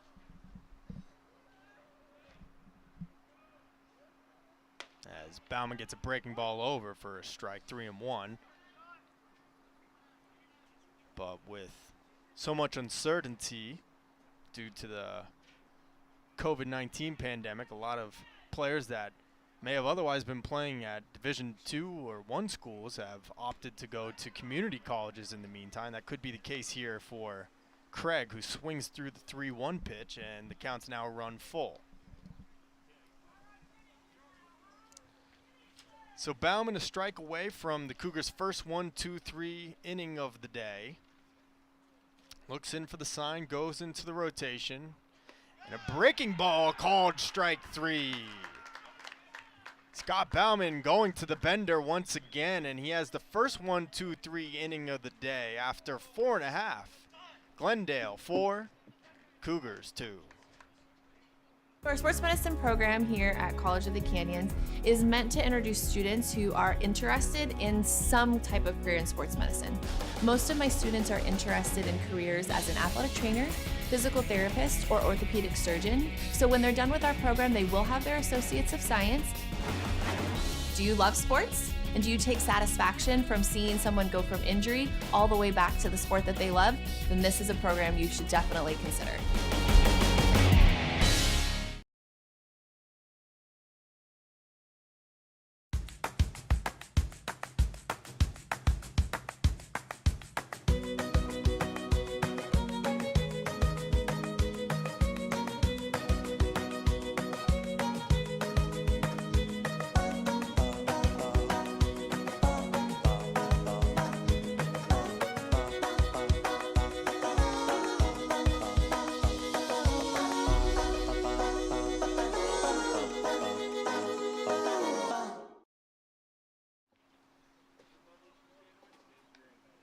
S1: As Bauman gets a breaking ball over for a strike, 3-1. But with so much uncertainty due to the COVID-19 pandemic, a lot of players that may have otherwise been playing at Division II or I schools have opted to go to community colleges in the meantime. That could be the case here for Craig, who swings through the 3-1 pitch, and the count's now run full. So Bauman a strike away from the Cougars' first 1-2-3 inning of the day. Looks in for the sign, goes into the rotation, and a breaking ball called strike 3. Scott Bauman going to the bender once again, and he has the first 1-2-3 inning of the day after 4.5. Glendale 4, Cougars 2.
S4: Our sports medicine program here at College of the Canyons is meant to introduce students who are interested in some type of career in sports medicine. Most of my students are interested in careers as an athletic trainer, physical therapist, or orthopedic surgeon. So when they're done with our program, they will have their Associates of Science. Do you love sports? And do you take satisfaction from seeing someone go from injury all the way back to the sport that they love? Then this is a program you should definitely consider.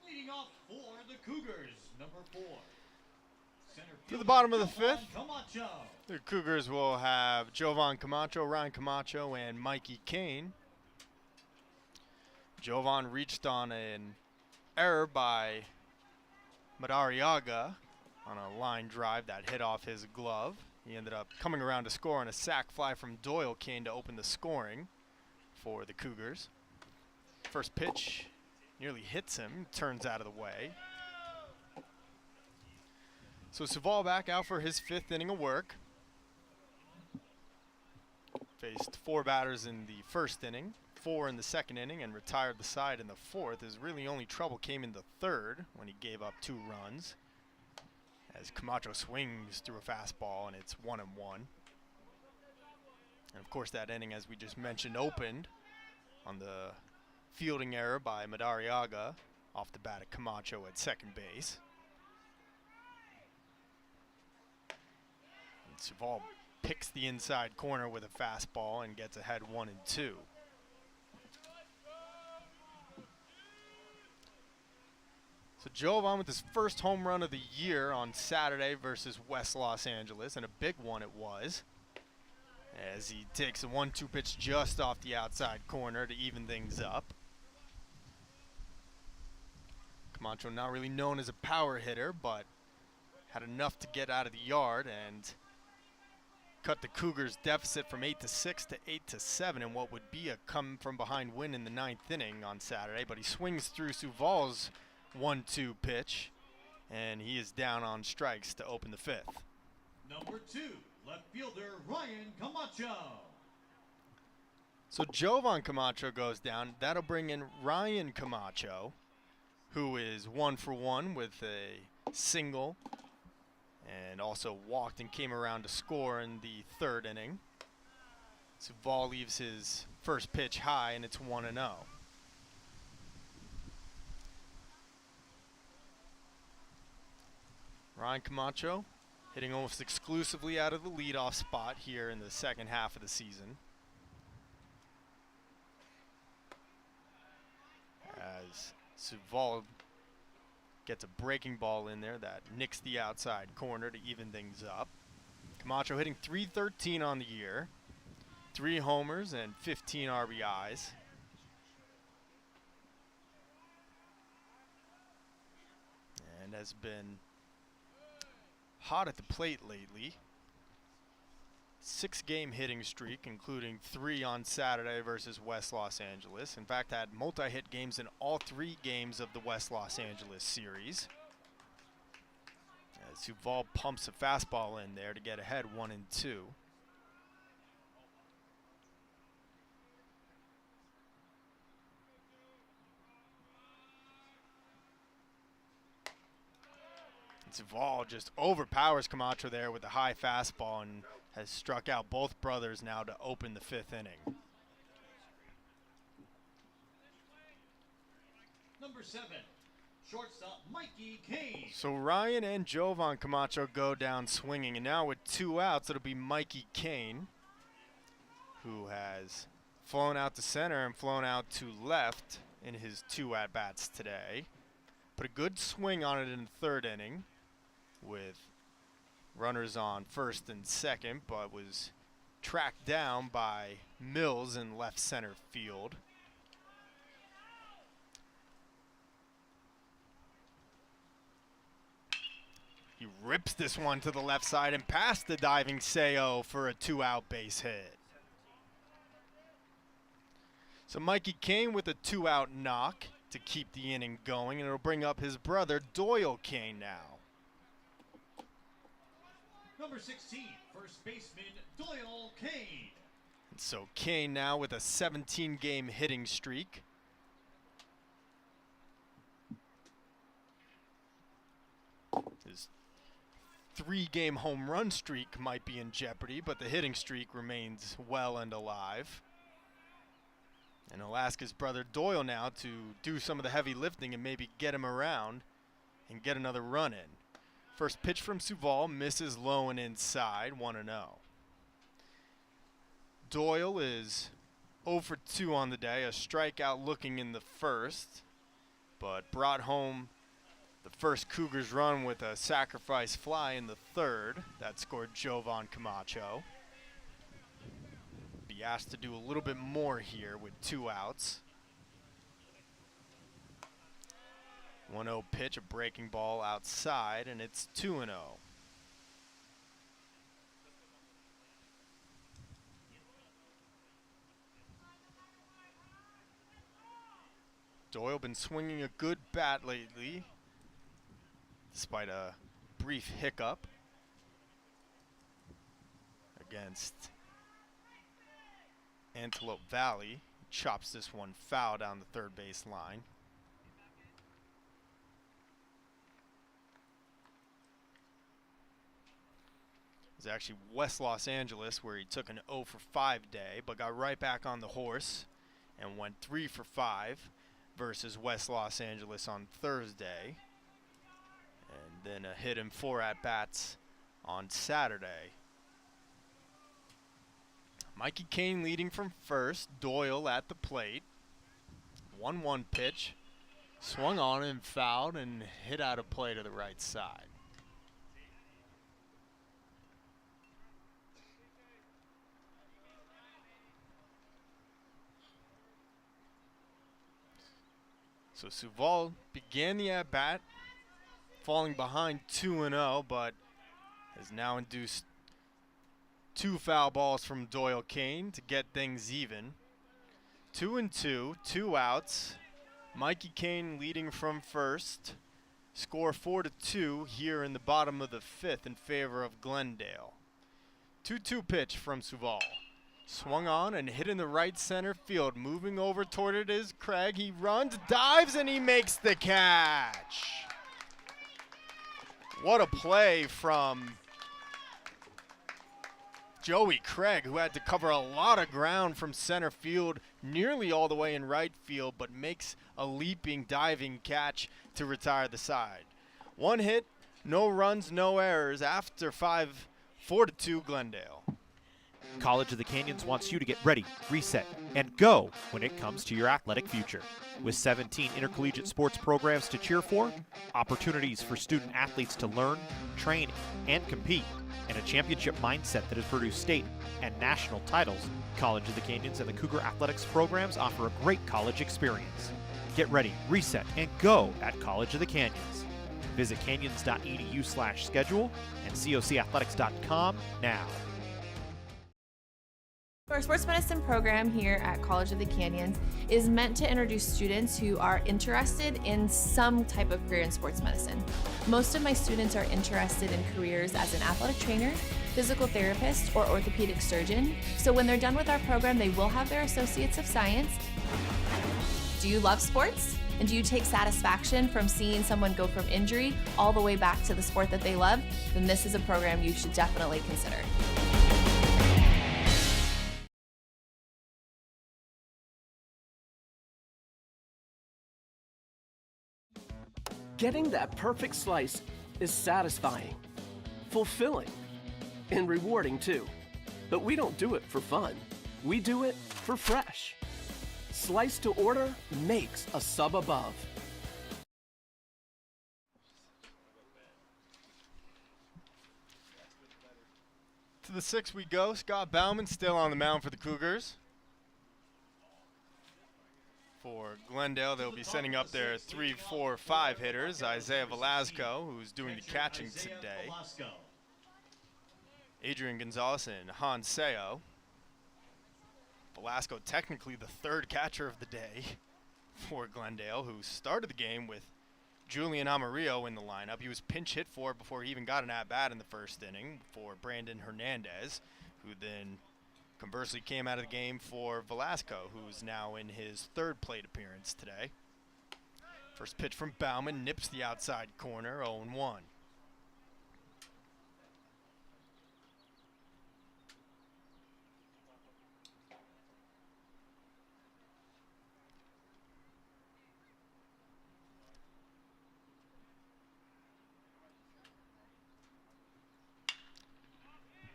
S8: Leading off for the Cougars, number 4. Center
S1: To the
S8: fielder
S1: bottom of the
S8: Jovan
S1: 5th,
S8: Camacho.
S1: the Cougars will have Jovan Camacho, Ryan Camacho, and Mikey Kane. Jovan reached on an error by Madariaga on a line drive that hit off his glove. He ended up coming around to score on a sac fly from Doyle Kane to open the scoring for the Cougars. First pitch nearly hits him, turns out of the way. So Savalback out for his 5th inning of work. Faced 4 batters in the first inning, 4 in the second inning, and retired the side in the 4th. His really only trouble came in the 3rd when he gave up 2 runs, as Camacho swings through a fastball and it's 1-1. And of course that inning, as we just mentioned, opened on the fielding error by Madariaga off the bat of Camacho at second base. And picks the inside corner with a fastball and gets ahead 1-2. So Jovan with his first home run of the year on Saturday versus West Los Angeles, and a big one it was, as he takes a 1-2 pitch just off the outside corner to even things up. Camacho not really known as a power hitter, but had enough to get out of the yard and cut the Cougars' deficit from 8-6 to 8-7 in what would be a come-from-behind win in the 9th inning on Saturday. But he swings through Suval's 1-2 pitch, and he is down on strikes to open the 5th.
S8: Number 2, left fielder Ryan Camacho.
S1: So Jovan Camacho goes down. That'll bring in Ryan Camacho, who is 1 for 1 with a single, and also walked and came around to score in the 3rd inning. Suval leaves his first pitch high, and it's 1-0. Ryan Camacho hitting almost exclusively out of the leadoff spot here in the second half of the season, as Suval gets a breaking ball in there that nicks the outside corner to even things up. Camacho hitting .313 on the year, 3 homers and 15 RBIs. And has been hot at the plate lately. 6-game hitting streak, including 3 on Saturday versus West Los Angeles. In fact, had multi-hit games in all 3 games of the West Los Angeles series. As Suval pumps a fastball in there to get ahead 1-2. Suval just overpowers Camacho there with a high fastball and has struck out both brothers now to open the 5th inning.
S8: Number 7, shortstop Mikey Kane.
S1: So Ryan and Jovan Camacho go down swinging, and now with 2 outs, it'll be Mikey Kane, who has flown out to center and flown out to left in his 2 at-bats today. Put a good swing on it in the 3rd inning with runners on 1st and 2nd, but was tracked down by Mills in left center field. He rips this one to the left side and past the diving Seo for a 2-out base hit. So Mikey Kane with a 2-out knock to keep the inning going, and it'll bring up his brother Doyle Kane now.
S8: Number 16, first baseman Doyle Kane.
S1: And so Kane now with a 17-game hitting streak. His 3-game home run streak might be in jeopardy, but the hitting streak remains well and alive. And he'll ask his brother Doyle now to do some of the heavy lifting and maybe get him around and get another run in. First pitch from Suval misses low and inside, 1-0. Doyle is 0 for 2 on the day, a strikeout looking in the 1st, but brought home the first Cougars run with a sacrifice fly in the 3rd. That scored Jovan Camacho. Be asked to do a little bit more here with 2 outs. 1-0 pitch, a breaking ball outside, and it's 2-0. Doyle been swinging a good bat lately, despite a brief hiccup against Antelope Valley. Chops this one foul down the 3rd base line. It was actually West Los Angeles where he took an 0 for 5 day, but got right back on the horse and went 3 for 5 versus West Los Angeles on Thursday. And then a hit in 4 at-bats on Saturday Mikey Kane leading from first. Doyle at the plate. 1-1 pitch. Swung on and fouled and hit out of play to the right side. So Suval began the at-bat, falling behind 2-0, but has now induced 2 foul balls from Doyle Kane to get things even. 2-2, 2 outs. Mikey Kane leading from first. Score 4-2 here in the bottom of the 5th in favor of Glendale. 2-2 pitch from Suval. Swung on and hit in the right center field. Moving over toward it is Craig. He runs, dives, and he makes the catch. What a play from Joey Craig, who had to cover a lot of ground from center field, nearly all the way in right field, but makes a leaping, diving catch to retire the side. 1 hit, no runs, no errors after 5, 4-2 Glendale.
S2: College of the Canyons wants you to get ready, reset, and go when it comes to your athletic future. With 17 intercollegiate sports programs to cheer for, opportunities for student athletes to learn, train, and compete, and a championship mindset that has produced state and national titles, College of the Canyons and the Cougar athletics programs offer a great college experience. Get ready, reset, and go at College of the Canyons. Visit canyons.edu/schedule and cocathletics.com now.
S4: Our sports medicine program here at College of the Canyons is meant to introduce students who are interested in some type of career in sports medicine. Most of my students are interested in careers as an athletic trainer, physical therapist, or orthopedic surgeon. So when they're done with our program, they will have their Associates of Science. Do you love sports? And do you take satisfaction from seeing someone go from injury all the way back to the sport that they love? Then this is a program you should definitely consider.
S3: Getting that perfect slice is satisfying, fulfilling, and rewarding too. But we don't do it for fun. We do it for fresh. Slice to order makes a sub above.
S1: To the 6th we go. Scott Bauman still on the mound for the Cougars. For Glendale, they'll be sending up their 3, 4, 5 hitters. Isaiah Velasco, who's doing the catching today. Adrian Gonzalez and Han Seo. Velasco technically the 3rd catcher of the day for Glendale, who started the game with Julian Amarillo in the lineup. He was pinch hit for before he even got an at-bat in the 1st inning for Brandon Hernandez, who then conversely came out of the game for Velasco, who's now in his 3rd plate appearance today. First pitch from Bauman, nips the outside corner, 0-1.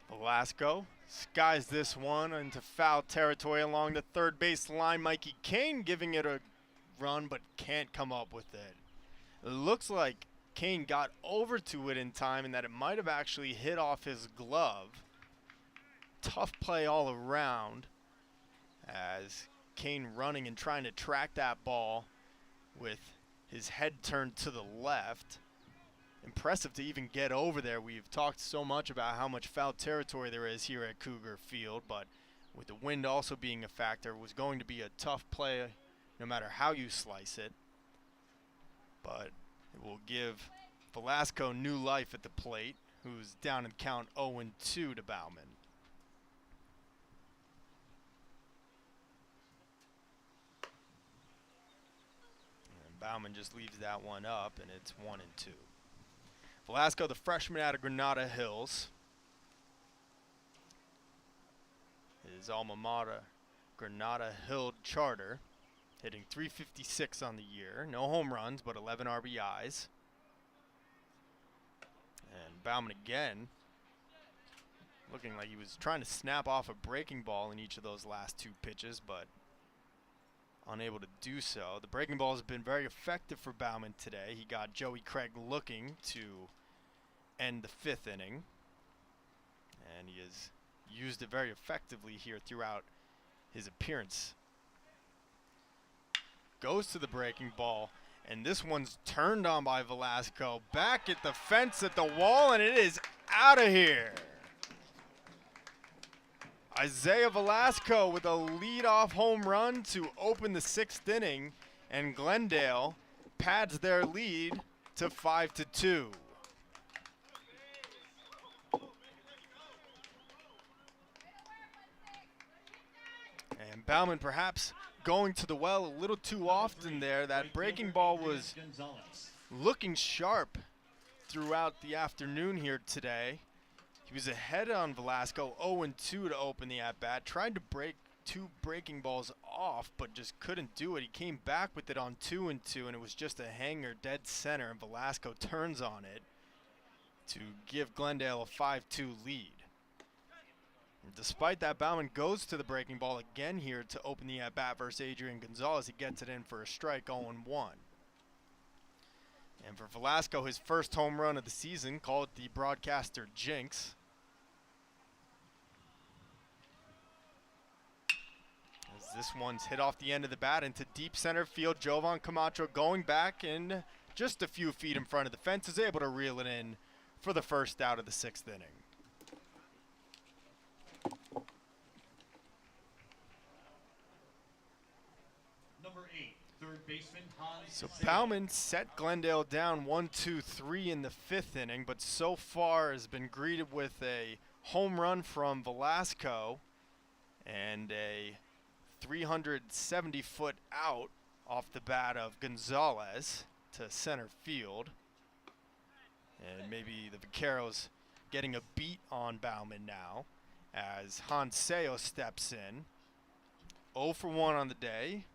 S1: Velasco skies this one into foul territory along the 3rd base line. Mikey Kane giving it a run but can't come up with it. It looks like Kane got over to it in time and that it might have actually hit off his glove. Tough play all around as Kane running and trying to track that ball with his head turned to the left. Impressive to even get over there. We've talked so much about how much foul territory there is here at Cougar Field, but with the wind also being a factor, it was going to be a tough play no matter how you slice it. But it will give Velasco new life at the plate, who's down in count 0-2 to Bauman. And Bauman just leaves that one up, and it's 1-2. Velasco, the freshman out of Granada Hills. His alma mater, Granada Hill Charter, hitting .356 on the year. No home runs, but 11 RBIs. And Bauman again Looking like he was trying to snap off a breaking ball in each of those last 2 pitches, but unable to do so. The breaking ball has been very effective for Bauman today. He got Joey Craig looking to end the 5th inning, and he has used it very effectively here throughout his appearance. Goes to the breaking ball, and this one's turned on by Velasco. Back at the fence at the wall, and it is out of here. Isaiah Velasco with a leadoff home run to open the 6th inning, and Glendale pads their lead to 5-2. And Bauman perhaps going to the well a little too often there. That breaking ball was looking sharp throughout the afternoon here today. He was ahead on Velasco, 0-2 to open the at-bat. Tried to break 2 breaking balls off, but just couldn't do it. He came back with it on 2-2, and it was just a hanger dead center, and Velasco turns on it to give Glendale a 5-2 lead. And despite that, Bauman goes to the breaking ball again here to open the at-bat versus Adrian Gonzalez. He gets it in for a strike, 0-1. And for Velasco, his first home run of the season, call it the broadcaster jinx. As this one's hit off the end of the bat into deep center field. Jovan Camacho going back and just a few feet in front of the fence is able to reel it in for the first out of the 6th inning.
S8: Number 8, third baseman Hans.
S1: So Bauman set Glendale down 1-2-3 in the 5th inning, but so far has been greeted with a home run from Velasco and a 370-foot out off the bat of Gonzalez to center field. And maybe the Vaqueros getting a beat on Bauman now as Hanseo steps in. 0 for 1 on the day.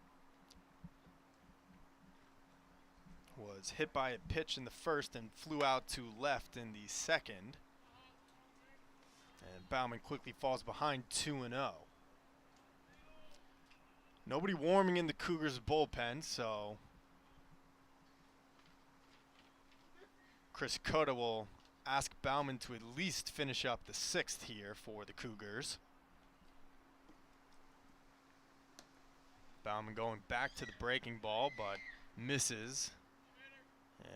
S1: Was hit by a pitch in the 1st and flew out to left in the 2nd. And Bauman quickly falls behind 2-0. Nobody warming in the Cougars bullpen, so Chris Cota will ask Bauman to at least finish up the 6th here for the Cougars. Bauman going back to the breaking ball, but misses.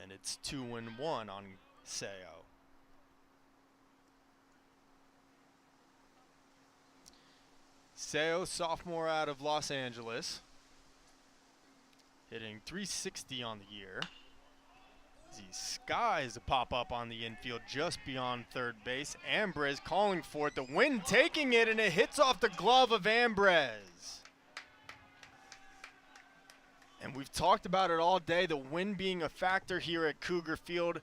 S1: And it's 2-1 on Seo. Seo, sophomore out of Los Angeles, hitting .360 on the year. He skies a pop-up on the infield just beyond third base. Ambrez calling for it. The wind taking it, and it hits off the glove of Ambrez. And we've talked about it all day, the wind being a factor here at Cougar Field.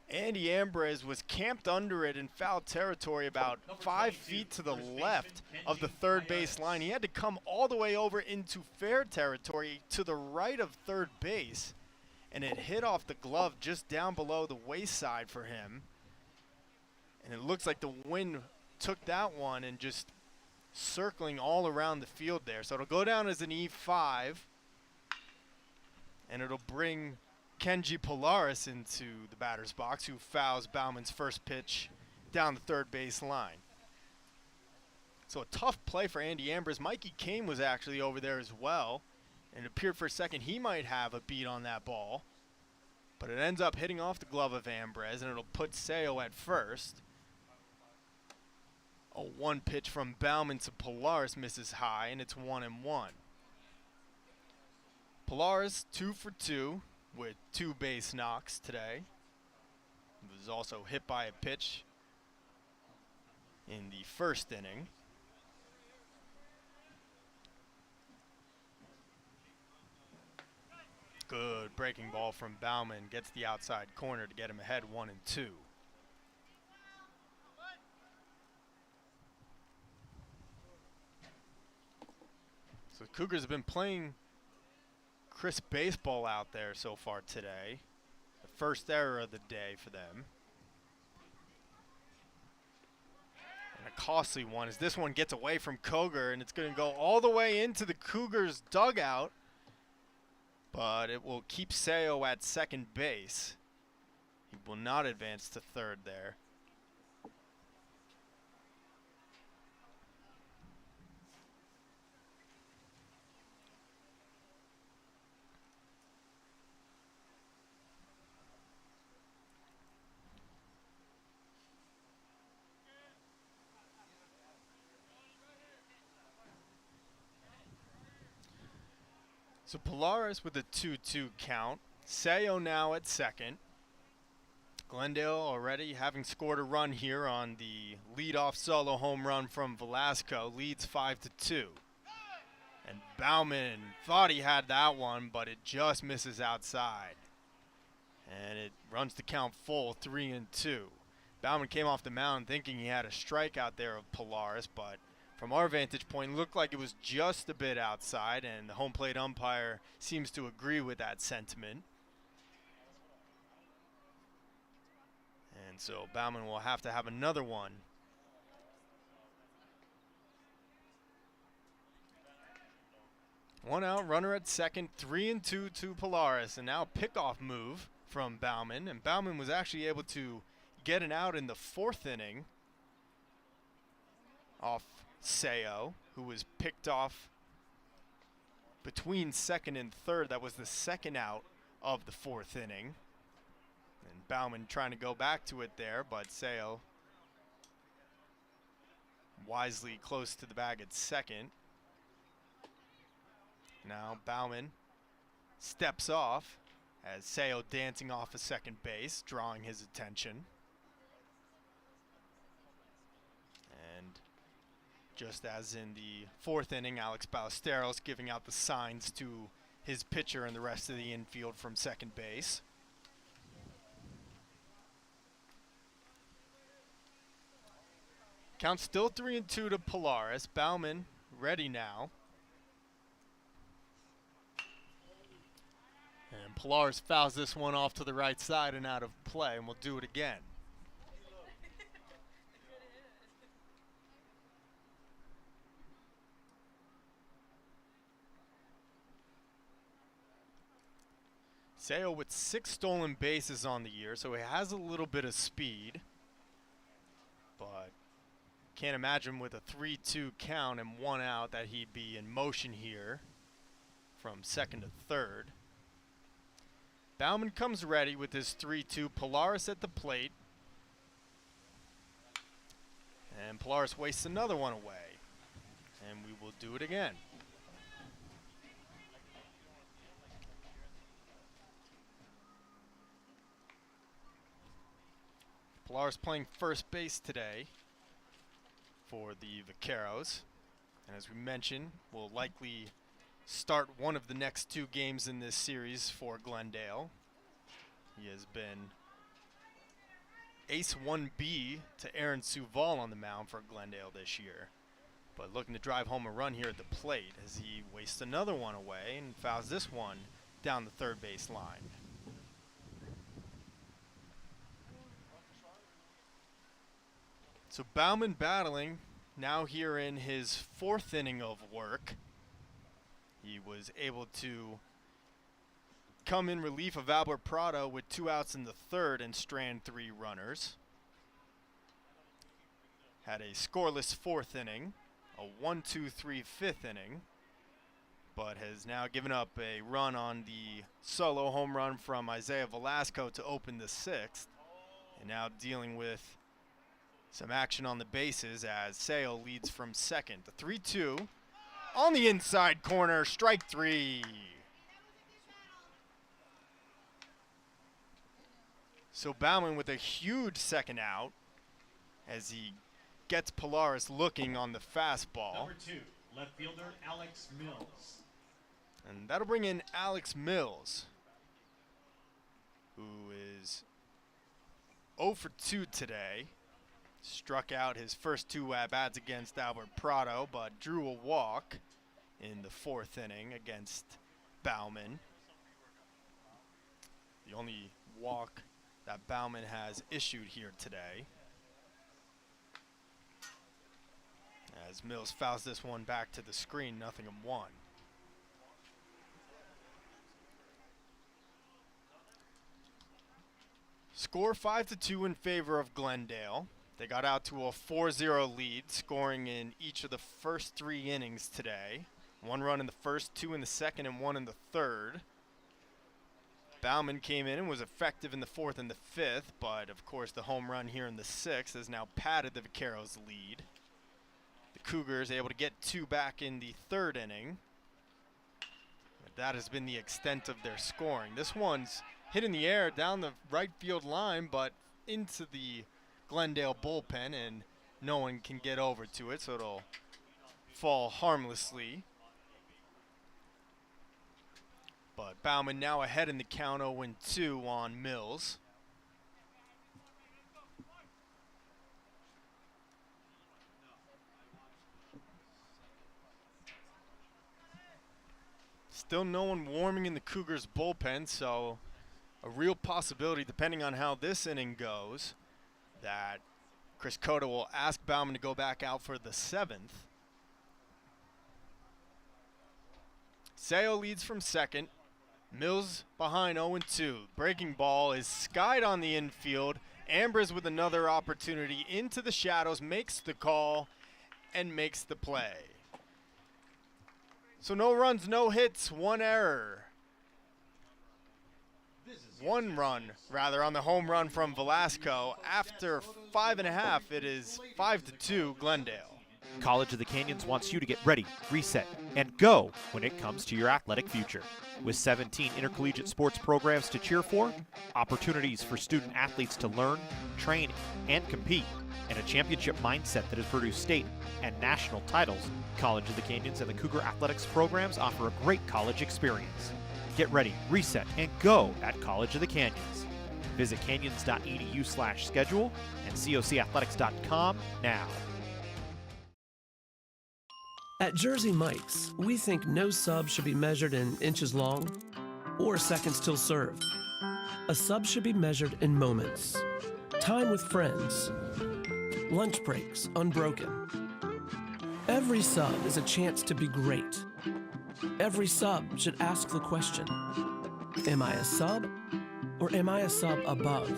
S1: Andy Ambrez was camped under it in foul territory about 5 feet to the left of the third base line. He had to come all the way over into fair territory to the right of third base, and it hit off the glove just down below the waist-side for him. And it looks like the wind took that one and just circling all around the field there. So it'll go down as an E5. And it'll bring Kenji Polaris into the batter's box, who fouls Bauman's first pitch down the third base line. So a tough play for Andy Ambrose. Mikey Kane was actually over there as well, and it appeared for a second he might have a beat on that ball. But it ends up hitting off the glove of Ambrose, and it'll put Seo at first. A 1 pitch from Bauman to Polaris misses high, and it's 1-1. Polaris 2 for 2 with 2 base knocks today. He was also hit by a pitch in the 1st inning. Good breaking ball from Bauman, gets the outside corner to get him ahead 1-2. So the Cougars have been playing crisp baseball out there so far today. The first error of the day for them. And a a costly one as this one gets away from Cougar, and it's going to go all the way into the Cougars' dugout. But it will keep Seo at second base. He will not advance to third there. So Polaris with a 2-2 count. Seo now at second. Glendale already having scored a run here on the leadoff solo home run from Velasco. Leads 5-2. And Bauman thought he had that one, but it just misses outside. And it runs the count full, 3-2. Bauman came off the mound thinking he had a strikeout there of Polaris, but from our vantage point, looked like it was just a bit outside, and the home plate umpire seems to agree with that sentiment. And so Bauman will have to have another one. One out, runner at second, 3-2 to Polaris, and now pickoff move from Bauman, and Bauman was actually able to get an out in the fourth inning off Seo, who was picked off between second and third. That was the second out of the fourth inning. And Bauman trying to go back to it there, but Seo wisely close to the bag at second. Now Bauman steps off as Seo dancing off of second base, drawing his attention. And just as in the fourth inning, Alex Ballesteros giving out the signs to his pitcher and the rest of the infield from second base. Count still 3-2 to Polaris. Bauman ready now. And Polaris fouls this one off to the right side and out of play, and we'll do it again. Seo with 6 stolen bases on the year, so he has a little bit of speed. But can't imagine with a 3-2 count and 1 out that he'd be in motion here from second to third. Bauman comes ready with his 3-2. Polaris at the plate. And Polaris wastes another one away. And we will do it again. Polaris playing first base today for the Vaqueros. And as we mentioned, will likely start one of the next 2 games in this series for Glendale. He has been ace 1B to Aaron Suval on the mound for Glendale this year. But looking to drive home a run here at the plate as he wastes another one away and fouls this one down the third base line. So Bauman battling now here in his 4th inning of work. He was able to come in relief of Albert Prado with 2 outs in the 3rd and strand 3 runners. Had a scoreless 4th inning, a 1-2-3 5th inning, but has now given up a run on the solo home run from Isaiah Velasco to open the 6th, and now dealing with some action on the bases as Seo leads from second. The 3-2 on the inside corner, strike 3. So Bauman with a huge second out as he gets Polaris looking on the fastball.
S8: Number 2, left fielder Alex Mills.
S1: And that'll bring in Alex Mills, who is 0 for 2 today. Struck out his first 2 at-bats against Albert Prado, but drew a walk in the 4th inning against Bauman. The only walk that Bauman has issued here today. as Mills fouls this one back to the screen, 0-1. Score 5-2 in favor of Glendale. They got out to a 4-0 lead, scoring in each of the first 3 innings today. 1 run in the first, 2 in the second, and 1 in the third. Bauman came in and was effective in the 4th and the 5th, but of course the home run here in the 6th has now padded the Vaqueros' lead. The Cougars able to get 2 back in the 3rd inning. But that has been the extent of their scoring. This one's hit in the air down the right field line, but into the Glendale bullpen, and no one can get over to it, so it'll fall harmlessly. But Bauman now ahead in the count, 0-2 on Mills. Still no one warming in the Cougars bullpen, so a real possibility, depending on how this inning goes, that Chris Cota will ask Bauman to go back out for the 7th. Seo leads from second. Mills behind 0-2. Breaking ball is skied on the infield. Ambrose with another opportunity into the shadows, makes the call and makes the play. So no runs, no hits, 1 error. 1 run, rather, on the home run from Velasco. After 5.5, it is 5-2 Glendale.
S2: College of the Canyons wants you to get ready, reset, and go when it comes to your athletic future. With 17 intercollegiate sports programs to cheer for, opportunities for student athletes to learn, train, and compete, and a championship mindset that has produced state and national titles, College of the Canyons and the Cougar athletics programs offer a great college experience. Get ready, reset, and go at College of the Canyons. Visit canyons.edu/schedule and cocathletics.com now.
S3: At Jersey Mike's, we think no sub should be measured in inches long or seconds till served. A sub should be measured in moments. Time with friends. Lunch breaks unbroken. Every sub is a chance to be great. Every sub should ask the question, am I a sub or am I a sub above?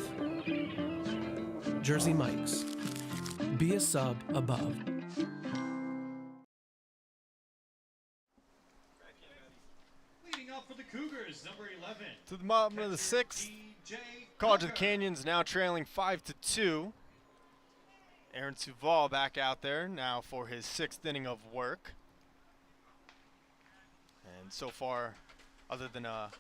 S3: Jersey Mike's. Be a sub above.
S8: Leading off for the Cougars, number 11.
S1: To the bottom of the 6th, College of the Canyons now trailing 5-2. Aaron Suval back out there now for his 6th inning of work. And so far, other than a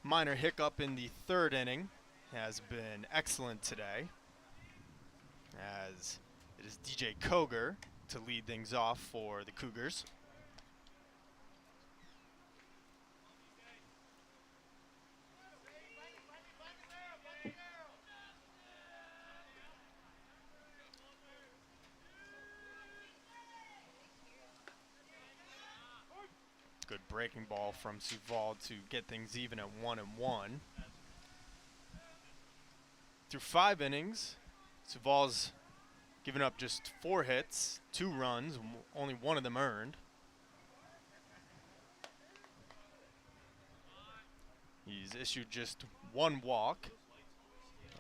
S1: minor hiccup in the 3rd inning, has been excellent today. As it is DJ Cougar to lead things off for the Cougars. Good breaking ball from Suval to get things even at 1-1. Through 5 innings, Suval's given up just 4 hits, 2 runs, only 1 of them earned. He's issued just 1 walk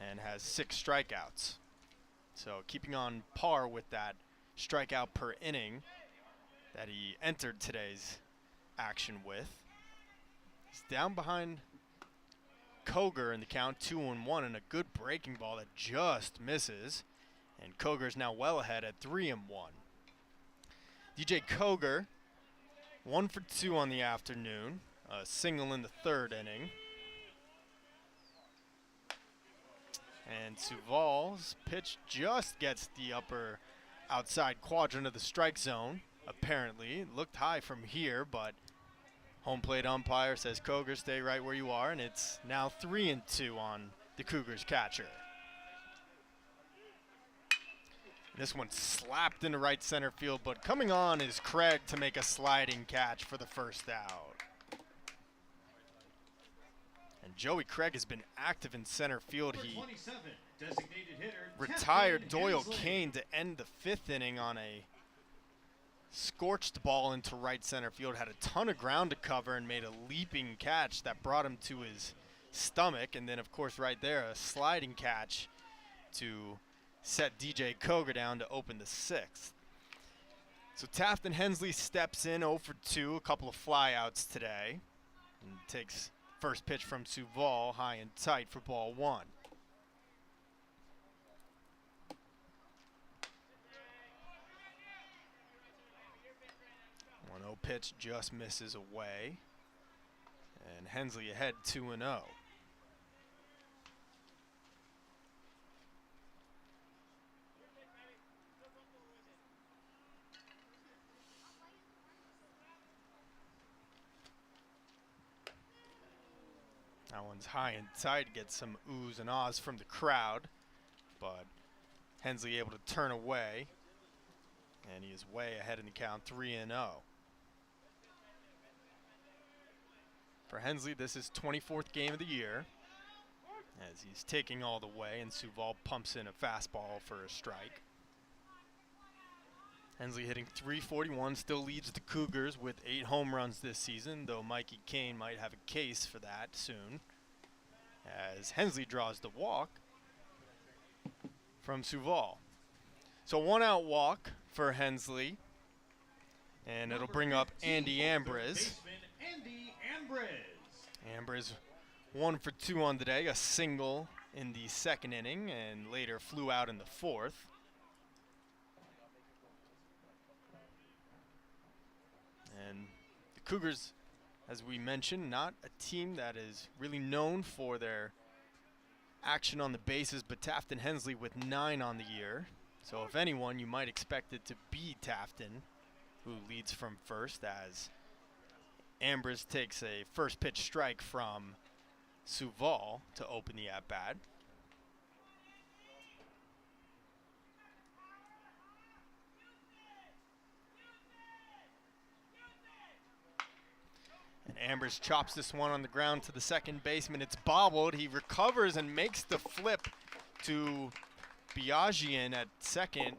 S1: and has 6 strikeouts. So keeping on par with that strikeout per inning that he entered today's action with. He's down behind Cougar in the count, 2-1, and a good breaking ball that just misses. And Cougar's now well ahead at 3-1. DJ Cougar, 1 for 2 on the afternoon, a single in the 3rd inning. And Suval's pitch just gets the upper outside quadrant of the strike zone. Apparently, it looked high from here, but home plate umpire says Cougar, stay right where you are, and it's now 3-2 on the Cougars catcher. This one slapped into right center field, but coming on is Craig to make a sliding catch for the first out. And Joey Craig has been active in center field. He
S8: designated hitter,
S1: retired
S8: Captain
S1: Doyle
S8: Hensley.
S1: Kane to end the 5th inning on a scorched the ball into right center field, had a ton of ground to cover, and made a leaping catch that brought him to his stomach. And then, of course, right there, a sliding catch to set DJ Cougar down to open the 6th. So Taft and Hensley steps in 0 for 2, a couple of flyouts today, and takes first pitch from Suval, high and tight for ball 1. 1-0 pitch just misses away, and Hensley ahead 2-0. That one's high and tight, gets some oohs and ahs from the crowd, but Hensley able to turn away, and he is way ahead in the count, 3-0. For Hensley, this is 24th game of the year, as he's taking all the way, and Suval pumps in a fastball for a strike. Hensley hitting .341, still leads the Cougars with 8 home runs this season, though Mikey Kane might have a case for that soon, as Hensley draws the walk from Suval. So 1-out walk for Hensley, and it'll bring up Andy Ambriz. Ambriz 1 for 2 on the day, a single in the 2nd inning, and later flew out in the 4th. And the Cougars, as we mentioned, not a team that is really known for their action on the bases, but Taft and Hensley with 9 on the year. So if anyone, you might expect it to be Tafton, who leads from first, as Ambriz takes a first pitch strike from Suval to open the at-bat. And Ambriz chops this one on the ground to the second baseman. It's bobbled. He recovers and makes the flip to Biagian at second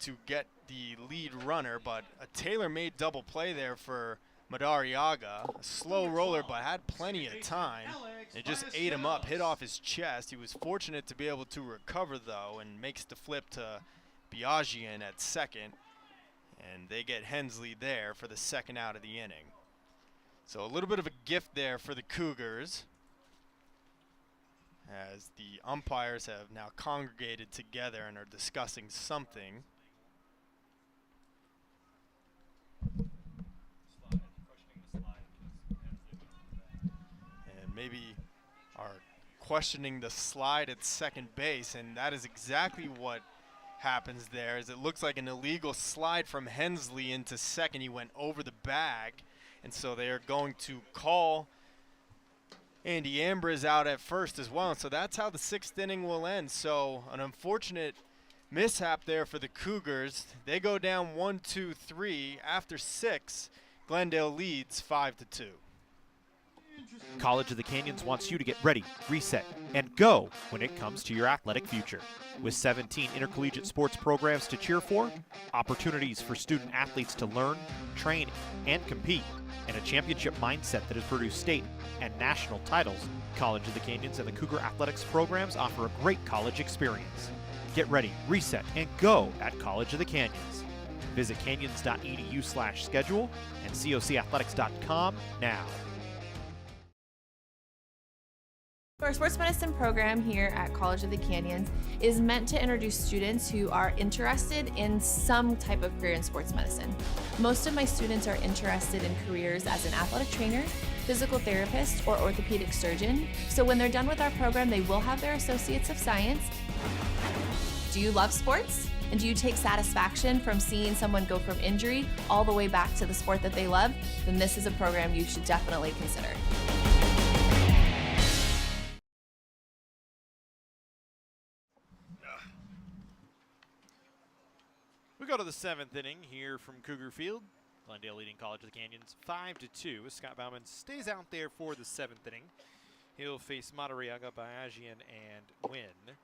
S1: to get the lead runner, but a tailor-made double play there for Madariaga. A slow roller, but had plenty of time. It just ate him up, hit off his chest. He was fortunate to be able to recover, though, and makes the flip to Biagian at second. And they get Hensley there for the 2nd out of the inning. So a little bit of a gift there for the Cougars, as the umpires have now congregated together and are discussing something. And maybe are questioning the slide at second base, and that is exactly what happens there, as it looks like an illegal slide from Hensley into second. He went over the bag, and so they are going to call Andy Ambriz out at first as well. And so that's how the 6th inning will end. So an unfortunate mishap there for the Cougars. They go down 1-2-3. After 6, Glendale leads 5-2.
S2: College of the Canyons wants you to get ready, reset, and go when it comes to your athletic future. With 17 intercollegiate sports programs to cheer for, opportunities for student athletes to learn, train, and compete, and a championship mindset that has produced state and national titles, College of the Canyons and the Cougar Athletics programs offer a great college experience. Get ready, reset, and go at College of the Canyons. Visit canyons.edu/schedule and cocathletics.com now.
S4: Our sports medicine program here at College of the Canyons is meant to introduce students who are interested in some type of career in sports medicine. Most of my students are interested in careers as an athletic trainer, physical therapist, or orthopedic surgeon. So when they're done with our program, they will have their Associates of Science. Do you love sports? And do you take satisfaction from seeing someone go from injury all the way back to the sport that they love? Then this is a program you should definitely consider.
S2: We go to the 7th inning here from Cougar Field. Glendale leading College of the Canyons 5-2. Scott Bauman stays out there for the 7th inning. He'll face Madariaga, Biagian, and Wynn.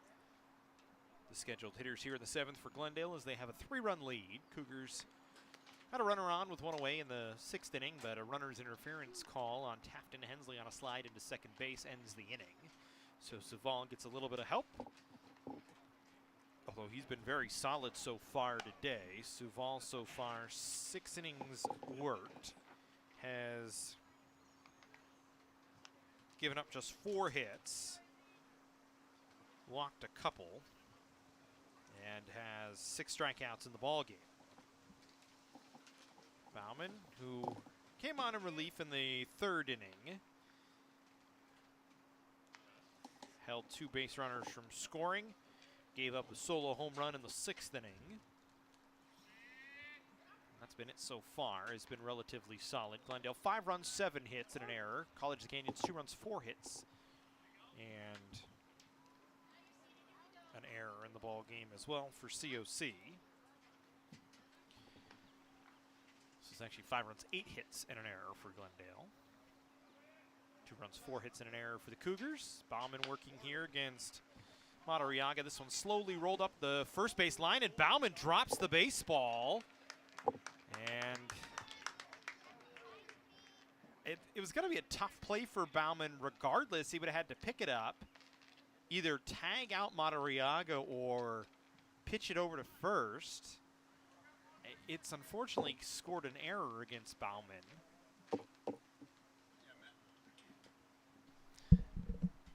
S2: The scheduled hitters here in the 7th for Glendale as they have a 3-run lead. Cougars Had a runner on with one away in the 6th inning, but a runner's interference call on Tafton Hensley on a slide into second base ends the inning. So Saval gets a little bit of help. Although he's been very solid so far today. Saval so far 6 innings worked. Has given up just 4 hits. Walked a couple. And has 6 strikeouts in the ballgame. Bauman, who came on in relief in the 3rd inning, held 2 base runners from scoring, gave up a solo home run in the 6th inning. That's been it so far. Has been relatively solid. Glendale 5 runs, 7 hits, and an error. College of the Canyons 2 runs, 4 hits, and an error in the ball game as well for COC. This is actually 5 runs, 8 hits, and an error for Glendale. 2 runs, 4 hits, and an error for the Cougars. Bauman working here against Madariaga. This one slowly rolled up the first base line, and Bauman drops the baseball. And it was going to be a tough play for Bauman regardless. He would have had to pick it up, either tag out Madariaga or pitch it over to first. It's unfortunately scored an error against Bauman.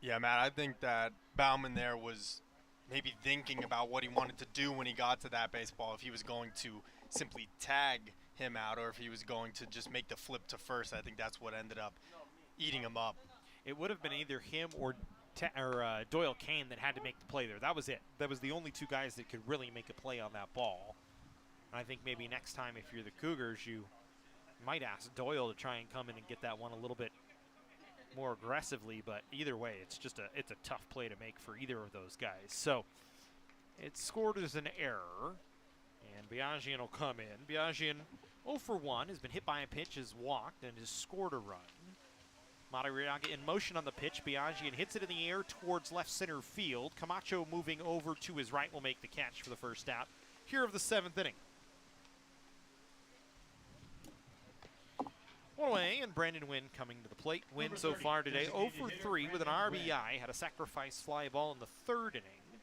S1: Yeah, Matt, I think that Bauman there was maybe thinking about what he wanted to do when he got to that baseball, if he was going to simply tag him out or if he was going to just make the flip to first. I think that's what ended up eating him up.
S2: It would have been either him or Doyle Kane that had to make the play there. That was it. That was the only 2 guys that could really make a play on that ball. And I think maybe next time, if you're the Cougars, you might ask Doyle to try and come in and get that one a little bit more aggressively. But either way, it's a tough play to make for either of those guys. So it's scored as an error, and Biagian will come in. Biagian 0 for 1, has been hit by a pitch, has walked, and has scored a run. Madariaga in motion on the pitch. Biagian hits it in the air towards left center field. Camacho moving over to his right will make the catch for the first out here of the 7th inning. One away, and Brandon Wynn coming to the plate. Wynn so far today 0 for 3 with an RBI. Had a sacrifice fly ball in the 3rd inning,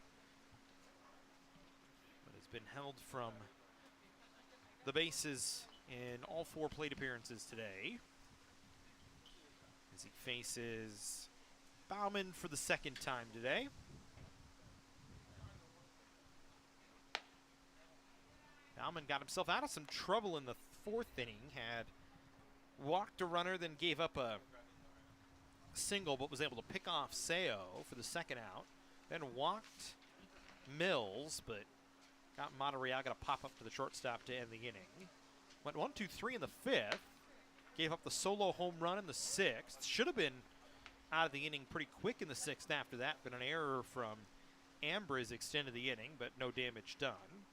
S2: but has been held from the bases in all 4 plate appearances today, as he faces Bauman for the 2nd time today. Bauman got himself out of some trouble in the 4th inning. Had walked a runner, then gave up a single, but was able to pick off Seo for the 2nd out. Then walked Mills, but got Madariaga to pop up to the shortstop to end the inning. Went 1, 2, 3 in the 5th. Gave up the solo home run in the 6th. Should have been out of the inning pretty quick in the 6th after that, but an error from Ambriz extended the inning, but no damage done.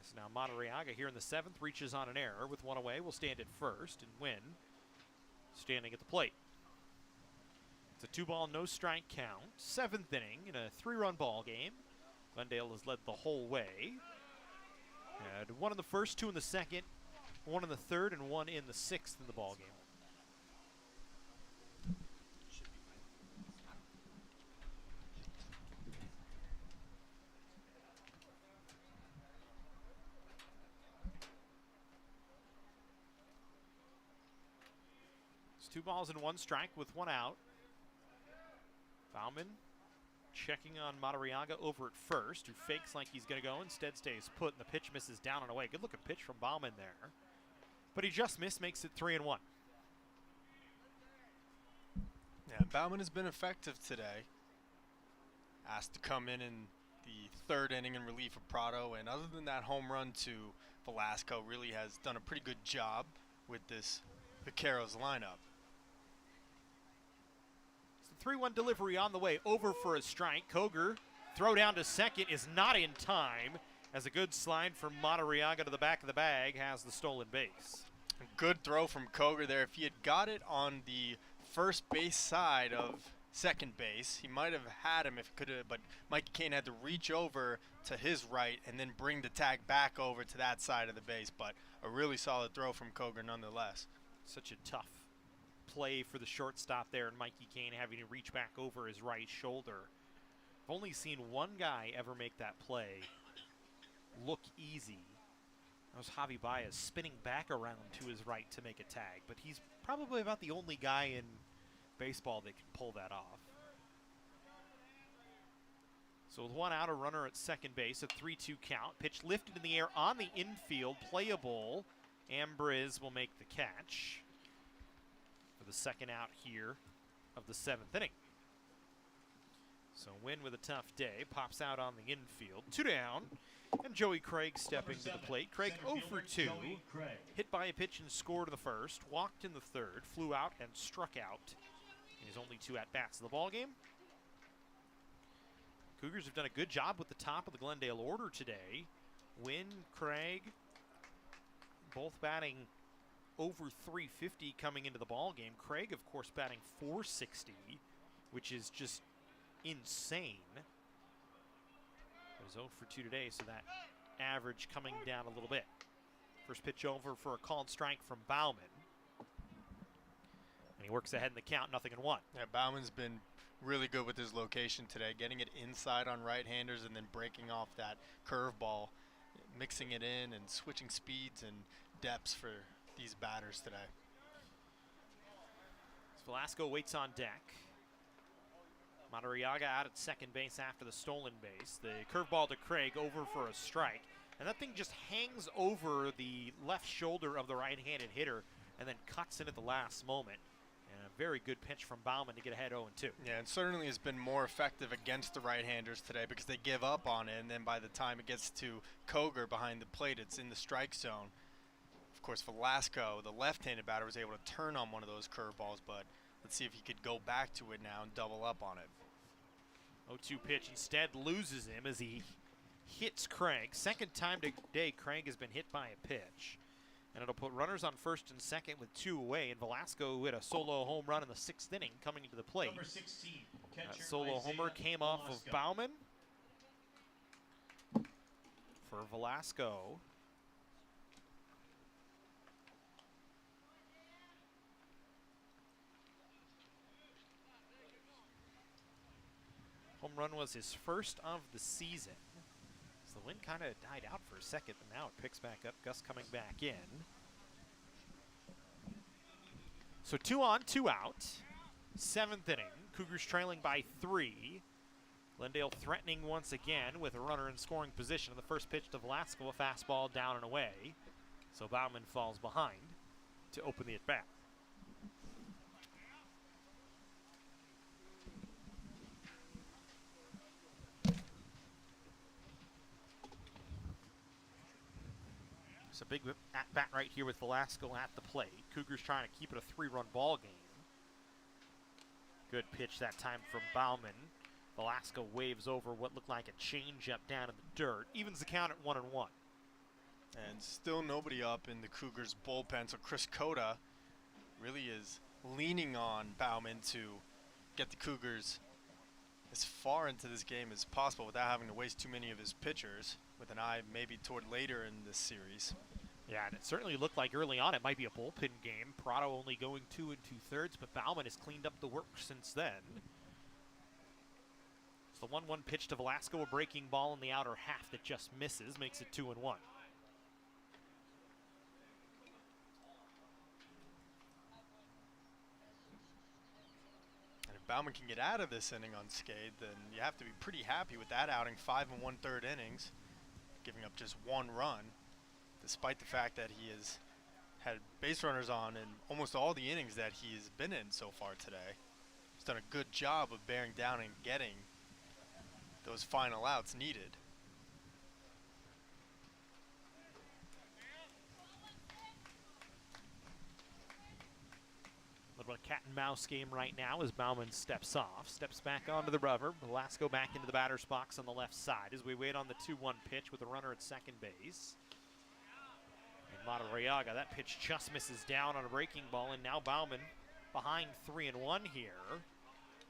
S2: So now Madariaga here in the 7th reaches on an error with 1 away. Will stand at first, and Wynn standing at the plate. It's a 2-ball, no strike count. 7th inning in a 3-run ball game. Glendale has led the whole way. Had 1 in the 1st, 2 in the 2nd, 1 in the 3rd, and 1 in the 6th in the ball game. It's 2 balls and 1 strike with 1 out. Bauman checking on Madariaga over at first, who fakes like he's going to go, instead stays put, and the pitch misses down and away. Good looking pitch from Bauman there, but he just missed, makes it 3-1.
S1: Yeah, Bauman has been effective today. Asked to come in the 3rd inning in relief of Prado, and other than that home run to Velasco, really has done a pretty good job with this Vaqueros lineup.
S2: 3-1 delivery on the way, over for a strike. Cougar throw down to second is not in time, as a good slide from Madariaga to the back of the bag has the stolen base.
S1: Good throw from Cougar there. If he had got it on the first base side of second base. He might have had him if he could have, but Mikey Kane had to reach over to his right and then bring the tag back over to that side of the base. But a really solid throw from Cougar nonetheless.
S2: Such a tough play for the shortstop there, and Mikey Kane having to reach back over his right shoulder. I've only seen one guy ever make that play look easy. That was Javi Baez spinning back around to his right to make a tag, but he's probably about the only guy in baseball that can pull that off. So with one out, a runner at second base, a 3-2 count. Pitch lifted in the air on the infield, playable. Ambriz will make the catch for the second out here of the 7th inning. So Wynn with a tough day, pops out on the infield. 2 down, and Joey Craig stepping to the plate. Craig 0 for 2, hit by a pitch and scored in the first, walked in the third, flew out and struck out in his only 2 at-bats of the ballgame. Cougars have done a good job with the top of the Glendale order today. Wynn, Craig, both batting over 350 coming into the ballgame. Craig, of course, batting 460, which is just insane. It was 0 for 2 today, so that average coming down a little bit. First pitch over for a called strike from Bauman. And he works ahead in the count, 0-1.
S1: Yeah, Bauman's been really good with his location today, getting it inside on right-handers and then breaking off that curveball, mixing it in and switching speeds and depths for these batters today.
S2: So Velasco waits on deck. Madariaga out at second base after the stolen base. The curveball to Craig over for a strike. And that thing just hangs over the left shoulder of the right-handed hitter and then cuts in at the last moment. And a very good pitch from Bauman to get ahead 0-2.
S1: Yeah, and certainly has been more effective against the right-handers today because they give up on it, and then by the time it gets to Cougar behind the plate, it's in the strike zone. Of course, Velasco, the left-handed batter, was able to turn on one of those curveballs, but let's see if he could go back to it now and double up on it.
S2: 0-2 pitch instead loses him as he hits Craig. Second time today Craig has been hit by a pitch. And it'll put runners on first and second with 2 away. And Velasco hit a solo home run in the 6th inning coming into the plate.
S8: Number 16, catcher
S2: that solo homer came off of Bauman for Velasco. Home run was his first of the season. So the wind kind of died out for a second, but now it picks back up. Gus coming back in. So 2 on, 2 out. 7th inning. Cougars trailing by 3. Glendale threatening once again with a runner in scoring position. On the first pitch to Velasco, a fastball down and away. So Bauman falls behind to open the at-bat. It's a big at-bat right here with Velasco at the plate. Cougars trying to keep it a 3-run ball game. Good pitch that time from Bauman. Velasco waves over what looked like a changeup down in the dirt. Evens the count at 1-1.
S1: And still nobody up in the Cougars bullpen, so Chris Cota really is leaning on Bauman to get the Cougars as far into this game as possible without having to waste too many of his pitchers, with an eye maybe toward later in this series.
S2: Yeah, and it certainly looked like early on it might be a bullpen game. Prado only going 2 2/3, but Bauman has cleaned up the work since then. It's the 1-1 pitch to Velasco, a breaking ball in the outer half that just misses, makes it 2-1.
S1: And if Bauman can get out of this inning unscathed, then you have to be pretty happy with that outing. 5 1/3 innings, giving up just 1 run, despite the fact that he has had base runners on in almost all the innings that he has been in so far today. He's done a good job of bearing down and getting those final outs needed.
S2: A little bit of cat and mouse game right now as Bauman steps off, steps back onto the rubber. Velasco back into the batter's box on the left side as we wait on the 2-1 pitch with a runner at second base. And Madariaga, that pitch just misses down on a breaking ball, and now Bauman behind 3-1 here.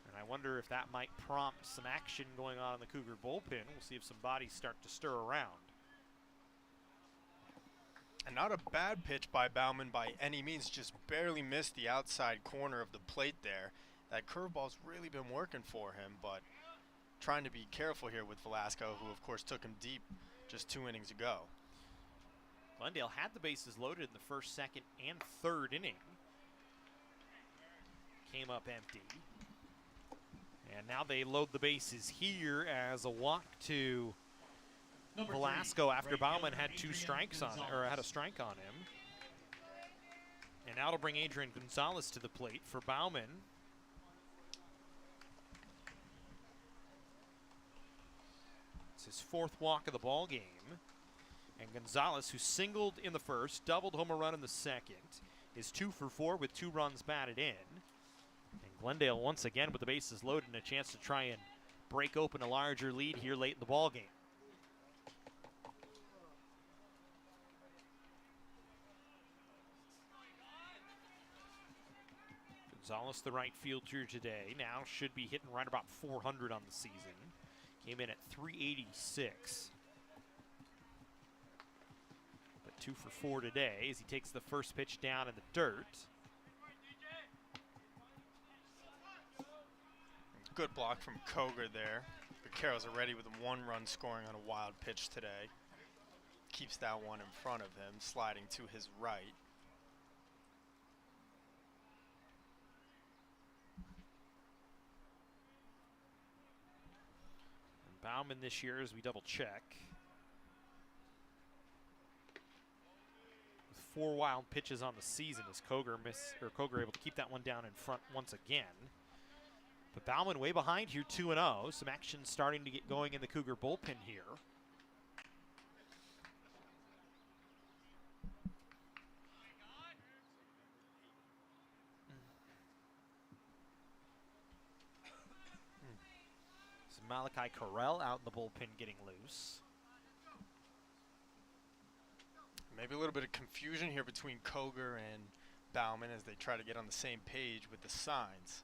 S2: And And I wonder if that might prompt some action going on in the Cougar bullpen. We'll see if some bodies start to stir around.
S1: And not a bad pitch by Bauman by any means, just barely missed the outside corner of the plate there. That curveball's really been working for him, but trying to be careful here with Velasco, who of course took him deep just 2 innings ago.
S2: Glendale had the bases loaded in the first, second, and third inning. Came up empty. And now they load the bases here as a walk to Velasco after Bauman had 2 strikes on, or had a strike on him. And now to bring Adrian Gonzalez to the plate for Bauman. It's his 4th walk of the ball game. And Gonzalez, who singled in the first, doubled home a run in the second, is 2 for 4 with 2 runs batted in. And Glendale once again with the bases loaded and a chance to try and break open a larger lead here late in the ball game. Gonzalez, the right fielder today, now should be hitting right about 400 on the season. Came in at 386. But 2 for 4 today as he takes the first pitch down in the dirt.
S1: Good block from Cougar there. Vaqueros already with a 1-run scoring on a wild pitch today. Keeps that one in front of him, sliding to his right.
S2: Bauman this year, as we double check, with 4 wild pitches on the season, as Cougar able to keep that one down in front once again. But Bauman way behind here, 2-0. Some action starting to get going in the Cougar bullpen here. Malachi Carell out in the bullpen getting loose.
S1: Maybe a little bit of confusion here between Cougar and Bauman as they try to get on the same page with the signs.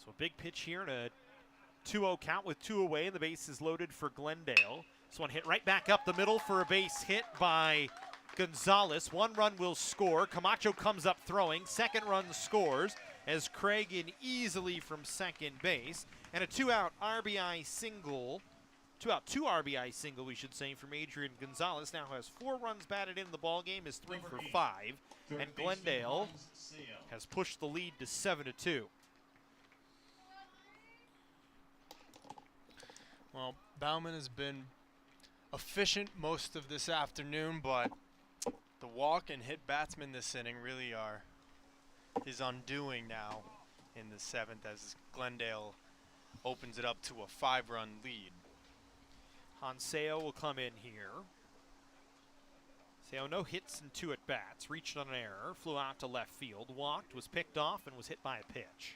S2: So a big pitch here and a 2-0 count with 2 away, and the base is loaded for Glendale. This one hit right back up the middle for a base hit by Gonzalez. 1 run will score. Camacho comes up throwing. 2nd run scores as Cragen easily from second base. And a 2-out RBI single. 2-out 2 RBI single, we should say, from Adrian Gonzalez. Now has 4 runs batted in the ball game, is 3 for 5. And Glendale has pushed the lead to 7-2.
S1: Well, Bauman has been efficient most of this afternoon, but the walk and hit batsmen this inning really are his undoing now in the 7th as Glendale opens it up to a 5-run lead.
S2: Hanseo will come in here. Seo no hits and 2 at bats. Reached on an error, flew out to left field, walked, was picked off, and was hit by a pitch.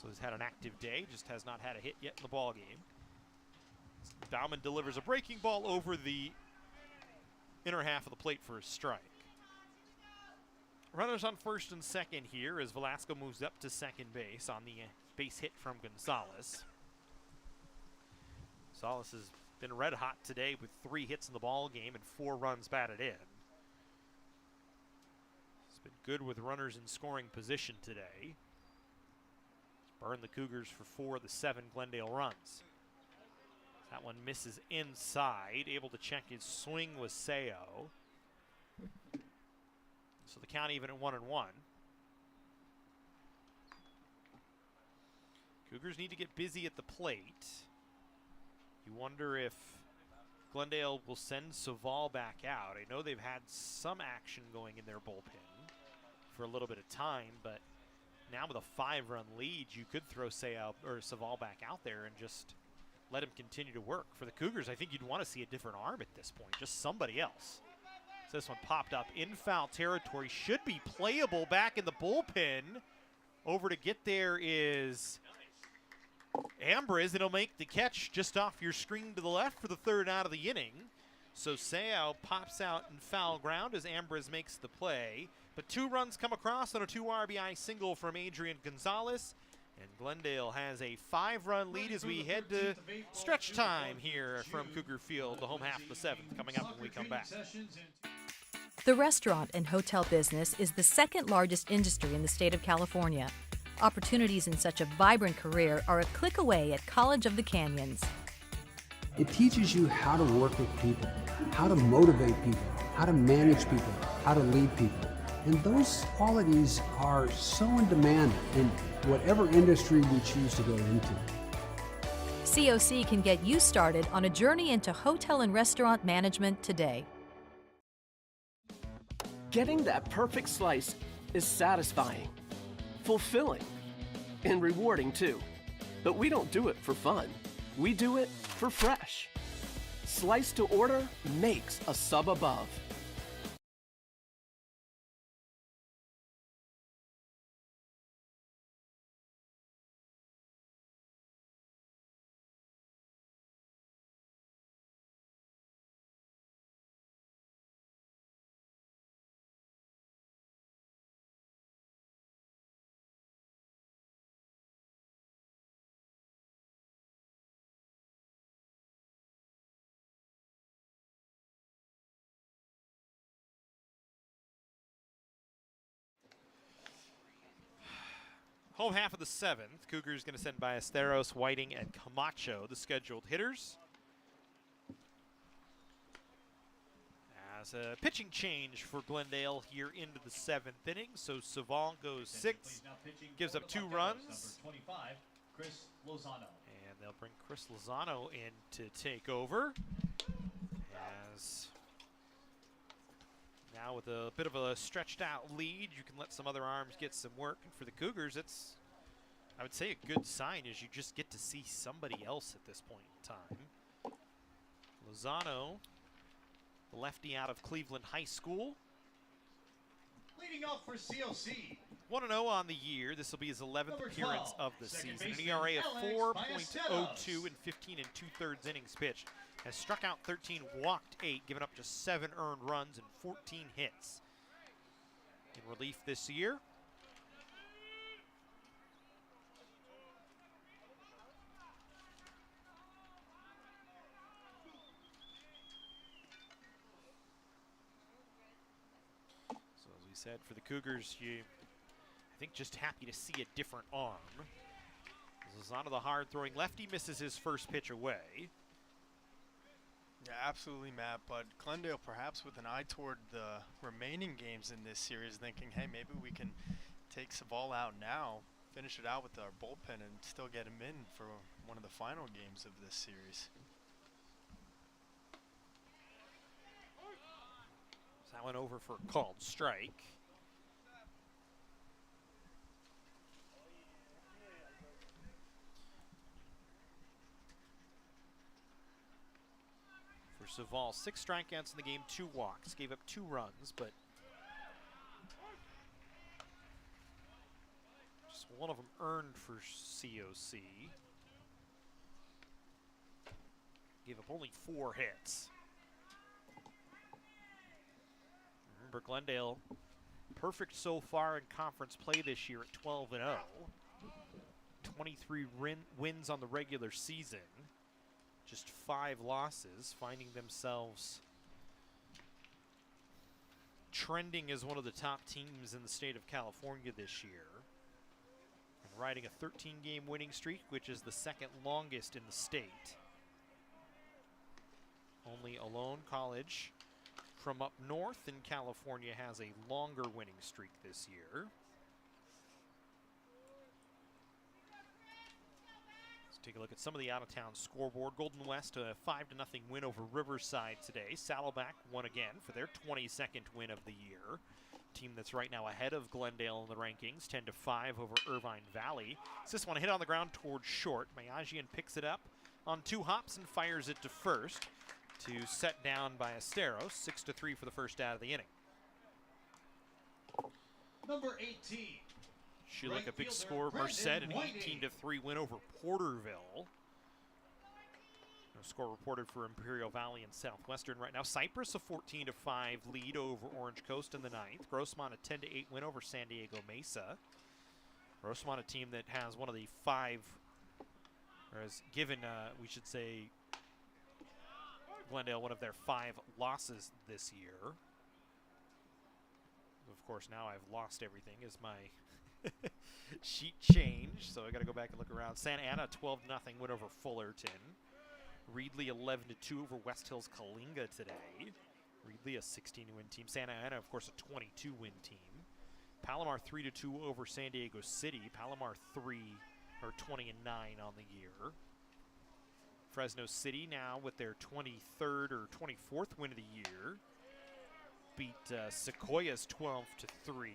S2: So he's had an active day, just has not had a hit yet in the ball game. Bauman delivers a breaking ball over the inner half of the plate for a strike. Runners on first and second here as Velasco moves up to second base on the base hit from Gonzalez. Gonzalez has been red hot today with 3 hits in the ball game and 4 runs batted in. He's been good with runners in scoring position today. He's burned the Cougars for 4 of the 7 Glendale runs. That one misses inside. Able to check his swing was Seo. So the count even at 1-1. Cougars need to get busy at the plate. You wonder if Glendale will send Saval back out. I know they've had some action going in their bullpen for a little bit of time, but now with a 5-run lead, you could throw Saval back out there and just let him continue to work. For the Cougars, I think you'd want to see a different arm at this point, just somebody else. So this one popped up in foul territory, should be playable back in the bullpen. Over to get there is Ambriz, and he'll make the catch just off your screen to the left for the 3rd out of the inning. So Seo pops out in foul ground as Ambrose makes the play. But 2 runs come across on a 2 RBI single from Adrian Gonzalez. And Glendale has a 5-run lead as we head to stretch time here from Cougar Field, the home half of the 7th, coming up when we come back.
S17: The restaurant and hotel business is the second largest industry in the state of California. Opportunities in such a vibrant career are a click away at College of the Canyons.
S18: It teaches you how to work with people, how to motivate people, how to manage people, how to lead people. And those qualities are so in demand in whatever industry we choose to go into.
S17: COC can get you started on a journey into hotel and restaurant management today.
S3: Getting that perfect slice is satisfying, fulfilling, and rewarding too. But we don't do it for fun. We do it for fresh. Slice to order makes a sub above.
S2: Home half of the 7th. Cougars going to send Ballesteros, Whiting, and Camacho, the scheduled hitters. As a pitching change for Glendale here into the 7th inning. So Savant goes 6, gives up 2 runs.
S8: Number 25, Chris Lozano.
S2: And they'll bring Chris Lozano in to take over. As now with a bit of a stretched out lead, you can let some other arms get some work. And for the Cougars, it's, I would say, a good sign as you just get to see somebody else at this point in time. Lozano, the lefty out of Cleveland High School.
S8: Leading off for COC.
S2: 1-0 on the year. This will be his 11th
S8: Number
S2: appearance
S8: 12,
S2: of the
S8: second
S2: season. An
S8: baseman
S2: ERA of
S8: Alex
S2: 4.02 and 15 2/3 innings pitched. Has struck out 13, walked 8, given up just 7 earned runs and 14 hits. In relief this year, so as we said, for the Cougars, I think just happy to see a different arm. Lozano, the hard-throwing lefty, misses his first pitch away.
S1: Yeah, absolutely, Matt. But Glendale, perhaps with an eye toward the remaining games in this series, thinking, hey, maybe we can take Savall out now, finish it out with our bullpen, and still get him in for one of the final games of this series.
S2: So that went over for a called strike. Savall, 6 strikeouts in the game, 2 walks, gave up 2 runs, but just one of them earned for COC. Gave up only 4 hits. Remember, Glendale, perfect so far in conference play this year at 12-0. 23 wins on the regular season. Just 5 losses, finding themselves trending as one of the top teams in the state of California this year. And riding a 13-game winning streak, which is the 2nd longest in the state. Only Alone College from up north in California has a longer winning streak this year. Take a look at some of the out-of-town scoreboard. Golden West, a 5-0 win over Riverside today. Saddleback won again for their 22nd win of the year. Team that's right now ahead of Glendale in the rankings, 10-5 over Irvine Valley. This one hit on the ground towards short. Mayajian picks it up on 2 hops and fires it to first to set down by Ballesteros. 6-3 for the first out of the inning.
S8: Number 18.
S2: Shelik, a big score. Merced, an 18-3 win over Porterville. score reported for Imperial Valley and Southwestern right now. Cypress a 14-5 lead over Orange Coast in the 9th. Grossmont a 10-8 win over San Diego Mesa. Grossmont, a team that has one of the 5, or has given, we should say, Glendale one of their 5 losses this year. Of course, now I've lost everything as my sheet changed, so I got to go back and look around. Santa Ana 12-0 win over Fullerton. Reedley 11-2 over West Hills Kalinga today. Reedley a 16-win team. Santa Ana, of course, a 22-win team. Palomar 3-2 over San Diego City. Palomar 20-9 on the year. Fresno City now with their 23rd or 24th win of the year. Beat Sequoias 12-3.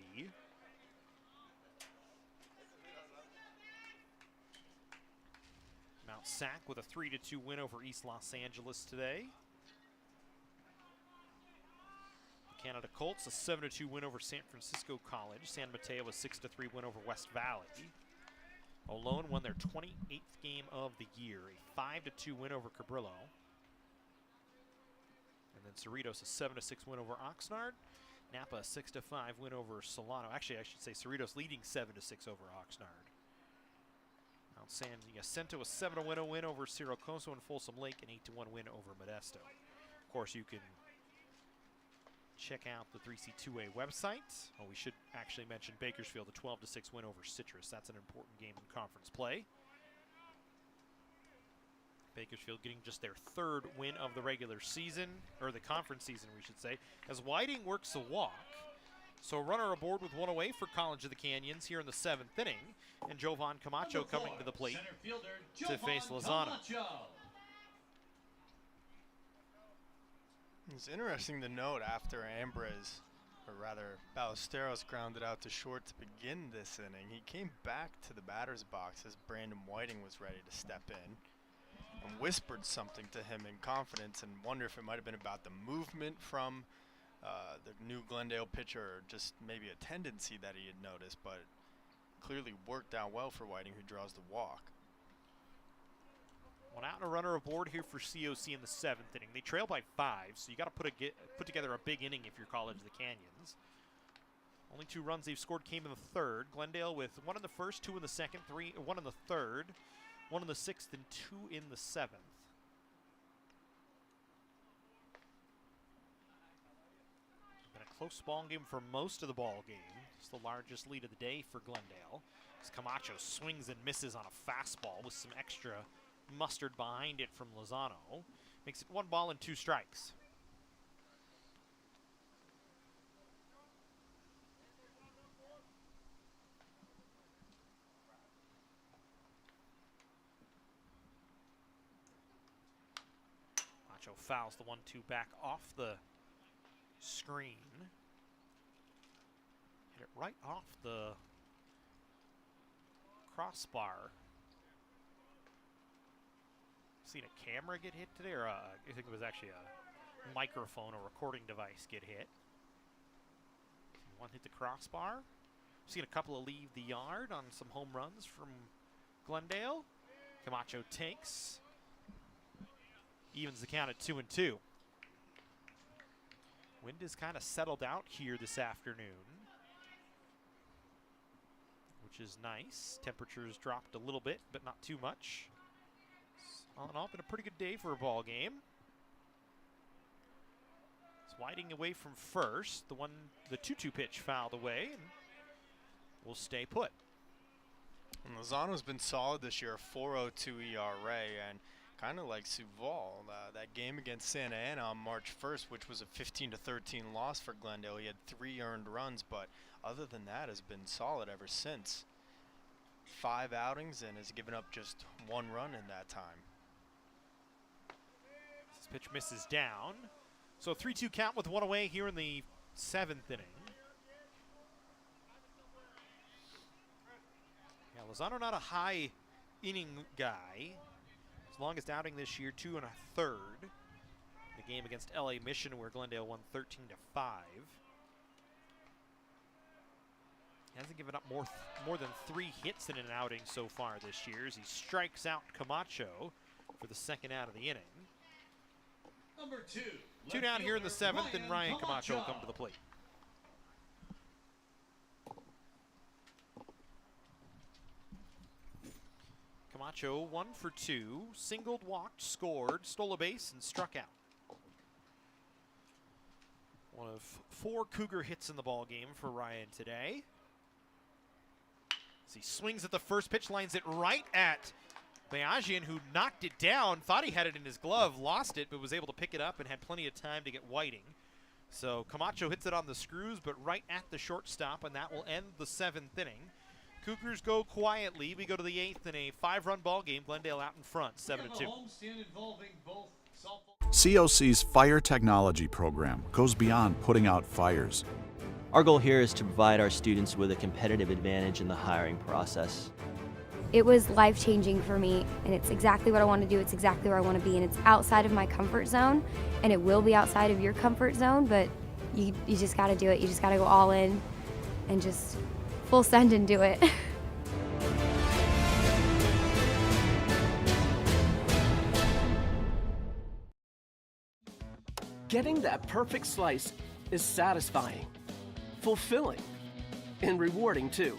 S2: Mount Sac with a 3-2 win over East Los Angeles today. Canada Colts a 7-2 win over San Francisco College. San Mateo a 6-3 win over West Valley. Olone won their 28th game of the year, a 5-2 win over Cabrillo. And then Cerritos a 7-6 win over Oxnard. Napa a 6-5 win over Solano. Actually, I should say Cerritos leading 7-6 over Oxnard. Mount San Jacinto a 7-0 win over Siracoso and Folsom Lake, an 8-1 win over Modesto. Of course, you can check out the 3C2A website. Oh, we should actually mention Bakersfield, a 12-6 win over Citrus. That's an important game in conference play. Bakersfield getting just their 3rd win of the regular season, or the conference season, we should say, as Whiting works a walk. So a runner aboard with one away for College of the Canyons here in the 7th inning, and Jovan Camacho coming to the plate to face Lozano.
S1: It's interesting to note after Ambrose, or rather Ballesteros, grounded out to short to begin this inning, he came back to the batter's box as Brandon Whiting was ready to step in and whispered something to him in confidence, and wonder if it might have been about the movement from the new Glendale pitcher, or just maybe a tendency that he had noticed, but clearly worked out well for Whiting, who draws the walk.
S2: One out and a runner aboard here for COC in the 7th inning. They trail by 5, so you got to put together a big inning if you're College of the Canyons. Only 2 runs they've scored came in the 3rd. Glendale with 1 in the 1st, 2 in the 2nd, 1 in the 3rd, 1 in the 6th, and 2 in the 7th. Been a close ball game for most of the ball game. It's the largest lead of the day for Glendale, as Camacho swings and misses on a fastball with some extra mustard behind it from Lozano. Makes it 1 ball and 2 strikes. Macho fouls the 1-2 back off the screen. Hit it right off the crossbar. Seen a camera get hit today, or I think it was actually a microphone or recording device get hit. One hit the crossbar. Seen a couple of leave the yard on some home runs from Glendale. Camacho takes. Evens the count at 2-2. Wind has kind of settled out here this afternoon, which is nice. Temperatures dropped a little bit, but not too much. All in all, been a pretty good day for a ball game. It's Whiting away from first. The 2-2 pitch fouled away, and will stay put.
S1: And Lozano's been solid this year, 4.02 ERA, and kind of like Suval, that game against Santa Ana on March 1st, which was a 15-13 loss for Glendale. He had 3 earned runs, but other than that has been solid ever since. 5 outings and has given up just 1 run in that time.
S2: This pitch misses down. So 3-2 count with 1 away here in the 7th inning. Yeah, Lozano not a high inning guy. His longest outing this year, 2 1/3. The game against LA Mission, where Glendale won 13-5. He hasn't given up more than 3 hits in an outing so far this year, as he strikes out Camacho for the second out of the inning.
S8: Number 2.
S2: Two down here in the seventh, and Ryan Camacho will come to the plate. Camacho 1 for 2, singled, walked, scored, stole a base, and struck out. One of 4 Cougar hits in the ball game for Ryan today. As he swings at the first pitch, lines it right at Bayajian, who knocked it down, thought he had it in his glove, lost it, but was able to pick it up and had plenty of time to get Whiting. So Camacho hits it on the screws, but right at the shortstop, and that will end the 7th inning. Cougars go quietly. We go to the 8th in a 5-run ball game. Glendale out in front, 7-2.
S5: COC's Fire Technology program goes beyond putting out fires.
S6: Our goal here is to provide our students with a competitive advantage in the hiring process.
S7: It was life-changing for me, and it's exactly what I want to do. It's exactly where I want to be, and it's outside of my comfort zone, and it will be outside of your comfort zone, but you just got to do it. You just got to go all in and just full send and do it.
S3: Getting that perfect slice is satisfying, fulfilling, and rewarding too.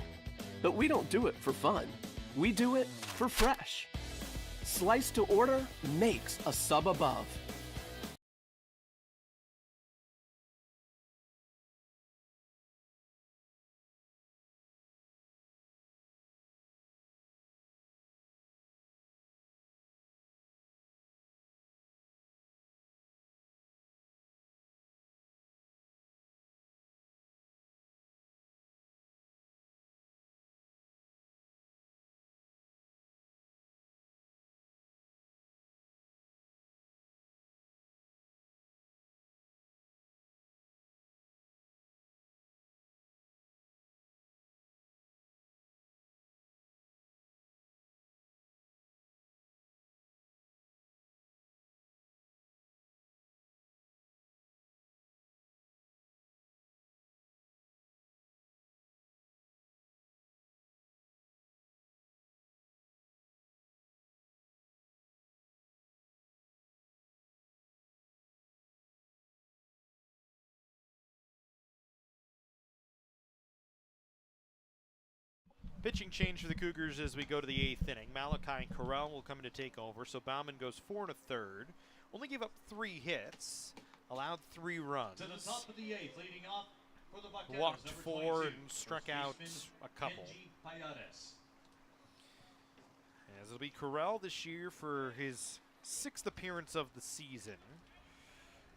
S3: But we don't do it for fun. We do it for fresh. Slice to order makes a sub above.
S2: Pitching change for the Cougars as we go to the 8th inning. Malachi Corral will come in to take over. So Bauman goes 4 1/3. Only gave up 3 hits. Allowed 3 runs.
S8: To the top of the 8th, leading off for the Buccaneers,
S2: Walked
S8: number
S2: 4
S8: 22,
S2: and struck
S8: first
S2: out
S8: baseman,
S2: a couple. As it'll be Corral this year for his 6th appearance of the season.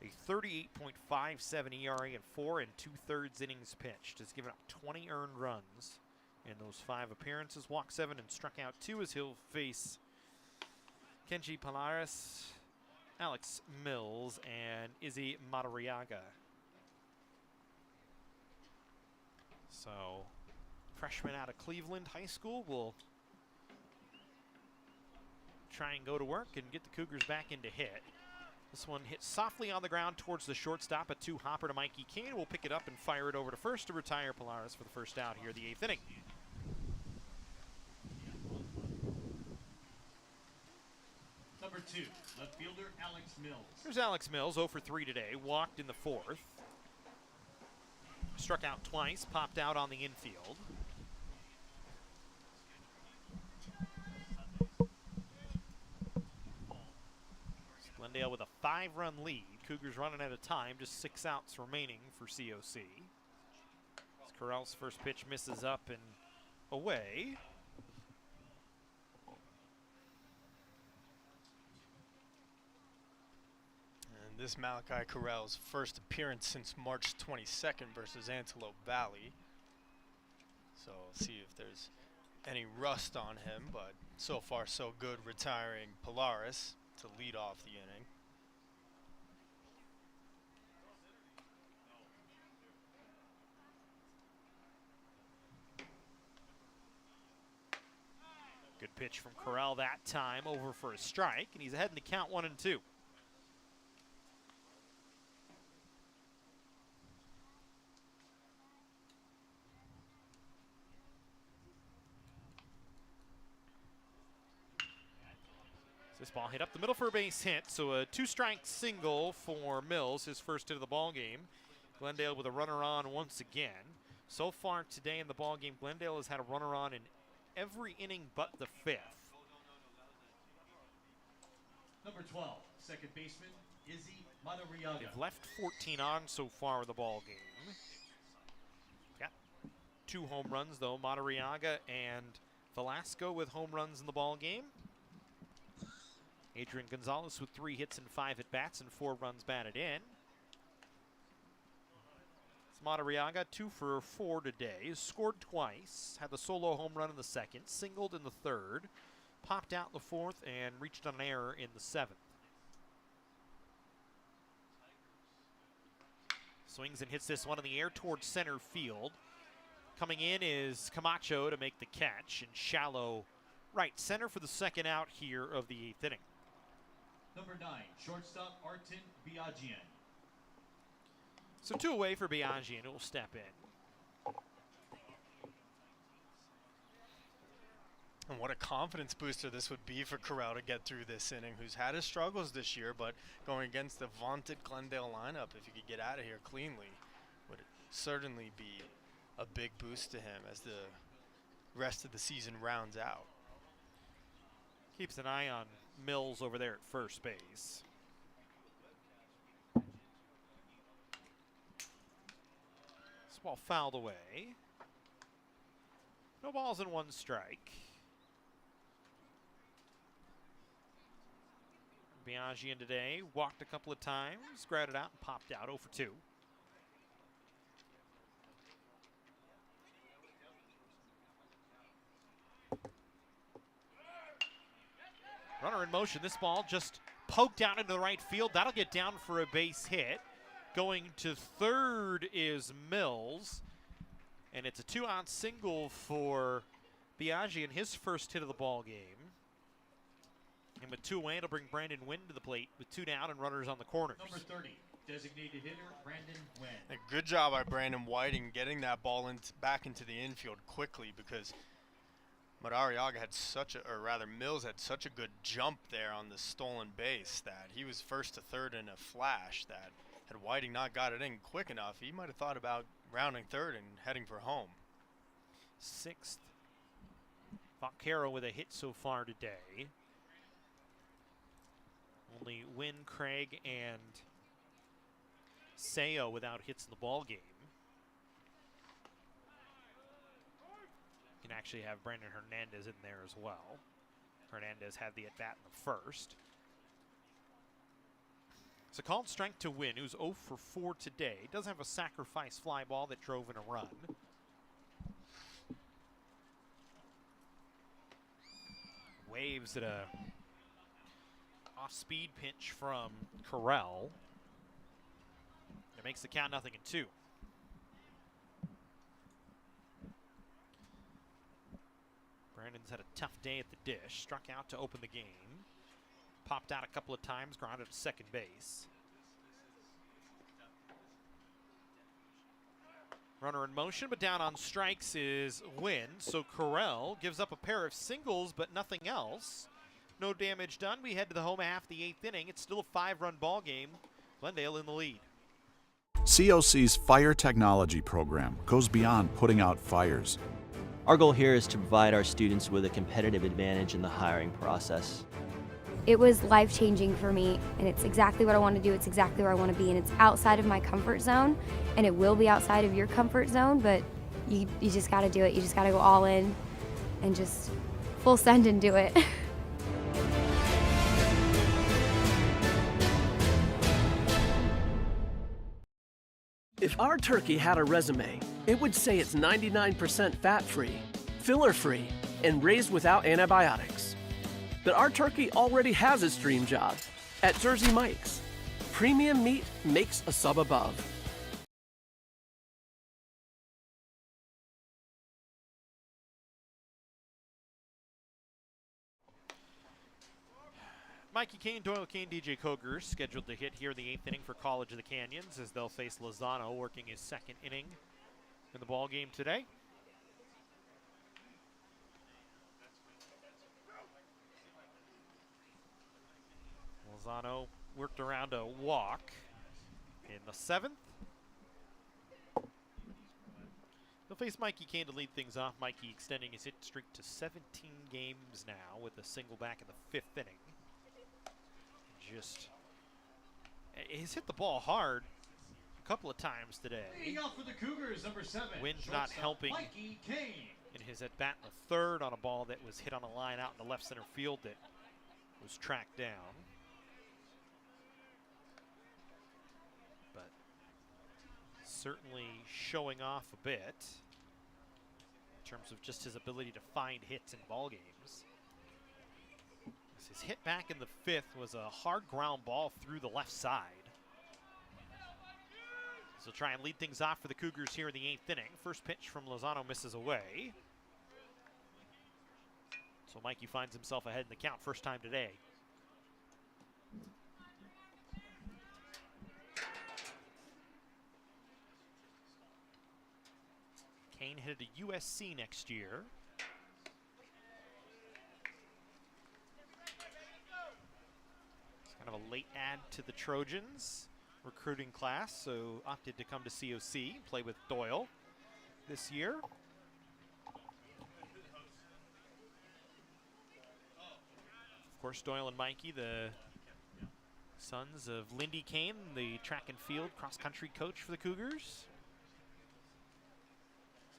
S2: A 38.57 ERA and 4 2/3 innings pitched. Has given up 20 earned runs in those 5 appearances. Walked 7 and struck out 2 as he'll face Kenji Palares, Alex Mills, and Izzy Madariaga. So, freshman out of Cleveland High School will try and go to work and get the Cougars back into hit. This one hit softly on the ground towards the shortstop. A 2-hopper to Mikey Kane will pick it up and fire it over to first to retire Polaris for the first out here, the 8th inning.
S8: Number 2, left fielder Alex Mills.
S2: Here's Alex Mills, 0 for 3 today. Walked in the 4th. Struck out twice, popped out on the infield. Glendale with a 5-run lead. Cougars running out of time, just 6 outs remaining for COC. As Corral's first pitch misses up and away.
S1: And this Malachi Corral's first appearance since March 22nd versus Antelope Valley. So see if there's any rust on him, but so far so good, retiring Polaris to lead off the inning.
S2: Good pitch from Corral that time, over for a strike, and he's ahead in the count 1-2. This ball hit up the middle for a base hit, so a two-strike single for Mills, his first hit of the ball game. Glendale with a runner on once again. So far today in the ball game, Glendale has had a runner on in every inning but the fifth.
S8: Number 12, second baseman, Izzy Madariaga.
S2: They've left 14 on so far in the ball game. Got 2 home runs though, Madariaga and Velasco with home runs in the ball game. Adrian Gonzalez with 3 hits and 5 at-bats and 4 runs batted in. It's Madariaga, 2 for 4 today. He's scored twice, had the solo home run in the second, singled in the third, popped out in the fourth, and reached on an error in the seventh. Swings and hits this one in the air towards center field. Coming in is Camacho to make the catch in shallow right center for the second out here of the 8th inning.
S8: Number 9, shortstop Artin Biagian.
S2: So 2 away for Biagian, who will step in.
S1: And what a confidence booster this would be for Corral to get through this inning, who's had his struggles this year, but going against the vaunted Glendale lineup, if he could get out of here cleanly, would certainly be a big boost to him as the rest of the season rounds out.
S2: Keeps an eye on Mills over there at first base. This ball fouled away. No balls and 1 strike. Biagian today walked a couple of times, grounded out and popped out 0 for 2. Runner in motion. This ball just poked out into the right field. That'll get down for a base hit. Going to third is Mills. And it's a 2-out single for Biagian, his first hit of the ball game. And with 2 away, it'll bring Brandon Wynn to the plate with 2 down and runners on the corners.
S8: Number 30, designated hitter Brandon Wynn.
S1: And good job by Brandon Whiting getting that ball back into the infield quickly, because Madariaga had Mills had such a good jump there on the stolen base that he was first to third in a flash, that had Whiting not got it in quick enough, he might have thought about rounding third and heading for home.
S2: 6th. Vaquero with a hit so far today. Only Wynn, Craig, and Sayo without hits in the ball game. You can actually have Brandon Hernandez in there as well. Hernandez had the at-bat in the first. It's a called strike to Wynn, who's 0 for 4 today. Does have a sacrifice fly ball that drove in a run. Waves at a off-speed pitch from Corral. It makes the count 0-2. Brandon's had a tough day at the dish. Struck out to open the game. Popped out a couple of times, grounded to second base. Runner in motion, but down on strikes is Wynn. So Corral gives up a pair of singles, but nothing else. No damage done. We head to the home half of the 8th inning. It's still a 5-run ball game. Glendale in the lead.
S5: COC's fire technology program goes beyond putting out fires.
S6: Our goal here is to provide our students with a competitive advantage in the hiring process.
S7: It was life-changing for me, and it's exactly what I want to do. It's exactly where I want to be, and it's outside of my comfort zone, and it will be outside of your comfort zone, but you just got to do it. You just got to go all in and just full send and do it.
S3: If our turkey had a resume, it would say it's 99% fat-free, filler-free, and raised without antibiotics. But our turkey already has its dream job at Jersey Mike's. Premium meat makes a sub above.
S2: Mikey Kane, Doyle Kane, DJ Cougars scheduled to hit here in the 8th inning for College of the Canyons as they'll face Lozano, working his 2nd inning in the ball game today. Lozano worked around a walk in the 7th. He'll face Mikey Kane to lead things off. Mikey extending his hit streak to 17 games now with a single back in the 5th inning. He's hit the ball hard a couple of times today.
S8: Leading off for the Cougars, number 7.
S2: Wind not helping
S8: Mikey Kane.
S2: in his at-bat in the 3rd on a ball that was hit on a line out in the left center field that was tracked down. But certainly showing off a bit in terms of just his ability to find hits in ball games. His hit back in the 5th was a hard ground ball through the left side. So try and lead things off for the Cougars here in the 8th inning. First pitch from Lozano misses away. So Mikey finds himself ahead in the count, first time today. Kane headed to USC next year. It's kind of a late add to the Trojans recruiting class, so opted to come to COC, play with Doyle this year. Of course, Doyle and Mikey, the sons of Lindy Kane, the track and field cross-country coach for the Cougars.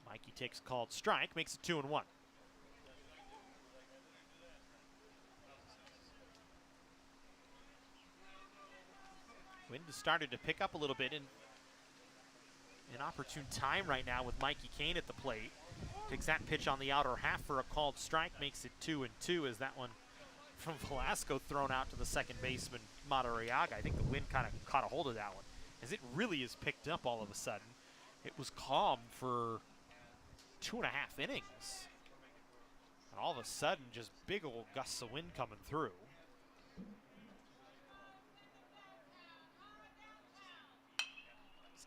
S2: Mikey takes a called strike, makes it 2-1. Wind has started to pick up a little bit in an opportune time right now with Mikey Kane at the plate. Takes that pitch on the outer half for a called strike, makes it 2-2 as that one from Velasco thrown out to the second baseman, Madariaga. I think the wind kind of caught a hold of that one, as it really is picked up all of a sudden. It was calm for 2.5 innings. And all of a sudden, just big old gusts of wind coming through.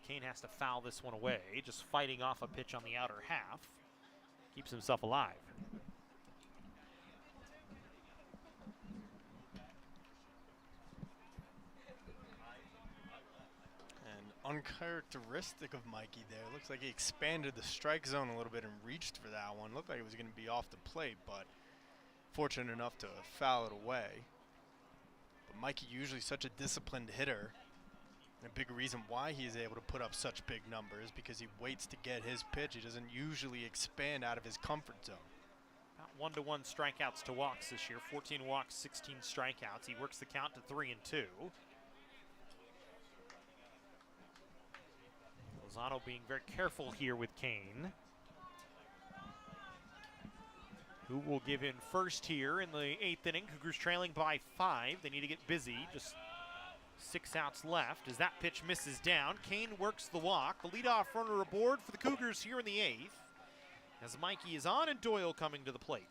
S2: Kane has to foul this one away, just fighting off a pitch on the outer half. Keeps himself alive.
S1: And uncharacteristic of Mikey there. Looks like he expanded the strike zone a little bit and reached for that one. Looked like it was going to be off the plate, but fortunate enough to foul it away. But Mikey, usually such a disciplined hitter. And a big reason why he is able to put up such big numbers, because he waits to get his pitch. He doesn't usually expand out of his comfort zone.
S2: About 1-to-1 strikeouts to walks this year. 14 walks, 16 strikeouts. He works the count to 3-2. Lozano being very careful here with Kane, who will give in first here in the 8th inning. Cougars trailing by 5. They need to get busy. Just 6 outs left as that pitch misses down. Kane works the walk. The leadoff runner aboard for the Cougars here in the 8th, as Mikey is on and Doyle coming to the plate.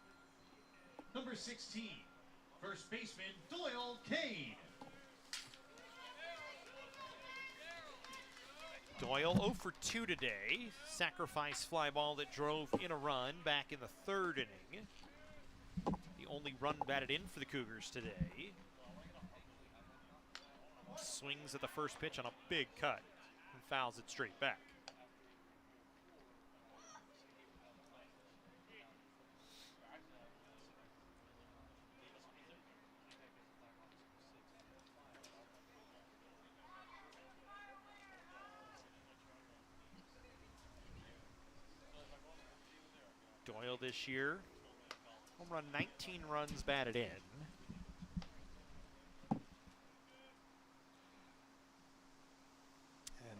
S8: Number 16, first baseman Doyle Kane.
S2: Doyle 0 for 2 today. Sacrifice fly ball that drove in a run back in the 3rd inning. The only run batted in for the Cougars today. Swings at the first pitch on a big cut and fouls it straight back. Doyle this year, home run, 19 runs batted in.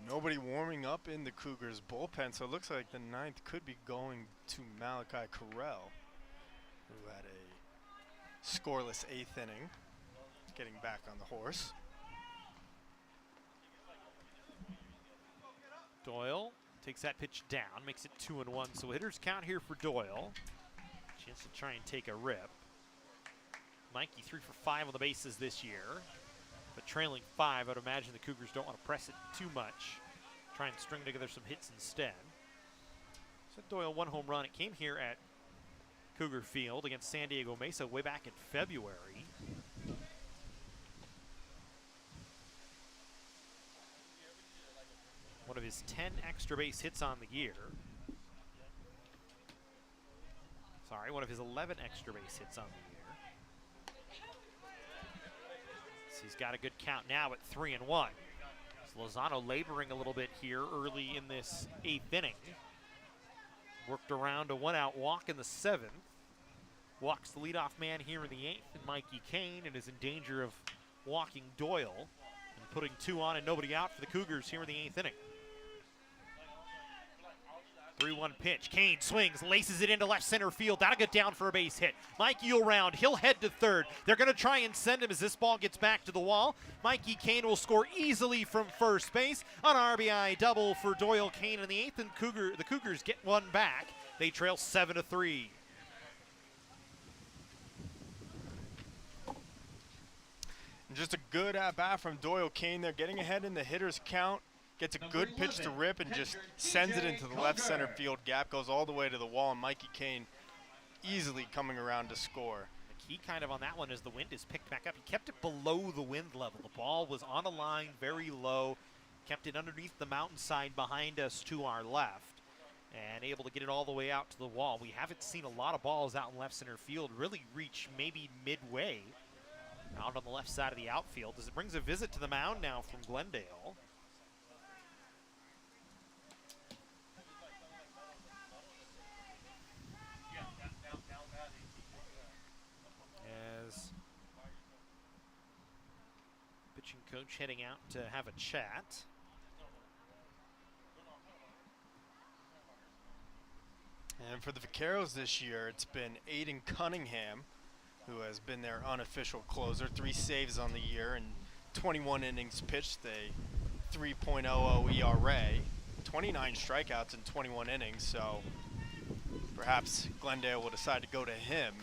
S1: Nobody warming up in the Cougars bullpen, so it looks like the 9th could be going to Malachi Carell, who had a scoreless 8th inning, getting back on the horse.
S2: Doyle takes that pitch down, makes it 2-1, so hitters count here for Doyle. Chance to try and take a rip. Mikey 3 for 5 on the bases this year. But trailing 5, I'd imagine the Cougars don't want to press it too much. Try and string together some hits instead. So Doyle 1 home run. It came here at Cougar Field against San Diego Mesa way back in February. his 10 extra base hits on the year. Sorry, one of his 11 extra base hits on the year. So he's got a good count now at 3-1. So Lozano laboring a little bit here early in this 8th inning. Worked around a 1-out walk in the 7th. Walks the leadoff man here in the 8th, and Mikey Kane, and is in danger of walking Doyle and putting 2 on and nobody out for the Cougars here in the 8th inning. 3-1 pitch. Kane swings, laces it into left center field. That'll get down for a base hit. Mikey around. He'll head to third. They're going to try and send him as this ball gets back to the wall. Mikey Kane will score easily from first base. An RBI double for Doyle Kane in the 8th, and the Cougars get one back. They trail 7-3.
S1: Just a good at-bat from Doyle Kane. They're getting ahead in the hitter's count. Gets a good pitch to Rip and just sends it into the left center field gap. Goes all the way to the wall, and Mikey Kane easily coming around to score.
S2: The key kind of on that one is the wind is picked back up. He kept it below the wind level. The ball was on a line very low. Kept it underneath the mountainside behind us to our left. And able to get it all the way out to the wall. We haven't seen a lot of balls out in left center field really reach maybe midway out on the left side of the outfield, as it brings a visit to the mound now from Glendale. As pitching coach heading out to have a chat.
S1: And for the Vaqueros this year, it's been Aiden Cunningham, who has been their unofficial closer. 3 saves on the year and 21 innings pitched, a 3.00 ERA, 29 strikeouts in 21 innings, so perhaps Glendale will decide to go to him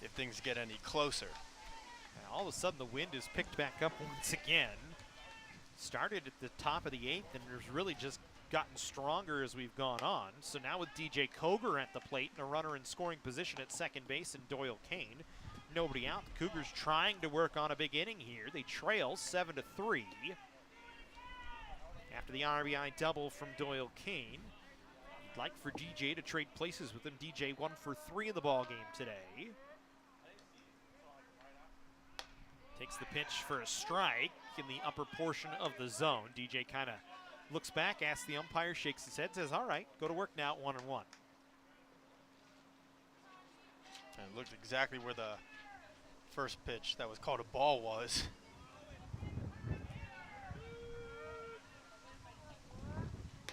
S1: if things get any closer.
S2: And all of a sudden the wind is picked back up once again. Started at the top of the 8th and has really just gotten stronger as we've gone on. So now with DJ Cougar at the plate and a runner in scoring position at second base and Doyle Kane. Nobody out. The Cougars trying to work on a big inning here. They trail 7-3 after the RBI double from Doyle Kane. You'd like for DJ to trade places with him. DJ 1 for 3 in the ball game today. Takes the pitch for a strike in the upper portion of the zone. DJ kind of looks back, asks the umpire, shakes his head, says, all right, go to work now at 1-1.
S1: And it looked exactly where the first pitch that was called a ball was.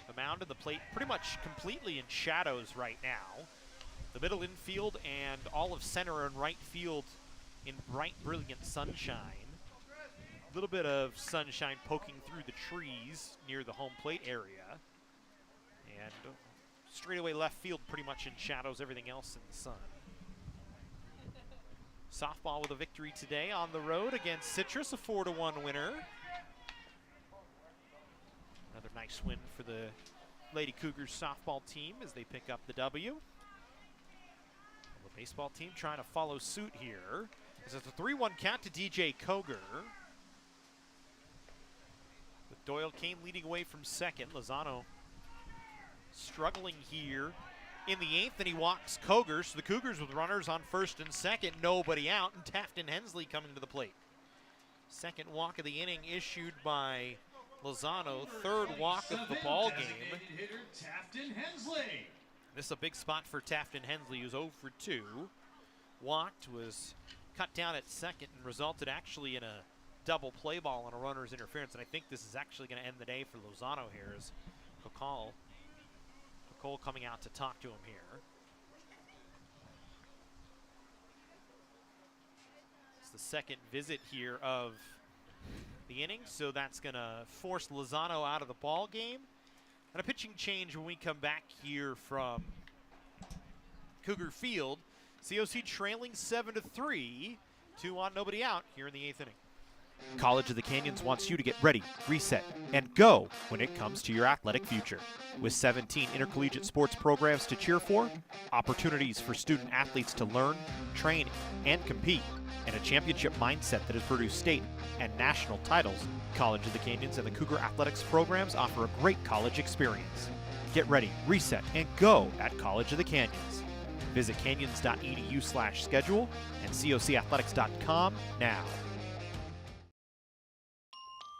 S2: The mound and the plate pretty much completely in shadows right now. The middle infield and all of center and right field in bright, brilliant sunshine. A little bit of sunshine poking through the trees near the home plate area. And straightaway left field pretty much in shadows, everything else in the sun. Softball with a victory today on the road against Citrus, a 4-1 winner. Another nice win for the Lady Cougars softball team as they pick up the W. The baseball team trying to follow suit here. This is a 3-1 count to DJ Cougar. With Doyle Kane leading away from second. Lozano struggling here in the 8th, and he walks Cougar. So the Cougars with runners on first and second, nobody out, and Tafton Hensley coming to the plate. Second walk of the inning issued by Lozano, third walk of the ball game.
S8: Hitter Tafton Hensley.
S2: This is a big spot for Tafton Hensley, who's 0 for 2. Walked, was cut down at second, and resulted actually in a double play ball on a runner's interference. And I think this is actually going to end the day for Lozano here, as Cole coming out to talk to him here. It's the second visit here of the inning, so that's going to force Lozano out of the ball game. And a pitching change when we come back here from Cougar Field. COC trailing 7-3, 2 on, nobody out here in the 8th inning. College of the Canyons wants you to get ready, reset, and go when it comes to your athletic future. With 17 intercollegiate sports programs to cheer for, opportunities for student athletes to learn, train, and compete, and a championship mindset that has produced state and national titles, College of the Canyons and the Cougar athletics programs offer a great college experience. Get ready, reset, and go at College of the Canyons. Visit canyons.edu/schedule and cocathletics.com now.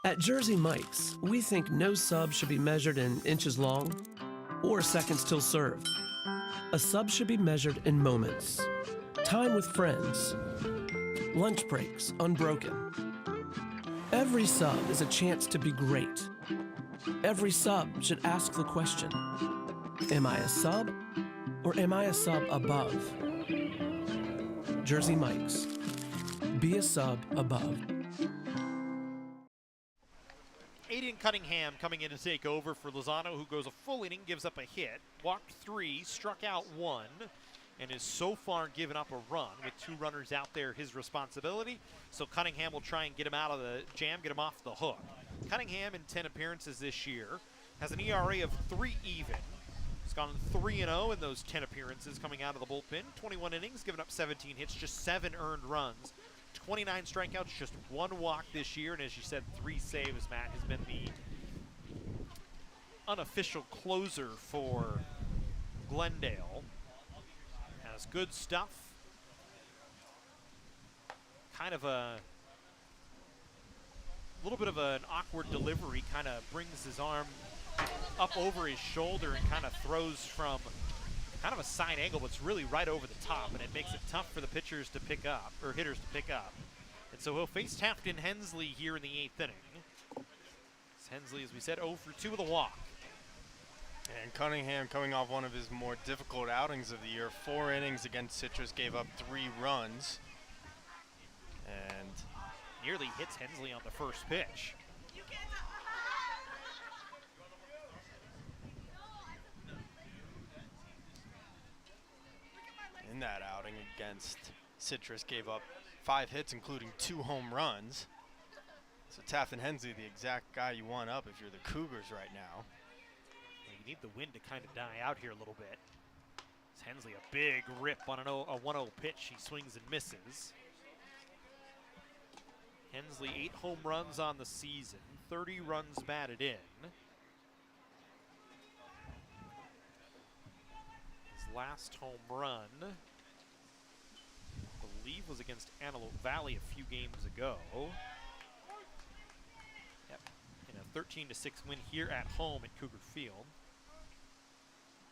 S3: At Jersey Mike's, we think no sub should be measured in inches long or seconds till served. A sub should be measured in moments, time with friends, lunch breaks unbroken. Every sub is a chance to be great. Every sub should ask the question, am I a sub or am I a sub above? Jersey Mike's, be a sub above.
S2: Aiden Cunningham coming in to take over for Lozano, who goes a full inning, gives up a hit, walked 3, struck out 1, and is so far given up a run with 2 runners out there, his responsibility. So Cunningham will try and get him out of the jam, get him off the hook. Cunningham in 10 appearances this year has an ERA of 3 even. He's gone 3-0 in those 10 appearances coming out of the bullpen. 21 innings, given up 17 hits, just 7 earned runs. 29 strikeouts, just 1 walk this year, and as you said, 3 saves. Matt has been the unofficial closer for Glendale. Has good stuff. Kind of a little bit of an awkward delivery, kind of brings his arm up over his shoulder and kind of throws from kind of a side angle, but it's really right over the top, and it makes it tough for the pitchers to pick up, or hitters to pick up. And so he'll face Tafton Hensley here in the 8th inning. Hensley, as we said, 0 for 2 with a walk.
S1: And Cunningham coming off one of his more difficult outings of the year. 4 innings against Citrus, gave up 3 runs. And
S2: nearly hits Hensley on the first pitch.
S1: In that outing against Citrus, gave up 5 hits, including 2 home runs. So Tafton Hensley, the exact guy you want up if you're the Cougars right now.
S2: Well, you need the wind to kind of die out here a little bit. It's Hensley, a big rip on a 1-0 pitch. He swings and misses. Hensley, 8 home runs on the season, 30 runs batted in. His last home run, I believe, was against Antelope Valley a few games ago. Yep, in a 13-6 win here at home at Cougar Field.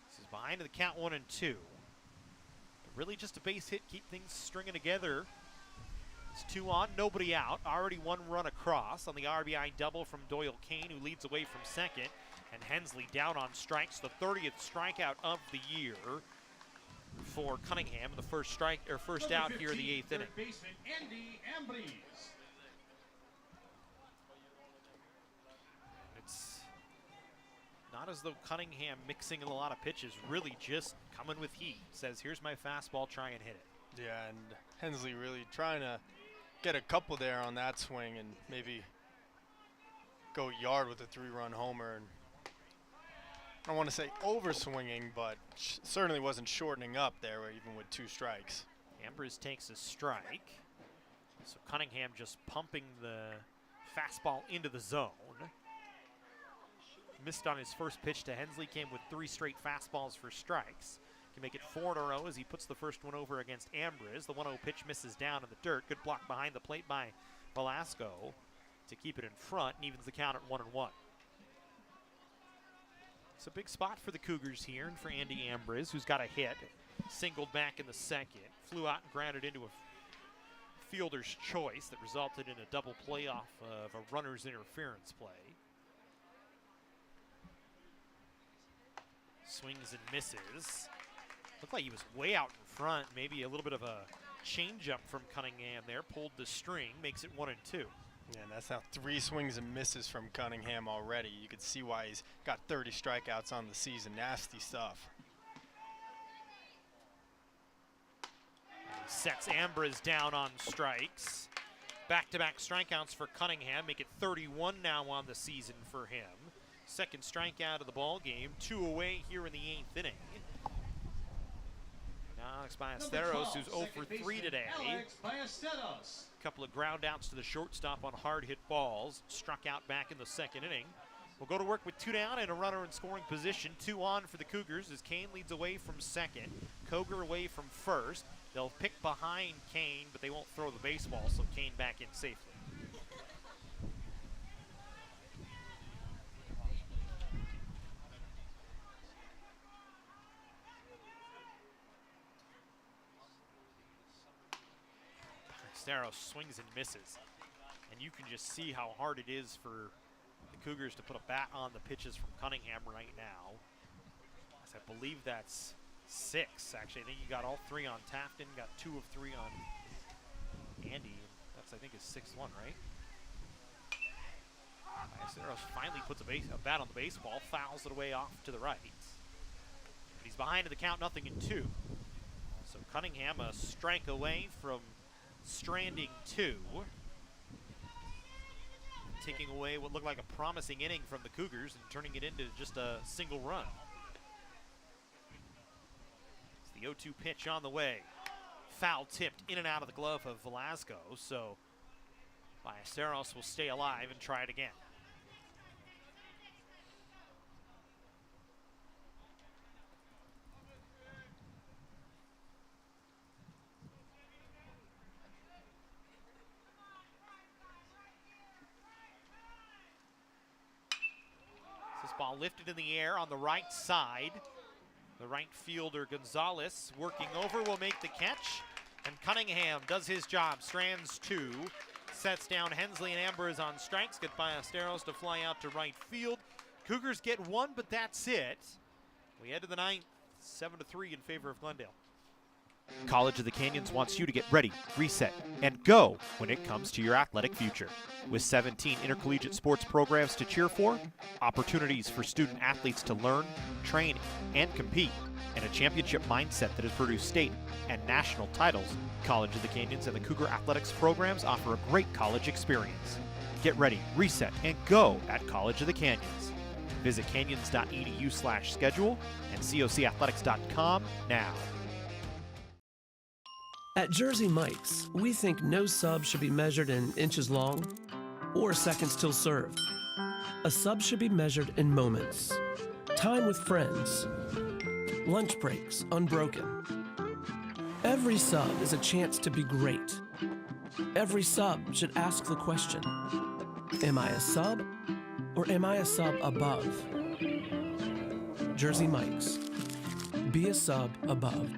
S2: This is behind the count 1-2. But really just a base hit, keep things stringing together. It's 2 on, nobody out. Already 1 run across on the RBI double from Doyle Kane, who leads away from second. And Hensley down on strikes, the 30th strikeout of the year for Cunningham, the first out here in the 8th inning.
S8: Baseman Andy Ambrose.
S2: It's not as though Cunningham mixing in a lot of pitches, really just coming with heat. Says, here's my fastball, try and hit it.
S1: Yeah, and Hensley really trying to get a couple there on that swing and maybe go yard with a 3-run homer. And I don't want to say over-swinging, but certainly wasn't shortening up there even with 2 strikes.
S2: Ambrose takes a strike. So Cunningham just pumping the fastball into the zone. Missed on his first pitch to Hensley, came with 3 straight fastballs for strikes. Can make it 4 in a row as he puts the first one over against Ambrose. The 1-0 pitch misses down in the dirt. Good block behind the plate by Velasco to keep it in front and evens the count at 1-1. It's a big spot for the Cougars here and for Andy Ambrose, who's got a hit. Singled back in the second. Flew out and grounded into a fielder's choice that resulted in a double play off of a runner's interference play. Swings and misses. Looked like he was way out in front. Maybe a little bit of a changeup from Cunningham there. Pulled the string, makes it 1-2.
S1: Yeah, and that's now 3 swings and misses from Cunningham already. You can see why he's got 30 strikeouts on the season. Nasty stuff.
S2: And he sets Ambrose down on strikes. Back-to-back strikeouts for Cunningham, make it 31 now on the season for him. Second strikeout of the ball game, 2 away here in the 8th inning. Now Alex Ballesteros, who's 0 for 3 today. A couple of ground outs to the shortstop on hard hit balls. Struck out back in the 2nd inning. We'll go to work with 2 down and a runner in scoring position. 2 on for the Cougars as Kane leads away from 2nd. Cougar away from 1st. They'll pick behind Kane, but they won't throw the baseball, so Kane back in safely. Ballesteros swings and misses. And you can just see how hard it is for the Cougars to put a bat on the pitches from Cunningham right now. As I believe that's 6, actually. I think he got all 3 on Tafton, got 2 of 3 on Andy. That's, I think, his 6th one, right? Ballesteros finally puts a bat on the baseball, fouls it away off to the right. But he's behind in the count, 0-2. So Cunningham a strike away from stranding 2. Taking away what looked like a promising inning from the Cougars and turning it into just a single run. It's the 0-2 pitch on the way. Foul tipped in and out of the glove of Velasco, so Ballesteros will stay alive and try it again. This ball lifted in the air on the right side. The right fielder, Gonzalez, working over, will make the catch. And Cunningham does his job, strands 2. Sets down Hensley and Ambrose on strikes. Get Ballesteros to fly out to right field. Cougars get 1, but that's it. We head to the 9th, 7-3 in favor of Glendale.
S9: College of the Canyons wants you to get ready, reset, and go when it comes to your athletic future. With 17 intercollegiate sports programs to cheer for, opportunities for student athletes to learn, train, and compete, and a championship mindset that has produced state and national titles, College of the Canyons and the Cougar athletics programs offer a great college experience. Get ready, reset, and go at College of the Canyons. Visit canyons.edu/schedule and cocathletics.com now.
S3: At Jersey Mike's, we think no sub should be measured in inches long or seconds till served. A sub should be measured in moments. Time with friends. Lunch breaks unbroken. Every sub is a chance to be great. Every sub should ask the question, am I a sub or am I a sub above? Jersey Mike's. Be a sub above.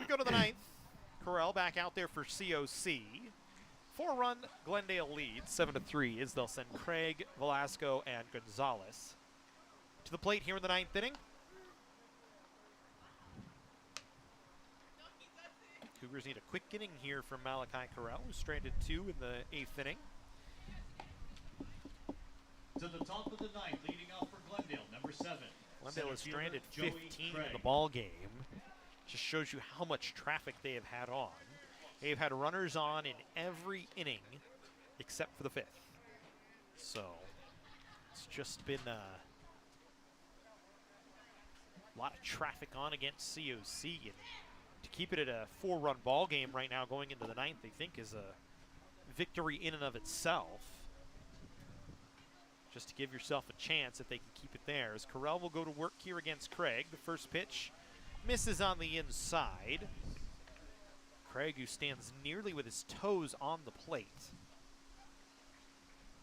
S2: Go to the 9th. Corral back out there for COC. 4-run Glendale leads, 7-3, as they'll send Craig, Velasco, and Gonzalez to the plate here in the 9th inning. Cougars need a quick inning here from Malachi Corral, who stranded 2 in the 8th inning.
S8: To the top of the 9th, leading off for Glendale, number 7.
S2: Glendale has stranded 15 in the ball game. Just shows you how much traffic they have had on. They've had runners on in every inning except for the 5th. So it's just been a lot of traffic on against COC. And to keep it at a 4-run ball game right now going into the 9th, they think is a victory in and of itself. Just to give yourself a chance if they can keep it there. As Corral will go to work here against Craig. The first pitch misses on the inside. Craig, who stands nearly with his toes on the plate,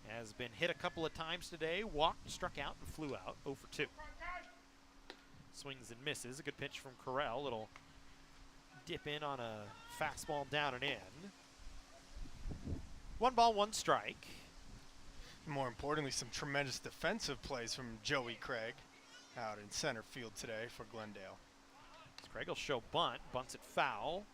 S2: has been hit a couple of times today, walked, struck out, and flew out, 0 for 2. Swings and misses. A good pitch from Corral. It'll dip in on a fastball down and in. 1 ball, 1 strike.
S1: More importantly, some tremendous defensive plays from Joey Craig out in center field today for Glendale.
S2: Craig will show bunt, bunts it foul.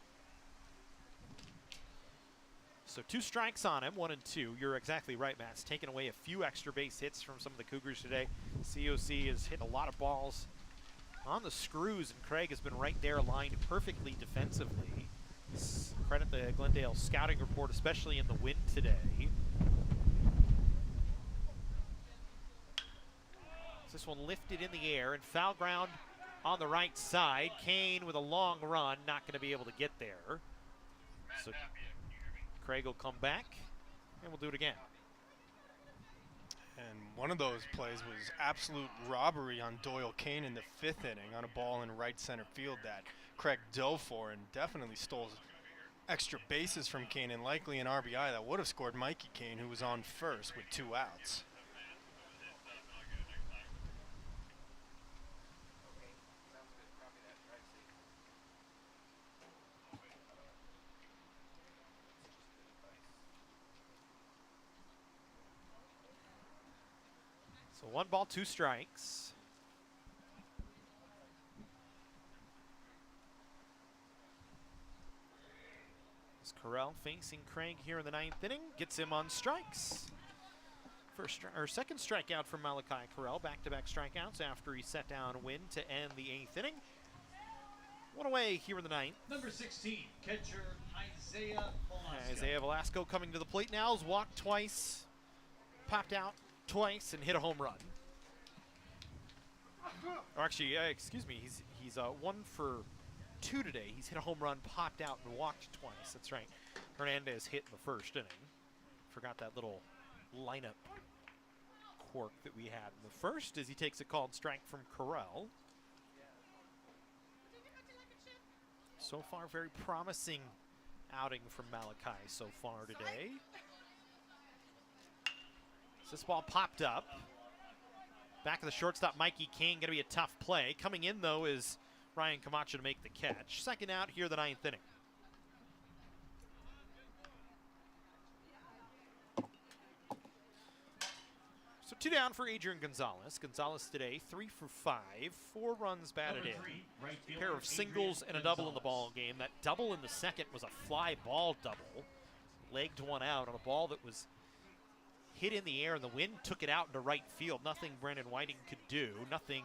S2: So 2 strikes on him, 1 and 2. You're exactly right, Matt. It's taken away a few extra base hits from some of the Cougars today. COC has hit a lot of balls on the screws, and Craig has been right there aligned perfectly defensively. Credit the Glendale scouting report, especially in the wind today. This one lifted in the air and foul ground on the right side. Kane with a long run, not going to be able to get there. So Craig will come back, and we'll do it again.
S1: And one of those plays was absolute robbery on Doyle Kane in the 5th inning on a ball in right center field that Craig dove for and definitely stole extra bases from Kane and likely an RBI that would have scored Mikey Kane, who was on first with 2 outs.
S2: So 1 ball, 2 strikes. As Correll facing Craig here in the 9th inning, gets him on strikes. Second strikeout from Malachi Correll, back-to-back strikeouts after he set down Wynn to end the 8th inning. 1 away here in the 9th.
S8: Number 16, catcher Isaiah Velasco.
S2: Isaiah Velasco coming to the plate now. Has walked twice, popped out twice, and hit a home run. Or actually, excuse me, he's 1 for 2 today. He's hit a home run, popped out, and walked twice. That's right. Hernandez hit in the 1st inning. Forgot that little lineup quirk that we had in the 1st as he takes a called strike from Correll. So far, very promising outing from Malachi so far today. So this ball popped up. Back of the shortstop, Mikey King, going to be a tough play. Coming in, though, is Ryan Camacho to make the catch. Second out here, the 9th inning. So 2 down for Adrian Gonzalez. Gonzalez today, 3 for 5, 4 runs batted in. A pair of singles and a double in the ball game. That double in the 2nd was a fly ball double. Legged one out on a ball that was hit in the air, and the wind took it out into right field. Nothing Brandon Whiting could do. Nothing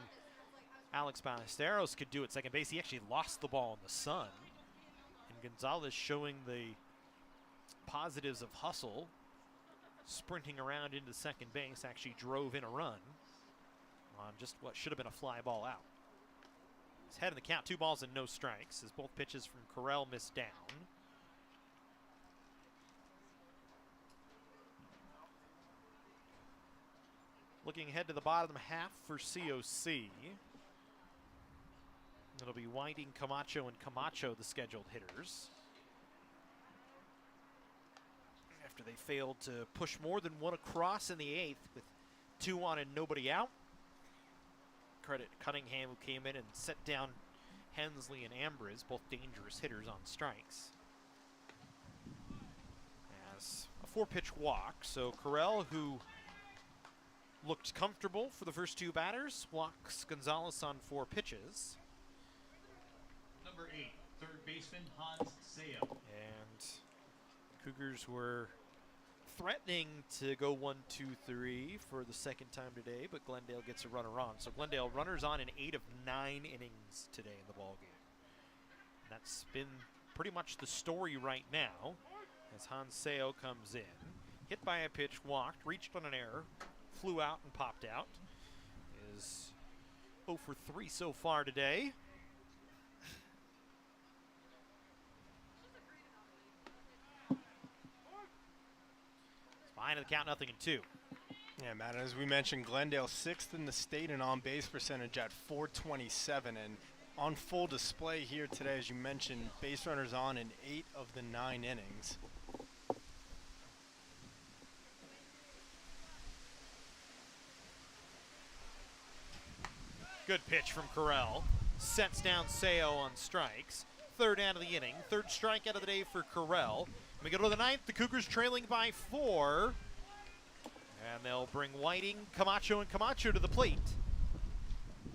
S2: Alex Ballesteros could do at second base. He actually lost the ball in the sun. And Gonzalez showing the positives of hustle, sprinting around into second base, actually drove in a run on just what should have been a fly ball out. He's head in the count, 2 balls and no strikes, as both pitches from Correll missed down. Looking ahead to the bottom half for COC. It'll be Whiting, Camacho, and Camacho, the scheduled hitters. After they failed to push more than 1 across in the 8th with 2 on and nobody out. Credit Cunningham, who came in and set down Hensley and Ambriz, both dangerous hitters on strikes. As a 4-pitch walk, so Correll, who looked comfortable for the first 2 batters, walks Gonzalez on 4 pitches.
S8: Number 8, third baseman Hans Seo.
S2: And Cougars were threatening to go 1-2-3 for the 2nd time today, but Glendale gets a runner on. So Glendale runners on in 8 of 9 innings today in the ballgame. That's been pretty much the story right now as Hans Seo comes in. Hit by a pitch, walked, reached on an error, flew out and popped out. Is 0 for 3 so far today. Behind the count, 0-2.
S1: Yeah, Matt, as we mentioned, Glendale 6th in the state in on-base percentage at .427, and on full display here today, as you mentioned, base runners on in 8 of the 9 innings.
S2: Good pitch from Correll. Sets down Seo on strikes. 3rd out of the inning. 3rd strikeout of the day for Correll. We go to the 9th, the Cougars trailing by 4. And they'll bring Whiting, Camacho, and Camacho to the plate.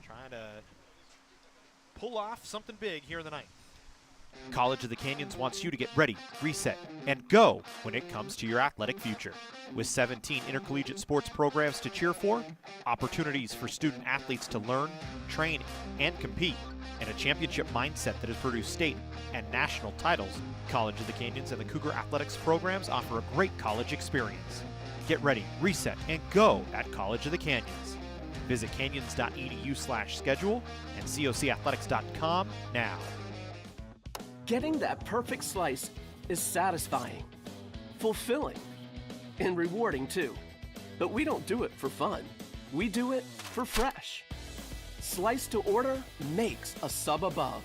S2: Trying to pull off something big here in the 9th. College of the Canyons wants you to get ready, reset, and go when it comes to your athletic future. With 17 intercollegiate sports programs to cheer for, opportunities for student athletes to learn, train, and compete, and a championship mindset that has produced state and national titles, College of the Canyons and the Cougar athletics programs offer a great college experience. Get ready, reset, and go at College of the Canyons. Visit canyons.edu/schedule and cocathletics.com now.
S3: Getting that perfect slice is satisfying, fulfilling, and rewarding too. But we don't do it for fun. We do it for fresh. Slice to order makes a sub above.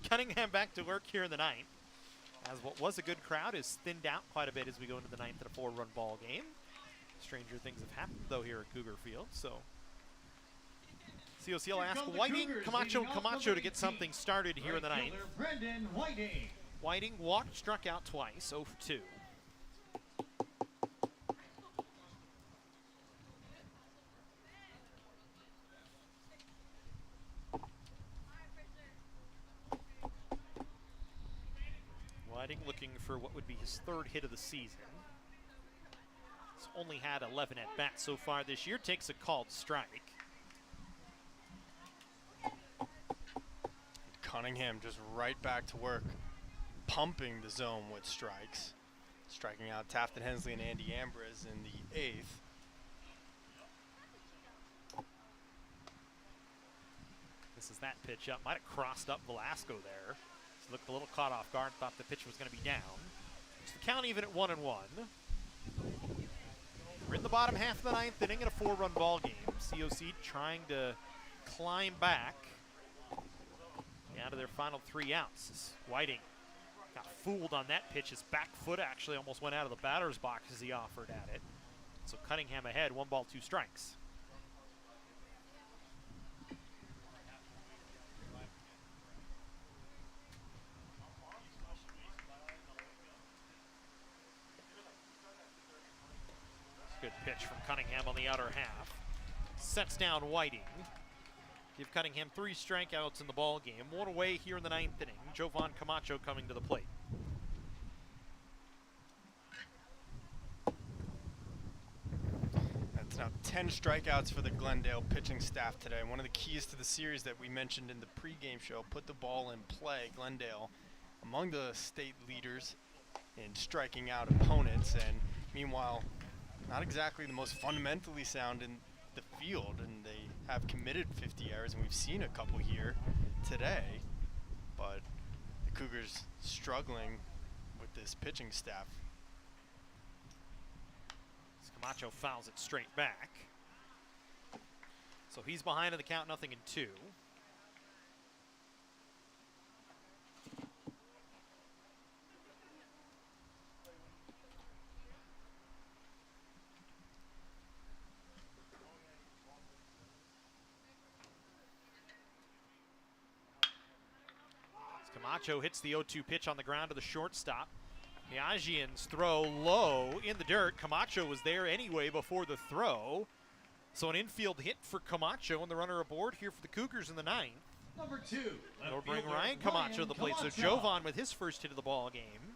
S2: Cunningham back to work here in the ninth, as what was a good crowd is thinned out quite a bit as we go into the ninth at a 4-run ball game. Stranger things have happened, though, here at Cougar Field, so COC will ask Whiting, Camacho to get something started here in the ninth. Whiting walked, struck out twice, 0 for 2. Whiting looking for what would be his 3rd hit of the season. He's only had 11 at-bats so far this year, takes a called strike.
S1: Cunningham just right back to work, pumping the zone with strikes. Striking out Tafton Hensley and Andy Ambrose in the 8th.
S2: This is that pitch up. Might have crossed up Velasco there. He looked a little caught off guard, thought the pitch was going to be down. It's the count even at 1-1. We're in the bottom half of the ninth inning in a 4-run ball game. COC trying to climb back down to their final 3 outs. Whiting got fooled on that pitch. His back foot actually almost went out of the batter's box as he offered at it. So Cunningham ahead, 1 ball, 2 strikes. Good pitch from Cunningham on the outer half. Sets down Whiting. Give Cunningham 3 strikeouts in the ball game. 1 away here in the 9th inning. Jovan Camacho coming to the plate.
S1: That's now 10 strikeouts for the Glendale pitching staff today. One of the keys to the series that we mentioned in the pregame show, put the ball in play. Glendale among the state leaders in striking out opponents, and meanwhile not exactly the most fundamentally sound in the field, and they have committed 50 errors, and we've seen a couple here today, but the Cougars struggling with this pitching staff.
S2: Camacho fouls it straight back. So he's behind in the count, 0-2. Camacho hits the 0-2 pitch on the ground to the shortstop. Miajian's throw low in the dirt. Camacho was there anyway before the throw. So an infield hit for Camacho and the runner aboard here for the Cougars in the 9th.
S8: Number 2.
S2: That'll bring Ryan Camacho to the plate. So Jovan with his first hit of the ball game.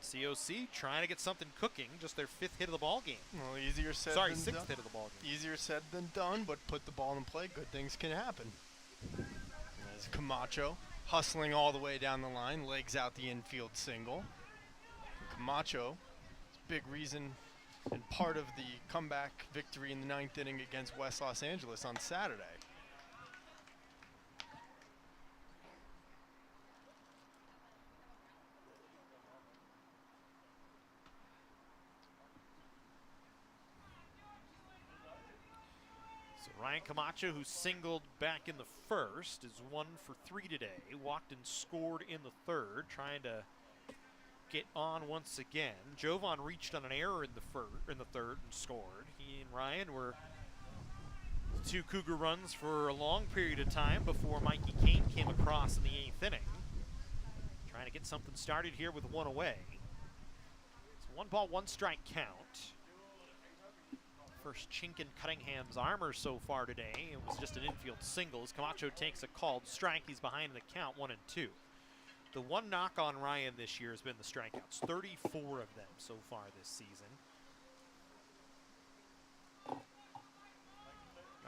S2: COC trying to get something cooking, just their 5th hit of the ball game.
S1: Well, easier said
S2: Sorry,
S1: than
S2: 6th
S1: done.
S2: hit of the ball game.
S1: Easier said than done, but put the ball in play, good things can happen. As Camacho hustling all the way down the line, legs out the infield single. And Camacho, big reason and part of the comeback victory in the 9th inning against West Los Angeles on Saturday.
S2: Ryan Camacho, who singled back in the 1st, is 1 for 3 today. Walked and scored in the 3rd, trying to get on once again. Jovan reached on an error in the 3rd and scored. He and Ryan were 2 Cougar runs for a long period of time before Mikey Kane came across in the 8th inning. Trying to get something started here with 1 away. It's 1 ball, 1 strike count. First chink in Cunningham's armor so far today. It was just an infield single as Camacho takes a called strike. He's behind the count, 1-2. The one knock on Ryan this year has been the strikeouts, 34 of them so far this season.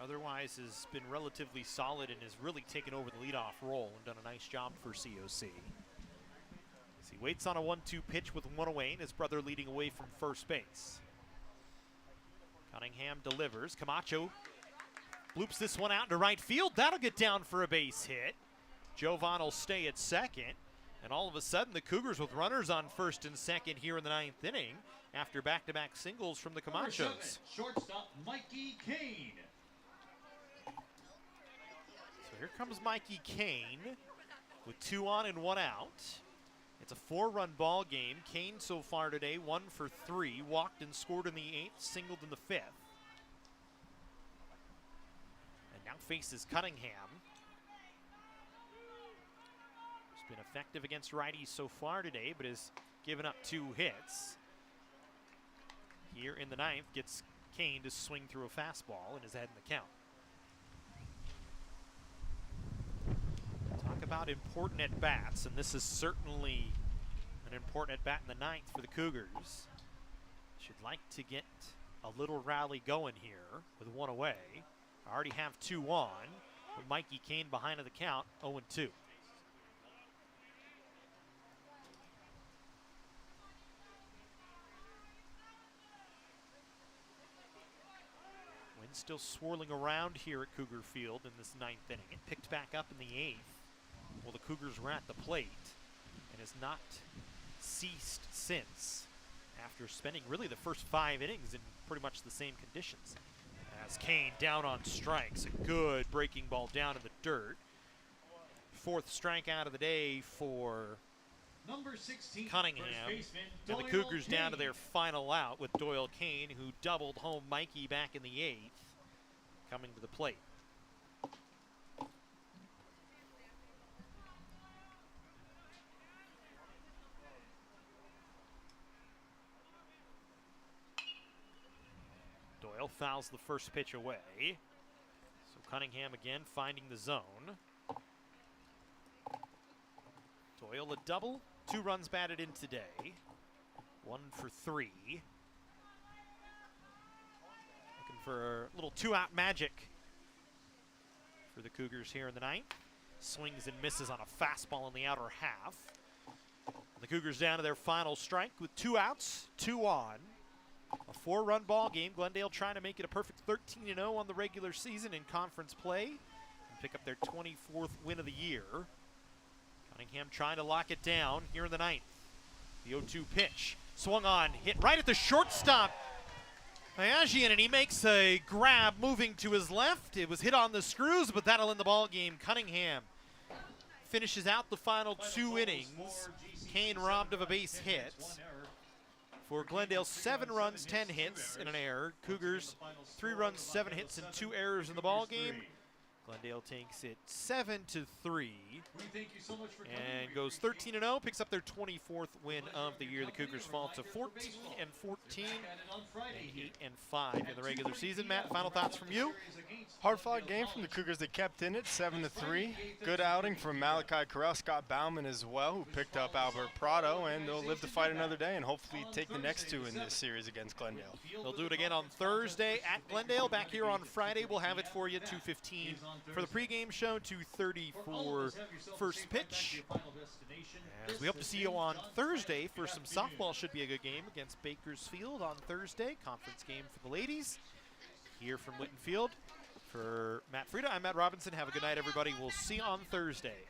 S2: Otherwise has been relatively solid and has really taken over the leadoff role and done a nice job for COC. As he waits on a 1-2 pitch with 1 away and his brother leading away from first base. Cunningham delivers. Camacho bloops this one out into right field. That'll get down for a base hit. Jovan will stay at second. And all of a sudden, the Cougars with runners on first and second here in the 9th inning after back-to-back singles from the Camachos.
S8: Shortstop Mikey Kane.
S2: So here comes Mikey Kane with 2 on and 1 out. It's a 4-run ball game. Kane so far today, 1 for 3. Walked and scored in the 8th, singled in the 5th. And now faces Cunningham. He's been effective against righties so far today, but has given up 2 hits. Here in the 9th, gets Kane to swing through a fastball and is ahead in the count. Talk about important at-bats, and this is certainly an important at-bat in the 9th for the Cougars. Should like to get a little rally going here with 1 away. I already have 2 on, but Mikey Kane behind of the count, 0-2. Wind still swirling around here at Cougar Field in this 9th inning. It picked back up in the 8th. Well, the Cougars were at the plate and has not ceased since after spending really the first 5 innings in pretty much the same conditions. As Kane down on strikes, a good breaking ball down in the dirt. 4th strikeout of the day for
S8: Number 16,
S2: Cunningham. And the Cougars down to their final out with Doyle Kane, who doubled home Mikey back in the 8th, coming to the plate. Doyle fouls the first pitch away. So Cunningham again finding the zone. Doyle a double, 2 runs batted in today. 1 for 3. Looking for a little 2-out magic for the Cougars here in the 9th. Swings and misses on a fastball in the outer half. The Cougars down to their final strike with 2 outs, 2 on. A 4-run ball game. Glendale trying to make it a perfect 13-0 on the regular season in conference play and pick up their 24th win of the year. Cunningham trying to lock it down here in the 9th. The 0-2 pitch. Swung on, hit right at the shortstop. Ayagian, and he makes a grab moving to his left. It was hit on the screws, but that'll end the ball game. Cunningham finishes out the final 2 innings. Kane robbed of a base hit. For Glendale, 7 runs, 10 hits, and an error. Cougars, 3 runs, 7 hits, and 2 errors in the ball game. Glendale takes it 7-3 and goes 13-0, picks up their 24th win of the year. The Cougars fall to 14-14 and 8-5 in the regular season. Matt, final thoughts from you?
S1: Hard-fought game from the Cougars. They kept in it 7-3. Good outing from Malachi Corral, Scott Bauman as well, who picked up Albert Prado, and they'll live to fight another day and hopefully take the next 2 in this series against Glendale.
S2: They'll do it again on Thursday at Glendale. Back here on Friday, we'll have it for you 2:15 for the pregame show, 2:30 for first pitch. As we hope to see you on Thursday for some softball. Should be a good game against Bakersfield on Thursday. Conference game for the ladies. Here from Witten Field. For Matt Frieda, I'm Matt Robinson. Have a good night, everybody. We'll see you on Thursday.